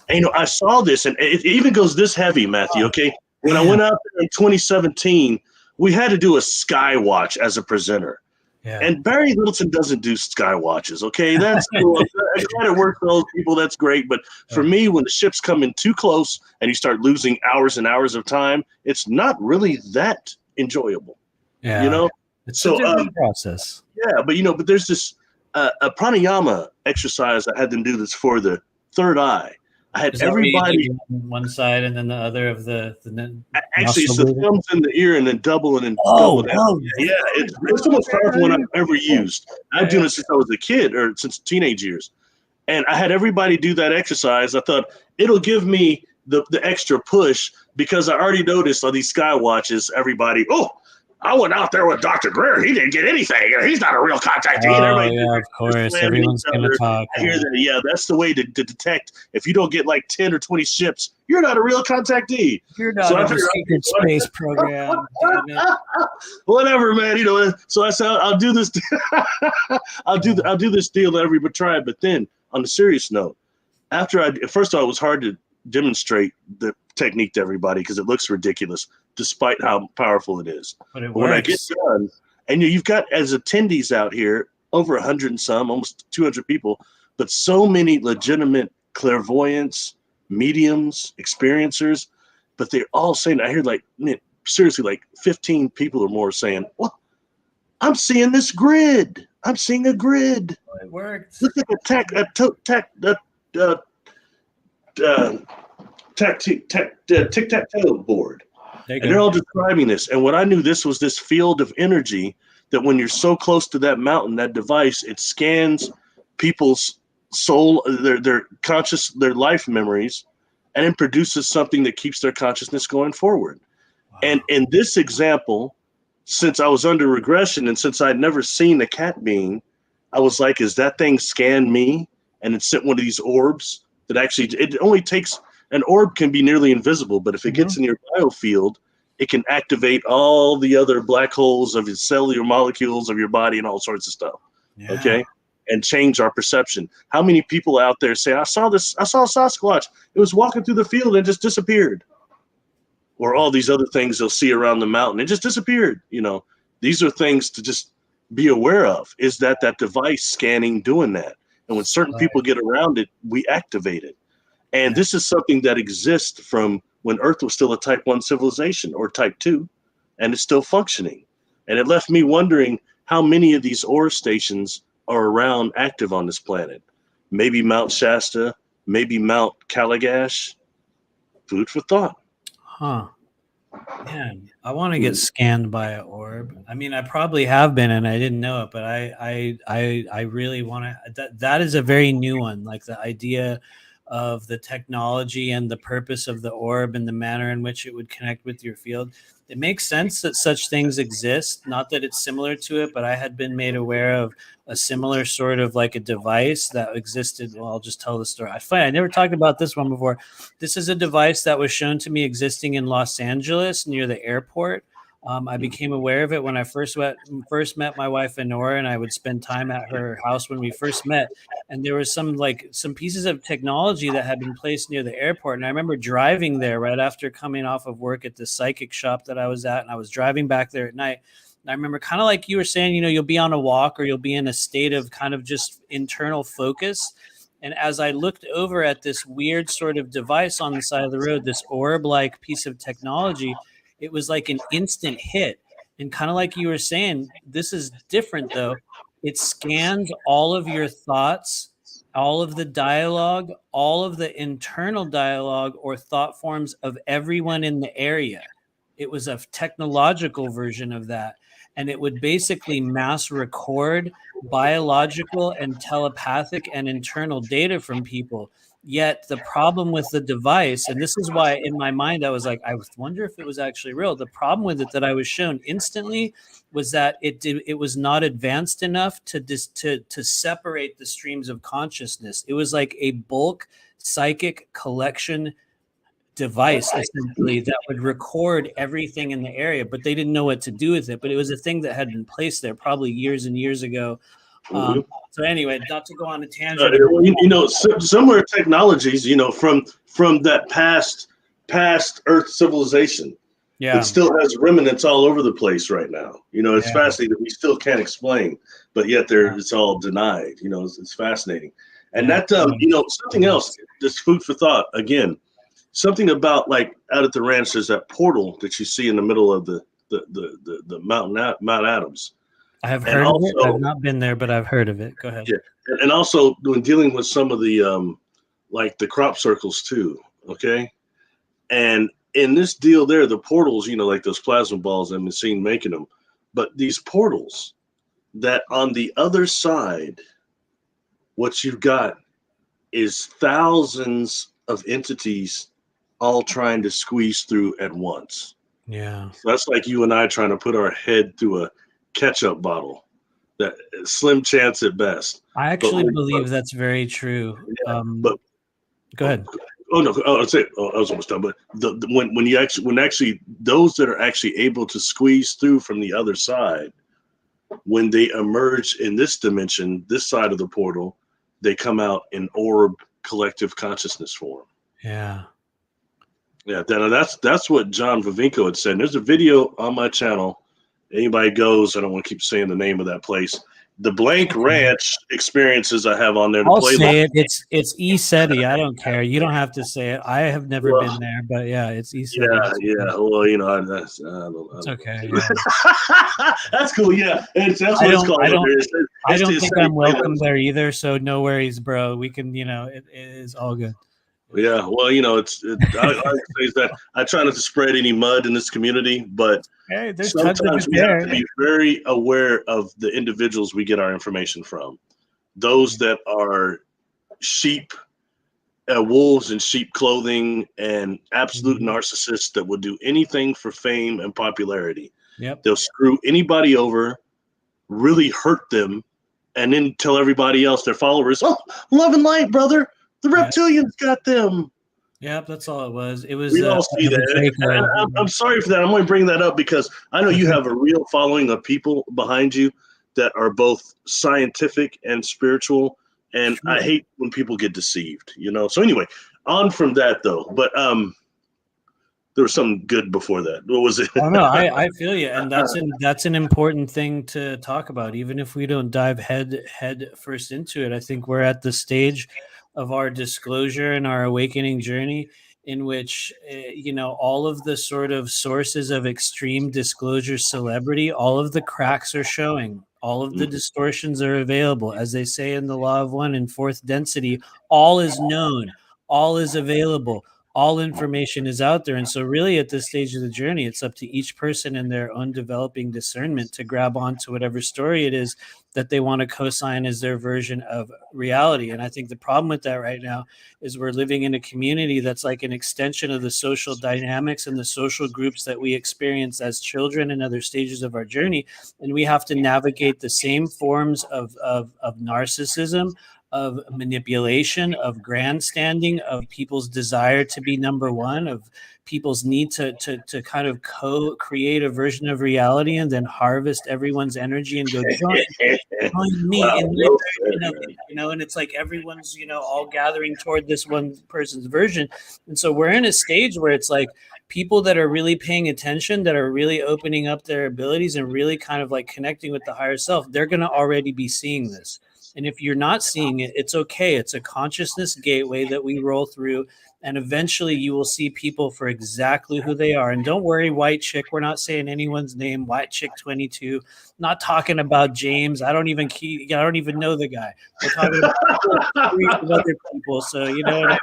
And, I saw this, and it even goes this heavy, Matthew, okay? When I went out there in 2017, we had to do a sky watch as a presenter. Yeah. And Barry Littleton doesn't do sky watches, okay? That's cool. I'm glad it works for those people. That's great. But for me, when the ship's coming too close and you start losing hours and hours of time, it's not really that enjoyable. Yeah.
It's a different process.
Yeah, but there's this a pranayama exercise I had them do this for the third eye. I had everybody
one side and then the other of the
actually it's the thumbs in the ear and then double and then double. Yeah, it's the most powerful one I've ever used. I've done it since I was a kid or since teenage years. And I had everybody do that exercise. I thought it'll give me the extra push because I already noticed on these sky watches, everybody, I went out there with Dr. Greer. He didn't get anything. He's not a real contactee.
Yeah, of course. Everyone's going to talk.
I hear that. Yeah, that's the way to detect. If you don't get like 10 or 20 ships, you're not a real contactee.
You're not a secret space program.
Whatever, man. So I said, I'll do this. I'll do this deal that everybody tried. But then, on a serious note, first of all, it was hard to demonstrate the technique to everybody because it looks ridiculous despite how powerful it is.
But
when I get done, and you've got as attendees out here over 100 and some, almost 200 people, but so many legitimate clairvoyants, mediums, experiencers, but they're all saying, I hear seriously, like 15 people or more saying, well, I'm seeing this grid. I'm seeing a grid.
Oh, it works.
Look at tic-tac-toe board. And they're all describing this. And what I knew, this was this field of energy that when you're so close to that mountain, that device, it scans people's soul, their conscious, their life memories, and it produces something that keeps their consciousness going forward. Wow. And in this example, since I was under regression and since I'd never seen a cat being, I was like, is that thing scanned me? And it sent one of these orbs that actually, it only takes, an orb can be nearly invisible, but if it gets in your biofield, it can activate all the other black holes of your cellular molecules of your body and all sorts of stuff. Yeah. Okay. And change our perception. How many people out there say, I saw a Sasquatch. It was walking through the field and just disappeared. Or all these other things they'll see around the mountain. It just disappeared. These are things to just be aware of. Is that device scanning doing that? And when certain people get around it, we activate it. And this is something that exists from when Earth was still a type 1 civilization or type 2, and it's still functioning. And it left me wondering how many of these ore stations are around active on this planet. Maybe Mount Shasta, maybe Mount Kallagash. Food for thought.
Huh. Man, I want to get scanned by an orb. I mean, I probably have been and I didn't know it, but I really want to. That is a very new one, like the idea of the technology and the purpose of the orb and the manner in which it would connect with your field. It makes sense that such things exist, not that it's similar to it, but I had been made aware of a similar sort of like a device that existed. Well, I'll just tell the story. I never talked about this one before. This is a device that was shown to me existing in Los Angeles near the airport. I became aware of it when I first met my wife, Honora, and I would spend time at her house when we first met. And there was some pieces of technology that had been placed near the airport. And I remember driving there right after coming off of work at the psychic shop that I was at. And I was driving back there at night. And I remember kind of like you were saying, you'll be on a walk or you'll be in a state of kind of just internal focus. And as I looked over at this weird sort of device on the side of the road, this orb-like piece of technology, it was like an instant hit. And kind of like you were saying, this is different though. It scans all of your thoughts, all of the dialogue, all of the internal dialogue or thought forms of everyone in the area. It was a technological version of that. and it would basically mass record biological and telepathic and internal data from people. Yet the problem with the device, and this is why in my mind I was like, I wonder if it was actually real. The problem with it that I was shown instantly was that it was not advanced enough to separate the streams of consciousness. It was like a bulk psychic collection device essentially that would record everything in the area, but they didn't know what to do with it. But it was a thing that had been placed there probably years and years ago. So anyway, not to go on a tangent.
Similar technologies, from that past Earth civilization.
Yeah,
it still has remnants all over the place right now. It's fascinating that we still can't explain, but yet it's all denied. It's fascinating. And that, something else, just food for thought again. Something about like out at the ranch, there's that portal that you see in the middle of the Mount Adams.
I have heard of it. I've not been there, but I've heard of it. Go ahead.
Yeah, and also when dealing with some of the like the crop circles too. Okay, and in this deal there, the portals, like those plasma balls I've been seen making them, but these portals that on the other side, what you've got is thousands of entities all trying to squeeze through at once.
Yeah.
So that's like you and I trying to put our head through a ketchup bottle. That slim chance at best.
I actually believe that's very true.
Yeah,
but go ahead.
Oh no! I was almost done. But when actually those that are actually able to squeeze through from the other side, when they emerge in this dimension, this side of the portal, they come out in orb collective consciousness form.
Yeah.
Yeah, that's what John Vivinko had said. And there's a video on my channel. Anybody goes, I don't want to keep saying the name of that place. The Blank Ranch experiences I have on there.
I'll say it. It's ESETI. I don't care. You don't have to say it. I have never been there, but yeah, it's ESETI.
Yeah. Well,
it's okay.
Yeah. That's cool. Yeah, that's what it's called.
I don't think I'm welcome there either. So no worries, bro. We can, it is all good.
Yeah, well, I say that I try not to spread any mud in this community, but sometimes we have to be very aware of the individuals we get our information from. Those that are sheep, wolves in sheep clothing, and absolute narcissists that will do anything for fame and popularity.
Yep.
They'll screw anybody over, really hurt them, and then tell everybody else, their followers, "Oh, love and light, brother. The reptilians got them."
Yep, that's all it was. It was.
We all see that. I'm sorry for that. I'm only bringing that up because I know you have a real following of people behind you that are both scientific and spiritual, and I hate when people get deceived. So anyway, on from that though. But there was something good before that. What was it?
Oh no, I feel you, and that's an important thing to talk about, even if we don't dive head first into it. I think we're at the stage of our disclosure and our awakening journey in which, all of the sort of sources of extreme disclosure celebrity, all of the cracks are showing, all of the distortions are available. As they say in the law of one in fourth density, all is known, all is available, all information is out there. And so really at this stage of the journey, it's up to each person in their own developing discernment to grab onto whatever story it is that they want to co-sign as their version of reality. And I think the problem with that right now is we're living in a community that's like an extension of the social dynamics and the social groups that we experience as children and other stages of our journey. And we have to navigate the same forms of narcissism, of manipulation, of grandstanding, of people's desire to be number one, of people's need to kind of co-create a version of reality and then harvest everyone's energy and go join me. And it's like everyone's, all gathering toward this one person's version. And so we're in a stage where it's like people that are really paying attention, that are really opening up their abilities and really kind of like connecting with the higher self, they're going to already be seeing this. And if you're not seeing it, it's okay. It's a consciousness gateway that we roll through. And eventually you will see people for exactly who they are. And don't worry, white chick, we're not saying anyone's name, white chick 22, not talking about James. I don't even know the guy. We're talking about other people. So, you know what I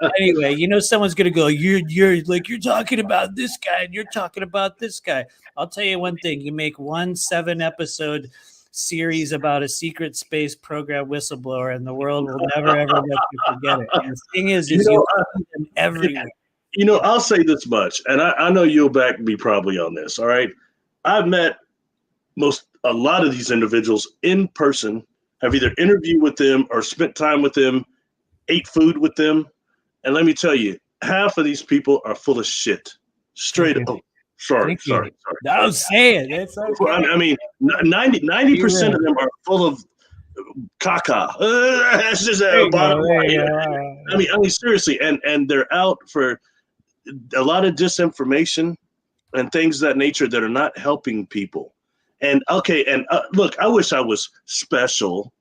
mean? Anyway, you know, someone's going to go, you're talking about this guy and you're talking about this guy. I'll tell you one thing. You make 1 7-episode series about a secret space program whistleblower and the world will never ever let you forget it. And the thing is you see them everywhere.
You know, I'll say this much, and I know you'll back me probably on this. All right, I've met a lot of these individuals in person, have either interviewed with them or spent time with them, ate food with them, and let me tell you, half of these people are full of shit. Straight up. Sorry.
Don't say it. It's okay.
I mean, 90% of them are full of caca. That's just a bottom line. I mean, seriously, and they're out for a lot of disinformation and things of that nature that are not helping people. And look, I wish I was special,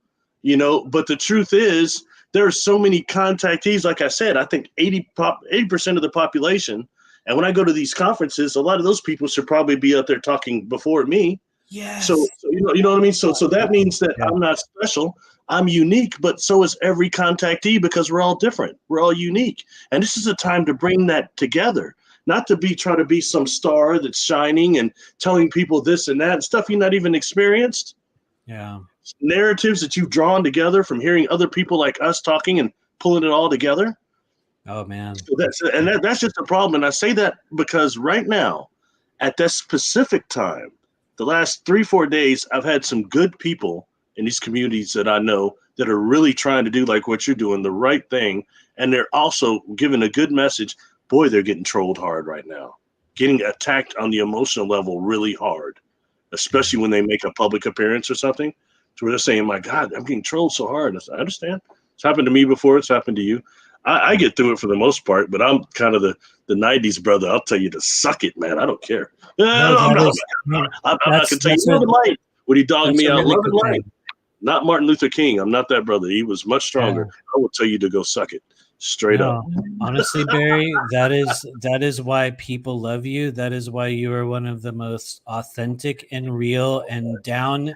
you know, but the truth is there are so many contactees. Like I said, I think 80% of the population. And when I go to these conferences, a lot of those people should probably be out there talking before me.
Yes.
So you know what I mean? So that means that I'm not special. I'm unique, but so is every contactee because we're all different. We're all unique. And this is a time to bring that together, not to try to be some star that's shining and telling people this and that and stuff you've not even experienced.
Yeah.
Narratives that you've drawn together from hearing other people like us talking and pulling it all together.
Oh man.
So that's just a problem. And I say that because right now, at that specific time, the last 3-4 days, I've had some good people in these communities that I know that are really trying to do like what you're doing, the right thing. And they're also giving a good message. Boy, they're getting trolled hard right now, getting attacked on the emotional level really hard, especially when they make a public appearance or something. So they're saying, my God, I'm getting trolled so hard. I understand. It's happened to me before. It's happened to you. I get through it for the most part, but I'm kind of the 90s brother. I'll tell you to suck it, man. I don't care. I'm not going to tell you love and light. Would he dog me out? Love and light. Not Martin Luther King. I'm not that brother. He was much stronger. I will tell you to go suck it. Straight up.
Honestly, Barry, that is why people love you. That is why you are one of the most authentic and real and down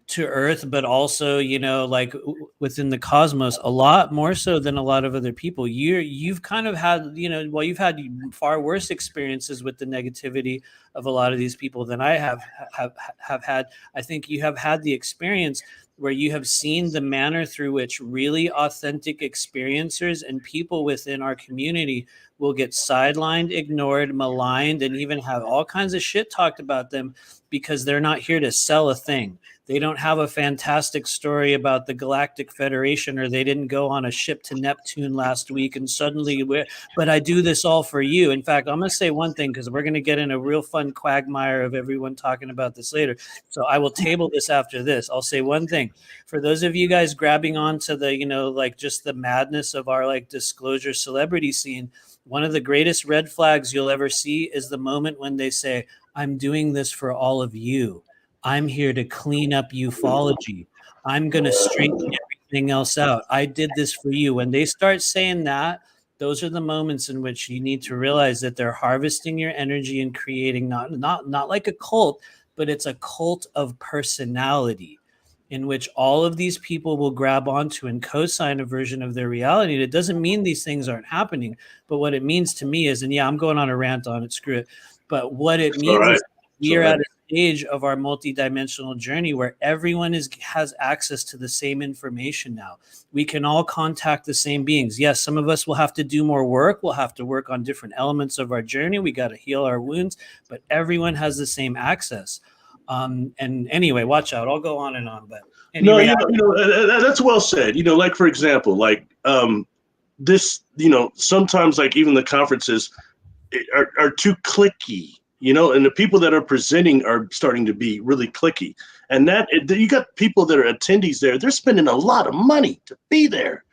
to earth, but also, you know, like within the cosmos, a lot more so than a lot of other people. You've kind of had, you know, well, you've had far worse experiences with the negativity of a lot of these people than I have had. I think you have had the experience where you have seen the manner through which really authentic experiencers and people within our community will get sidelined, ignored, maligned, and even have all kinds of shit talked about them because they're not here to sell a thing. They don't have a fantastic story about the Galactic Federation, or they didn't go on a ship to Neptune last week and suddenly, but I do this all for you. In fact, I'm going to say one thing because we're going to get in a real fun quagmire of everyone talking about this later. So I will table this after this. I'll say one thing. For those of you guys grabbing onto the, you know, like just the madness of our like disclosure celebrity scene, one of the greatest red flags you'll ever see is the moment when they say, I'm doing this for all of you. I'm here to clean up ufology. I'm going to straighten everything else out. I did this for you. When they start saying that, those are the moments in which you need to realize that they're harvesting your energy and creating not like a cult, but it's a cult of personality in which all of these people will grab onto and co-sign a version of their reality. And it doesn't mean these things aren't happening, but what it means to me is, and yeah, I'm going on a rant on it, screw it. But what it means is we are at a stage of our multidimensional journey where everyone has access to the same information now. We can all contact the same beings. Yes, some of us will have to do more work. We'll have to work on different elements of our journey. We got to heal our wounds, but everyone has the same access. And anyway, watch out. I'll go on and on, but anyway.
No, that's well said. You know, like for example, like this, you know, sometimes like even the conferences are too cliquey. You know, and the people that are presenting are starting to be really cliquey. And that you got people that are attendees there. They're spending a lot of money to be there.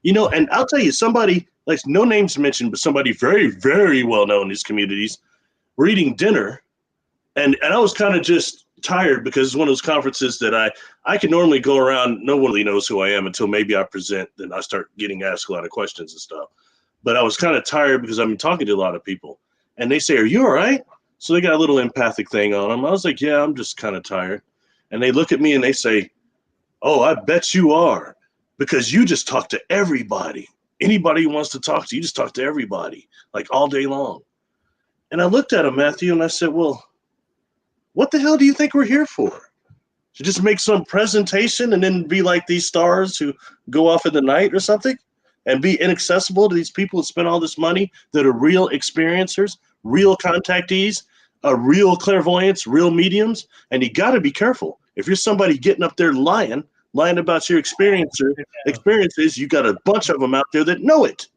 You know, and I'll tell you, somebody, like no names mentioned, but somebody very, very well known in these communities, we're eating dinner. And I was kind of just tired because it's one of those conferences that I can normally go around. No one really knows who I am until maybe I present. Then I start getting asked a lot of questions and stuff. But I was kind of tired because I've been talking to a lot of people, and they say, "Are you all right?" So they got a little empathic thing on them. I was like, "Yeah, I'm just kind of tired." And they look at me and they say, "Oh, I bet you are, because you just talk to everybody. Anybody who wants to talk to you, just talk to everybody, like all day long." And I looked at him, Matthew, and I said, "Well, what the hell do you think we're here for? To just make some presentation and then be like these stars who go off in the night or something and be inaccessible to these people who spend all this money that are real experiencers, real contactees, real clairvoyants, real mediums?" And you got to be careful. If you're somebody getting up there lying about your experiences, you got a bunch of them out there that know it.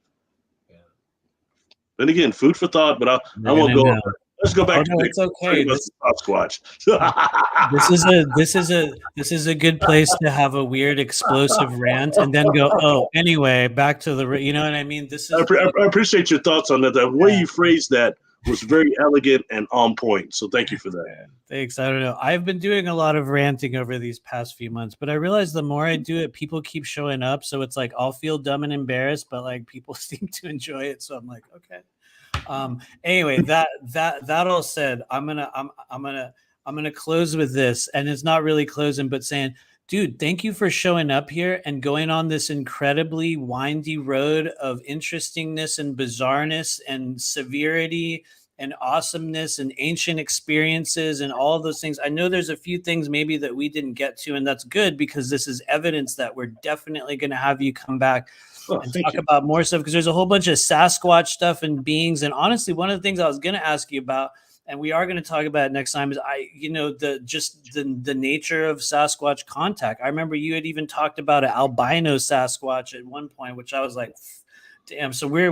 And again, food for thought, but I won't go over. Let's go back to
it's okay.
Sasquatch.
This is a good place to have a weird explosive rant and then go, oh, anyway, back to the, you know what I mean? This is.
I appreciate your thoughts on that. The way you phrased that was very elegant and on point. So thank you for that.
Thanks. I don't know. I've been doing a lot of ranting over these past few months, but I realize the more I do it, people keep showing up. So it's like, I'll feel dumb and embarrassed, but like people seem to enjoy it. So I'm like, okay. Anyway, that all said, I'm gonna close with this, and it's not really closing, but saying, dude, thank you for showing up here and going on this incredibly windy road of interestingness and bizarreness and severity and awesomeness and ancient experiences and all of those things. I know there's a few things maybe that we didn't get to, and that's good because this is evidence that we're definitely going to have you come back and talk about more stuff, because there's a whole bunch of Sasquatch stuff and beings. And honestly, one of the things I was going to ask you about, and we are going to talk about it next time, is the nature of Sasquatch contact. I remember you had even talked about an albino Sasquatch at one point, which I was like, damn. So we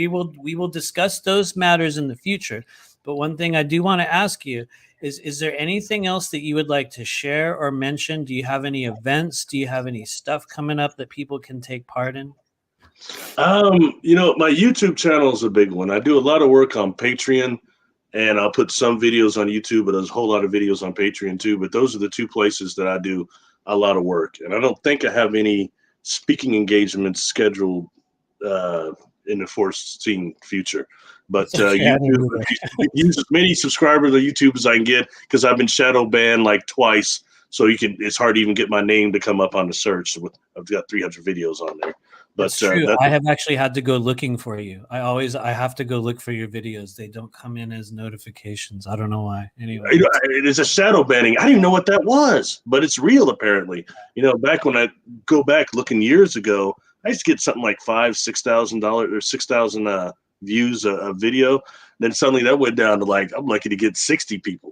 will discuss those matters in the future. But one thing I do want to ask you is there anything else that you would like to share or mention? Do you have any events? Do you have any stuff coming up that people can take part in?
My YouTube channel is a big one. I do a lot of work on Patreon, and I'll put some videos on YouTube, but there's a whole lot of videos on Patreon too. But those are the two places that I do a lot of work. And I don't think I have any speaking engagements scheduled in the foreseen future. But YouTube, use as many subscribers on YouTube as I can get, because I've been shadow banned like twice. So it's hard to even get my name to come up on the search. I've got 300 videos on there. But
that's true. I have actually had to go looking for you. I have to go look for your videos. They don't come in as notifications. I don't know why. Anyway,
it is a shadow banning. I didn't even know what that was, but it's real apparently. Back when I go back looking years ago, I used to get something like $5,000-$6,000 or 6,000 views a video. Then suddenly that went down to like, I'm lucky to get 60 people.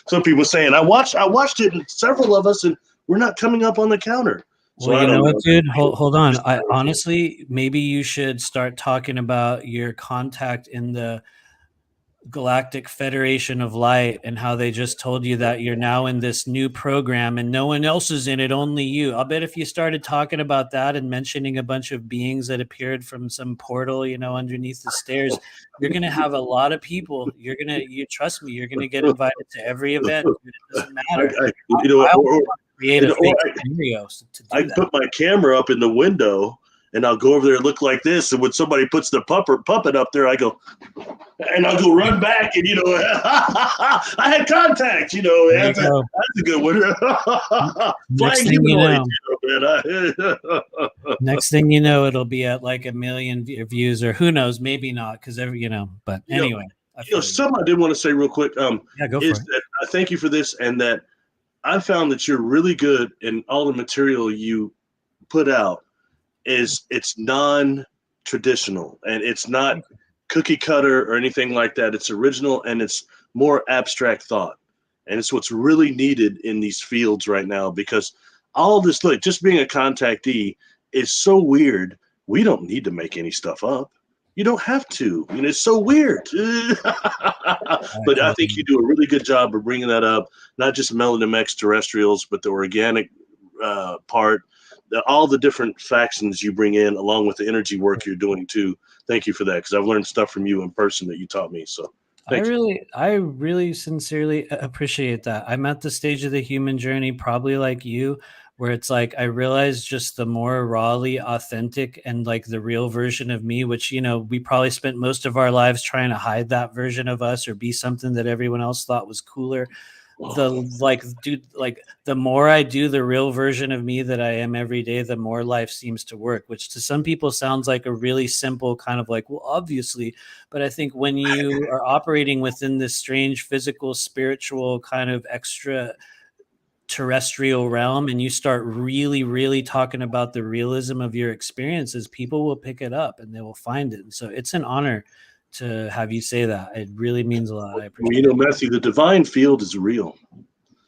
Some people saying I watched it, and several of us, and we're not coming up on the counter.
So well, you know what, dude? Hold on. I honestly, maybe you should start talking about your contact in the Galactic Federation of Light and how they just told you that you're now in this new program and no one else is in it, only you. I'll bet if you started talking about that and mentioning a bunch of beings that appeared from some portal, underneath the stairs, you're going to have a lot of people. You trust me, you're going to get invited to every event. It doesn't matter. Create a fake scenario to do that.
Put my camera up in the window and I'll go over there and look like this. And when somebody puts the puppet up there, I'll go run back and, I had contact, that's a good one.
Next thing you know, it'll be at like 1 million views, or who knows, maybe not, because but anyway.
Something I did want to say real quick
go for it.
I thank you for this, and that I found that you're really good in all the material you put out. It's non-traditional, and it's not cookie cutter or anything like that. It's original, and it's more abstract thought, and it's what's really needed in these fields right now, because all this, look, just being a contactee is so weird. We don't need to make any stuff up. You don't have to. It's so weird. But I think you do a really good job of bringing that up, not just Melanin Extraterrestrials, but the organic part, all the different factions you bring in, along with the energy work you're doing too. Thank you for that, because I've learned stuff from you in person that you taught me. So Thank you.
I really sincerely appreciate that. I'm at the stage of the human journey, probably like you, where it's like I realize just the more rawly authentic and like the real version of me, which, you know, we probably spent most of our lives trying to hide that version of us or be something that everyone else thought was cooler. The like, dude, like the more I do the real version of me that I am every day, the more life seems to work, which to some people sounds like a really simple kind of like, well, obviously. But I think when you are operating within this strange physical, spiritual kind of extra terrestrial realm and you start really, really talking about the realism of your experiences, people will pick it up and they will find it. And so it's an honor to have you say that. It really means a lot. I
Well, you
appreciate
know,
it.
Matthew, the divine field is real.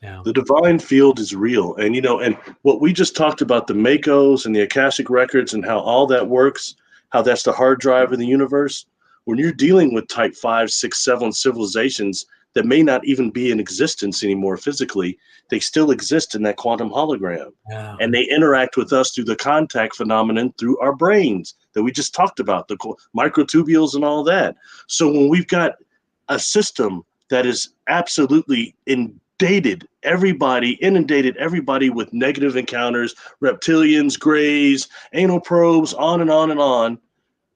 Yeah.
The divine field is real. And, you know, and what we just talked about, the Makos and the Akashic Records and how all that works, how that's the hard drive of the universe. When you're dealing with type 5, 6, 7 civilizations that may not even be in existence anymore physically, they still exist in that quantum hologram.
Yeah.
And they interact with us through the contact phenomenon through our brains that we just talked about, the microtubules and all that. So when we've got a system that is absolutely inundated everybody with negative encounters, reptilians, grays, anal probes, on and on and on.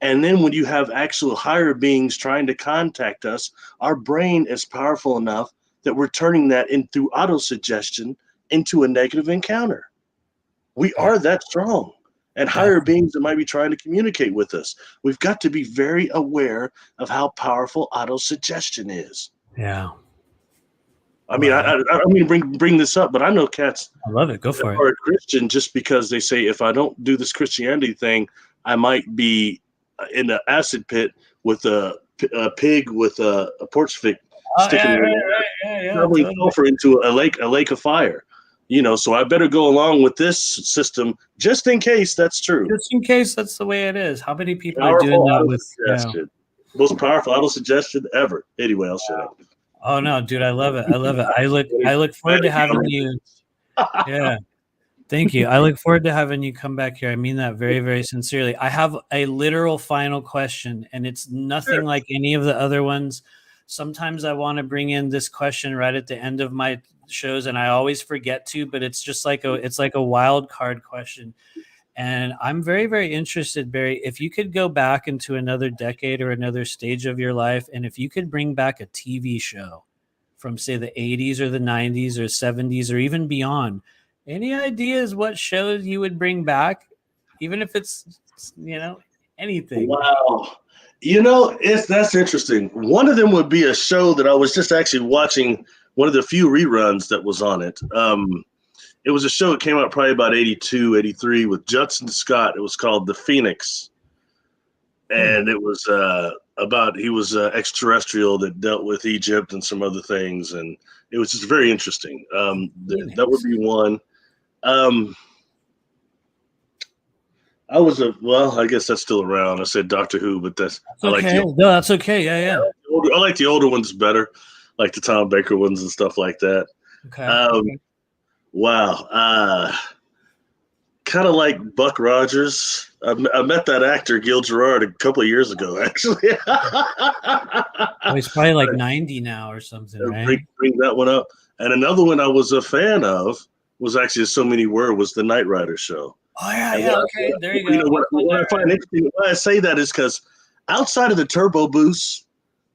And then when you have actual higher beings trying to contact us, our brain is powerful enough that we're turning that in through autosuggestion into a negative encounter. We
Yeah.
are that strong. And higher beings that might be trying to communicate with us. We've got to be very aware of how powerful autosuggestion is.
Yeah.
I mean,
Wow.
I don't mean to bring this up, but I know cats
I love it. Go
that
for it.
are a Christian just because they say, if I don't do this Christianity thing, I might be in an acid pit with a pig with a porch stick
Oh,
sticking
yeah,
in
right,
their ass,
right, yeah,
probably
totally.
sulfur into a lake of fire. You know, so I better go along with this system just in case that's true.
Just in case that's the way it is. How many people are doing
Powerful
that with,
auto-suggestion. Most powerful auto-suggestion ever. Anyway, I'll shut up.
oh no, dude, I love it. I love it. I look forward to having you. Yeah. Thank you. I look forward to having you come back here. I mean that very, very sincerely. I have a literal final question, and it's nothing
Sure.
like any of the other ones. Sometimes I want to bring in this question right at the end of my shows, and I always forget to, but it's just like it's like a wild card question. And I'm very, very interested, Barry, if you could go back into another decade or another stage of your life, and if you could bring back a TV show from, say, the 80s or the 90s or 70s or even beyond, any ideas what shows you would bring back, even if it's, you know, anything?
Wow. You know, that's interesting. One of them would be a show that I was just actually watching, one of the few reruns that was on it. It was a show that came out probably about 82, 83 with Judson Scott. It was called The Phoenix. And it was about, he was extraterrestrial that dealt with Egypt and some other things. And it was just very interesting. That would be one. I guess that's still around. I said Doctor Who, but
That's
I like
okay. No, that's okay. Yeah.
I like the older ones better, like the Tom Baker ones and stuff like that.
Okay.
Wow. Kind of like Buck Rogers. I met that actor, Gil Gerard, a couple of years ago, actually.
Well, he's probably like 90 now or something, right?
Bring that one up. And another one I was a fan of was actually So Many Were, was the Knight Rider show.
Oh, yeah. Okay. There you go.
You know, what I find interesting, why I say that is because outside of the turbo boost,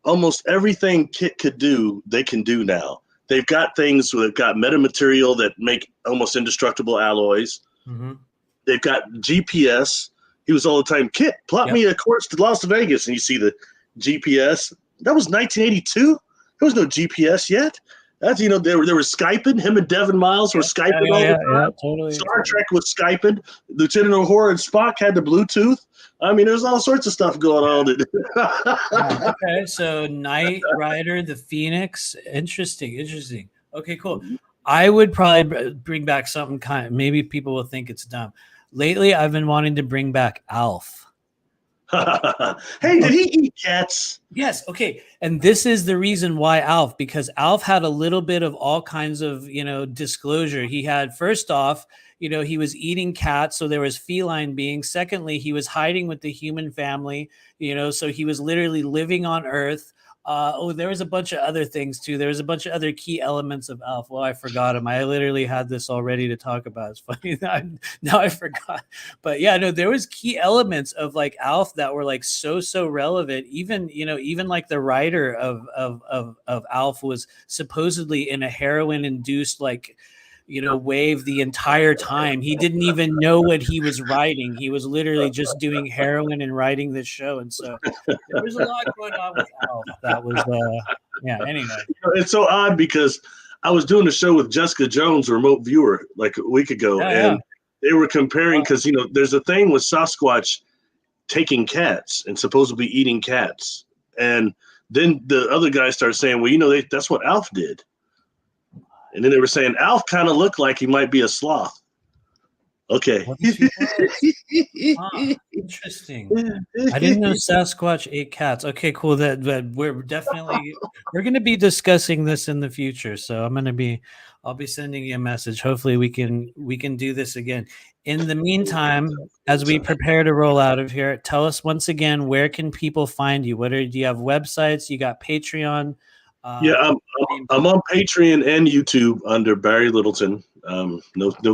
almost everything Kit could do, they can do now. They've got things where they've got metamaterial that make almost indestructible alloys.
Mm-hmm.
They've got GPS. He was all the time, Kit, plot me a course to Las Vegas. And you see the GPS. That was 1982. There was no GPS yet. That's, you know, they were Skyping. Him and Devin Miles were Skyping all the time.
Yeah, totally.
Star Trek was Skyping. Lieutenant Uhura and Spock had the Bluetooth. I mean, there's all sorts of stuff going on.
Okay, so Knight Rider, the Phoenix. Interesting. Okay, cool. I would probably bring back something maybe people will think it's dumb. Lately, I've been wanting to bring back Alf.
Hey, did he eat cats?
Yes. Okay. And this is the reason why Alf, because Alf had a little bit of all kinds of, disclosure. He had, first off, he was eating cats. So there was feline beings. Secondly, he was hiding with the human family, so he was literally living on Earth. There was a bunch of other things too. There was a bunch of other key elements of Alf. Well, I forgot them. I literally had this all ready to talk about. It's funny now I forgot. But yeah, no, there was key elements of like Alf that were like so relevant. Even even like the writer of Alf was supposedly in a heroin induced like wave the entire time. He didn't even know what he was writing. He was literally just doing heroin and writing this show. And so there was a lot going on with Alf. That was, yeah, anyway.
It's so odd because I was doing a show with Jessica Jones, remote viewer, like a week ago. And they were comparing, because, there's a thing with Sasquatch taking cats and supposedly eating cats. And then the other guy started saying, well, that's what Alf did. And then they were saying Alf kind of looked like he might be a sloth. Okay.
Interesting. I didn't know Sasquatch ate cats. Okay, cool. That we're going to be discussing this in the future. So I'll be sending you a message. Hopefully we can do this again. In the meantime, as we prepare to roll out of here, tell us once again, where can people find you? Do you have websites? You got Patreon?
Yeah, I'm on Patreon and YouTube under Barry Littleton. No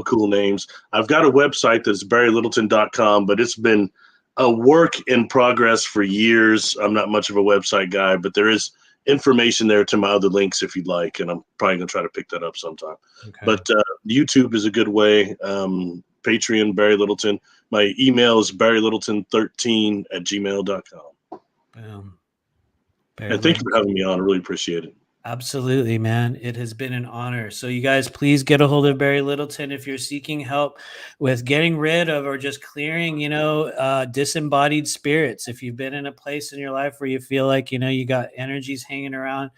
cool names. I've got a website that's barrylittleton.com, but it's been a work in progress for years. I'm not much of a website guy, but there is information there to my other links if you'd like, and I'm probably going to try to pick that up sometime. Okay. But YouTube is a good way. Patreon, Barry Littleton. My email is barrylittleton13@gmail.com.
Boom.
And thank you for having me on. I really appreciate it.
Absolutely, man. It has been an honor. So you guys, please get a hold of Barry Littleton if you're seeking help with getting rid of or just clearing, disembodied spirits. If you've been in a place in your life where you feel like, you got energies hanging around,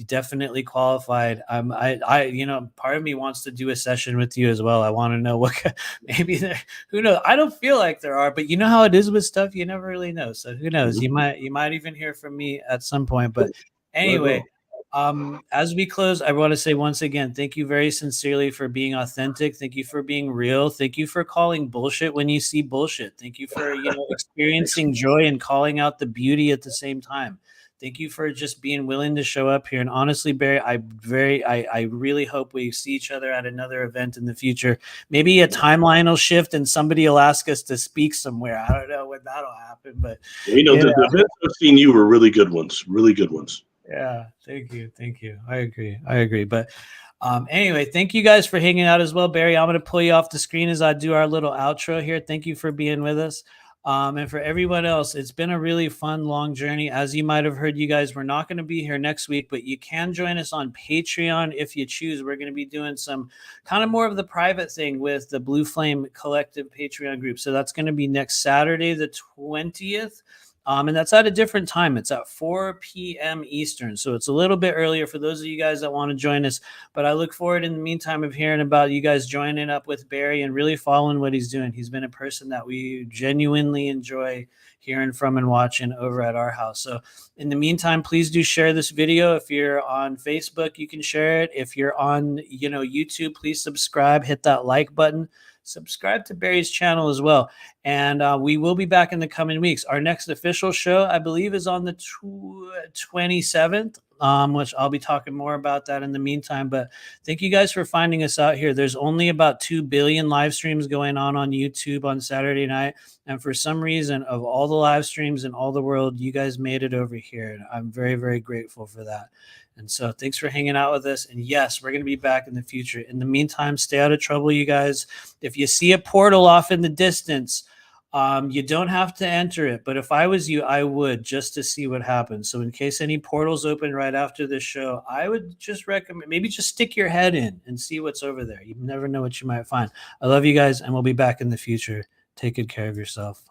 definitely qualified. Part of me wants to do a session with you as well. I want to know what maybe there, who knows? I don't feel like there are, but you know how it is with stuff, you never really know. So who knows? You might even hear from me at some point. But anyway, as we close, I want to say once again, thank you very sincerely for being authentic. Thank you for being real. Thank you for calling bullshit when you see bullshit. Thank you for experiencing joy and calling out the beauty at the same time. Thank you for just being willing to show up here. And honestly, Barry, I really hope we see each other at another event in the future. Maybe a timeline will shift and somebody will ask us to speak somewhere. I don't know when that'll happen, but
the events I've seen you were really good ones. Really good ones.
Yeah, thank you. I agree. But anyway, thank you guys for hanging out as well, Barry. I'm going to pull you off the screen as I do our little outro here. Thank you for being with us. And for everyone else, it's been a really fun, long journey. As you might have heard, you guys, we're not going to be here next week, but you can join us on Patreon if you choose. We're going to be doing some kind of more of the private thing with the Blue Flame Collective Patreon group. So that's going to be next Saturday, the 20th. And that's at a different time. It's at 4 p.m. Eastern. So it's a little bit earlier for those of you guys that want to join us. But I look forward in the meantime of hearing about you guys joining up with Barry and really following what he's doing. He's been a person that we genuinely enjoy hearing from and watching over at our house. So in the meantime, please do share this video. If you're on Facebook, you can share it. If you're on, YouTube, please subscribe, hit that like button. Subscribe to Barry's channel as well. And we will be back in the coming weeks. Our next official show, I believe, is on the 27th, which I'll be talking more about that in the meantime. But thank you guys for finding us out here. There's only about 2 billion live streams going on YouTube on Saturday night. And for some reason, of all the live streams in all the world, you guys made it over here. And I'm very, very grateful for that. And so thanks for hanging out with us. And yes, we're going to be back in the future. In the meantime, stay out of trouble, you guys. If you see a portal off in the distance, you don't have to enter it. But if I was you, I would, just to see what happens. So in case any portals open right after this show, I would just recommend maybe just stick your head in and see what's over there. You never know what you might find. I love you guys, and we'll be back in the future. Take good care of yourself.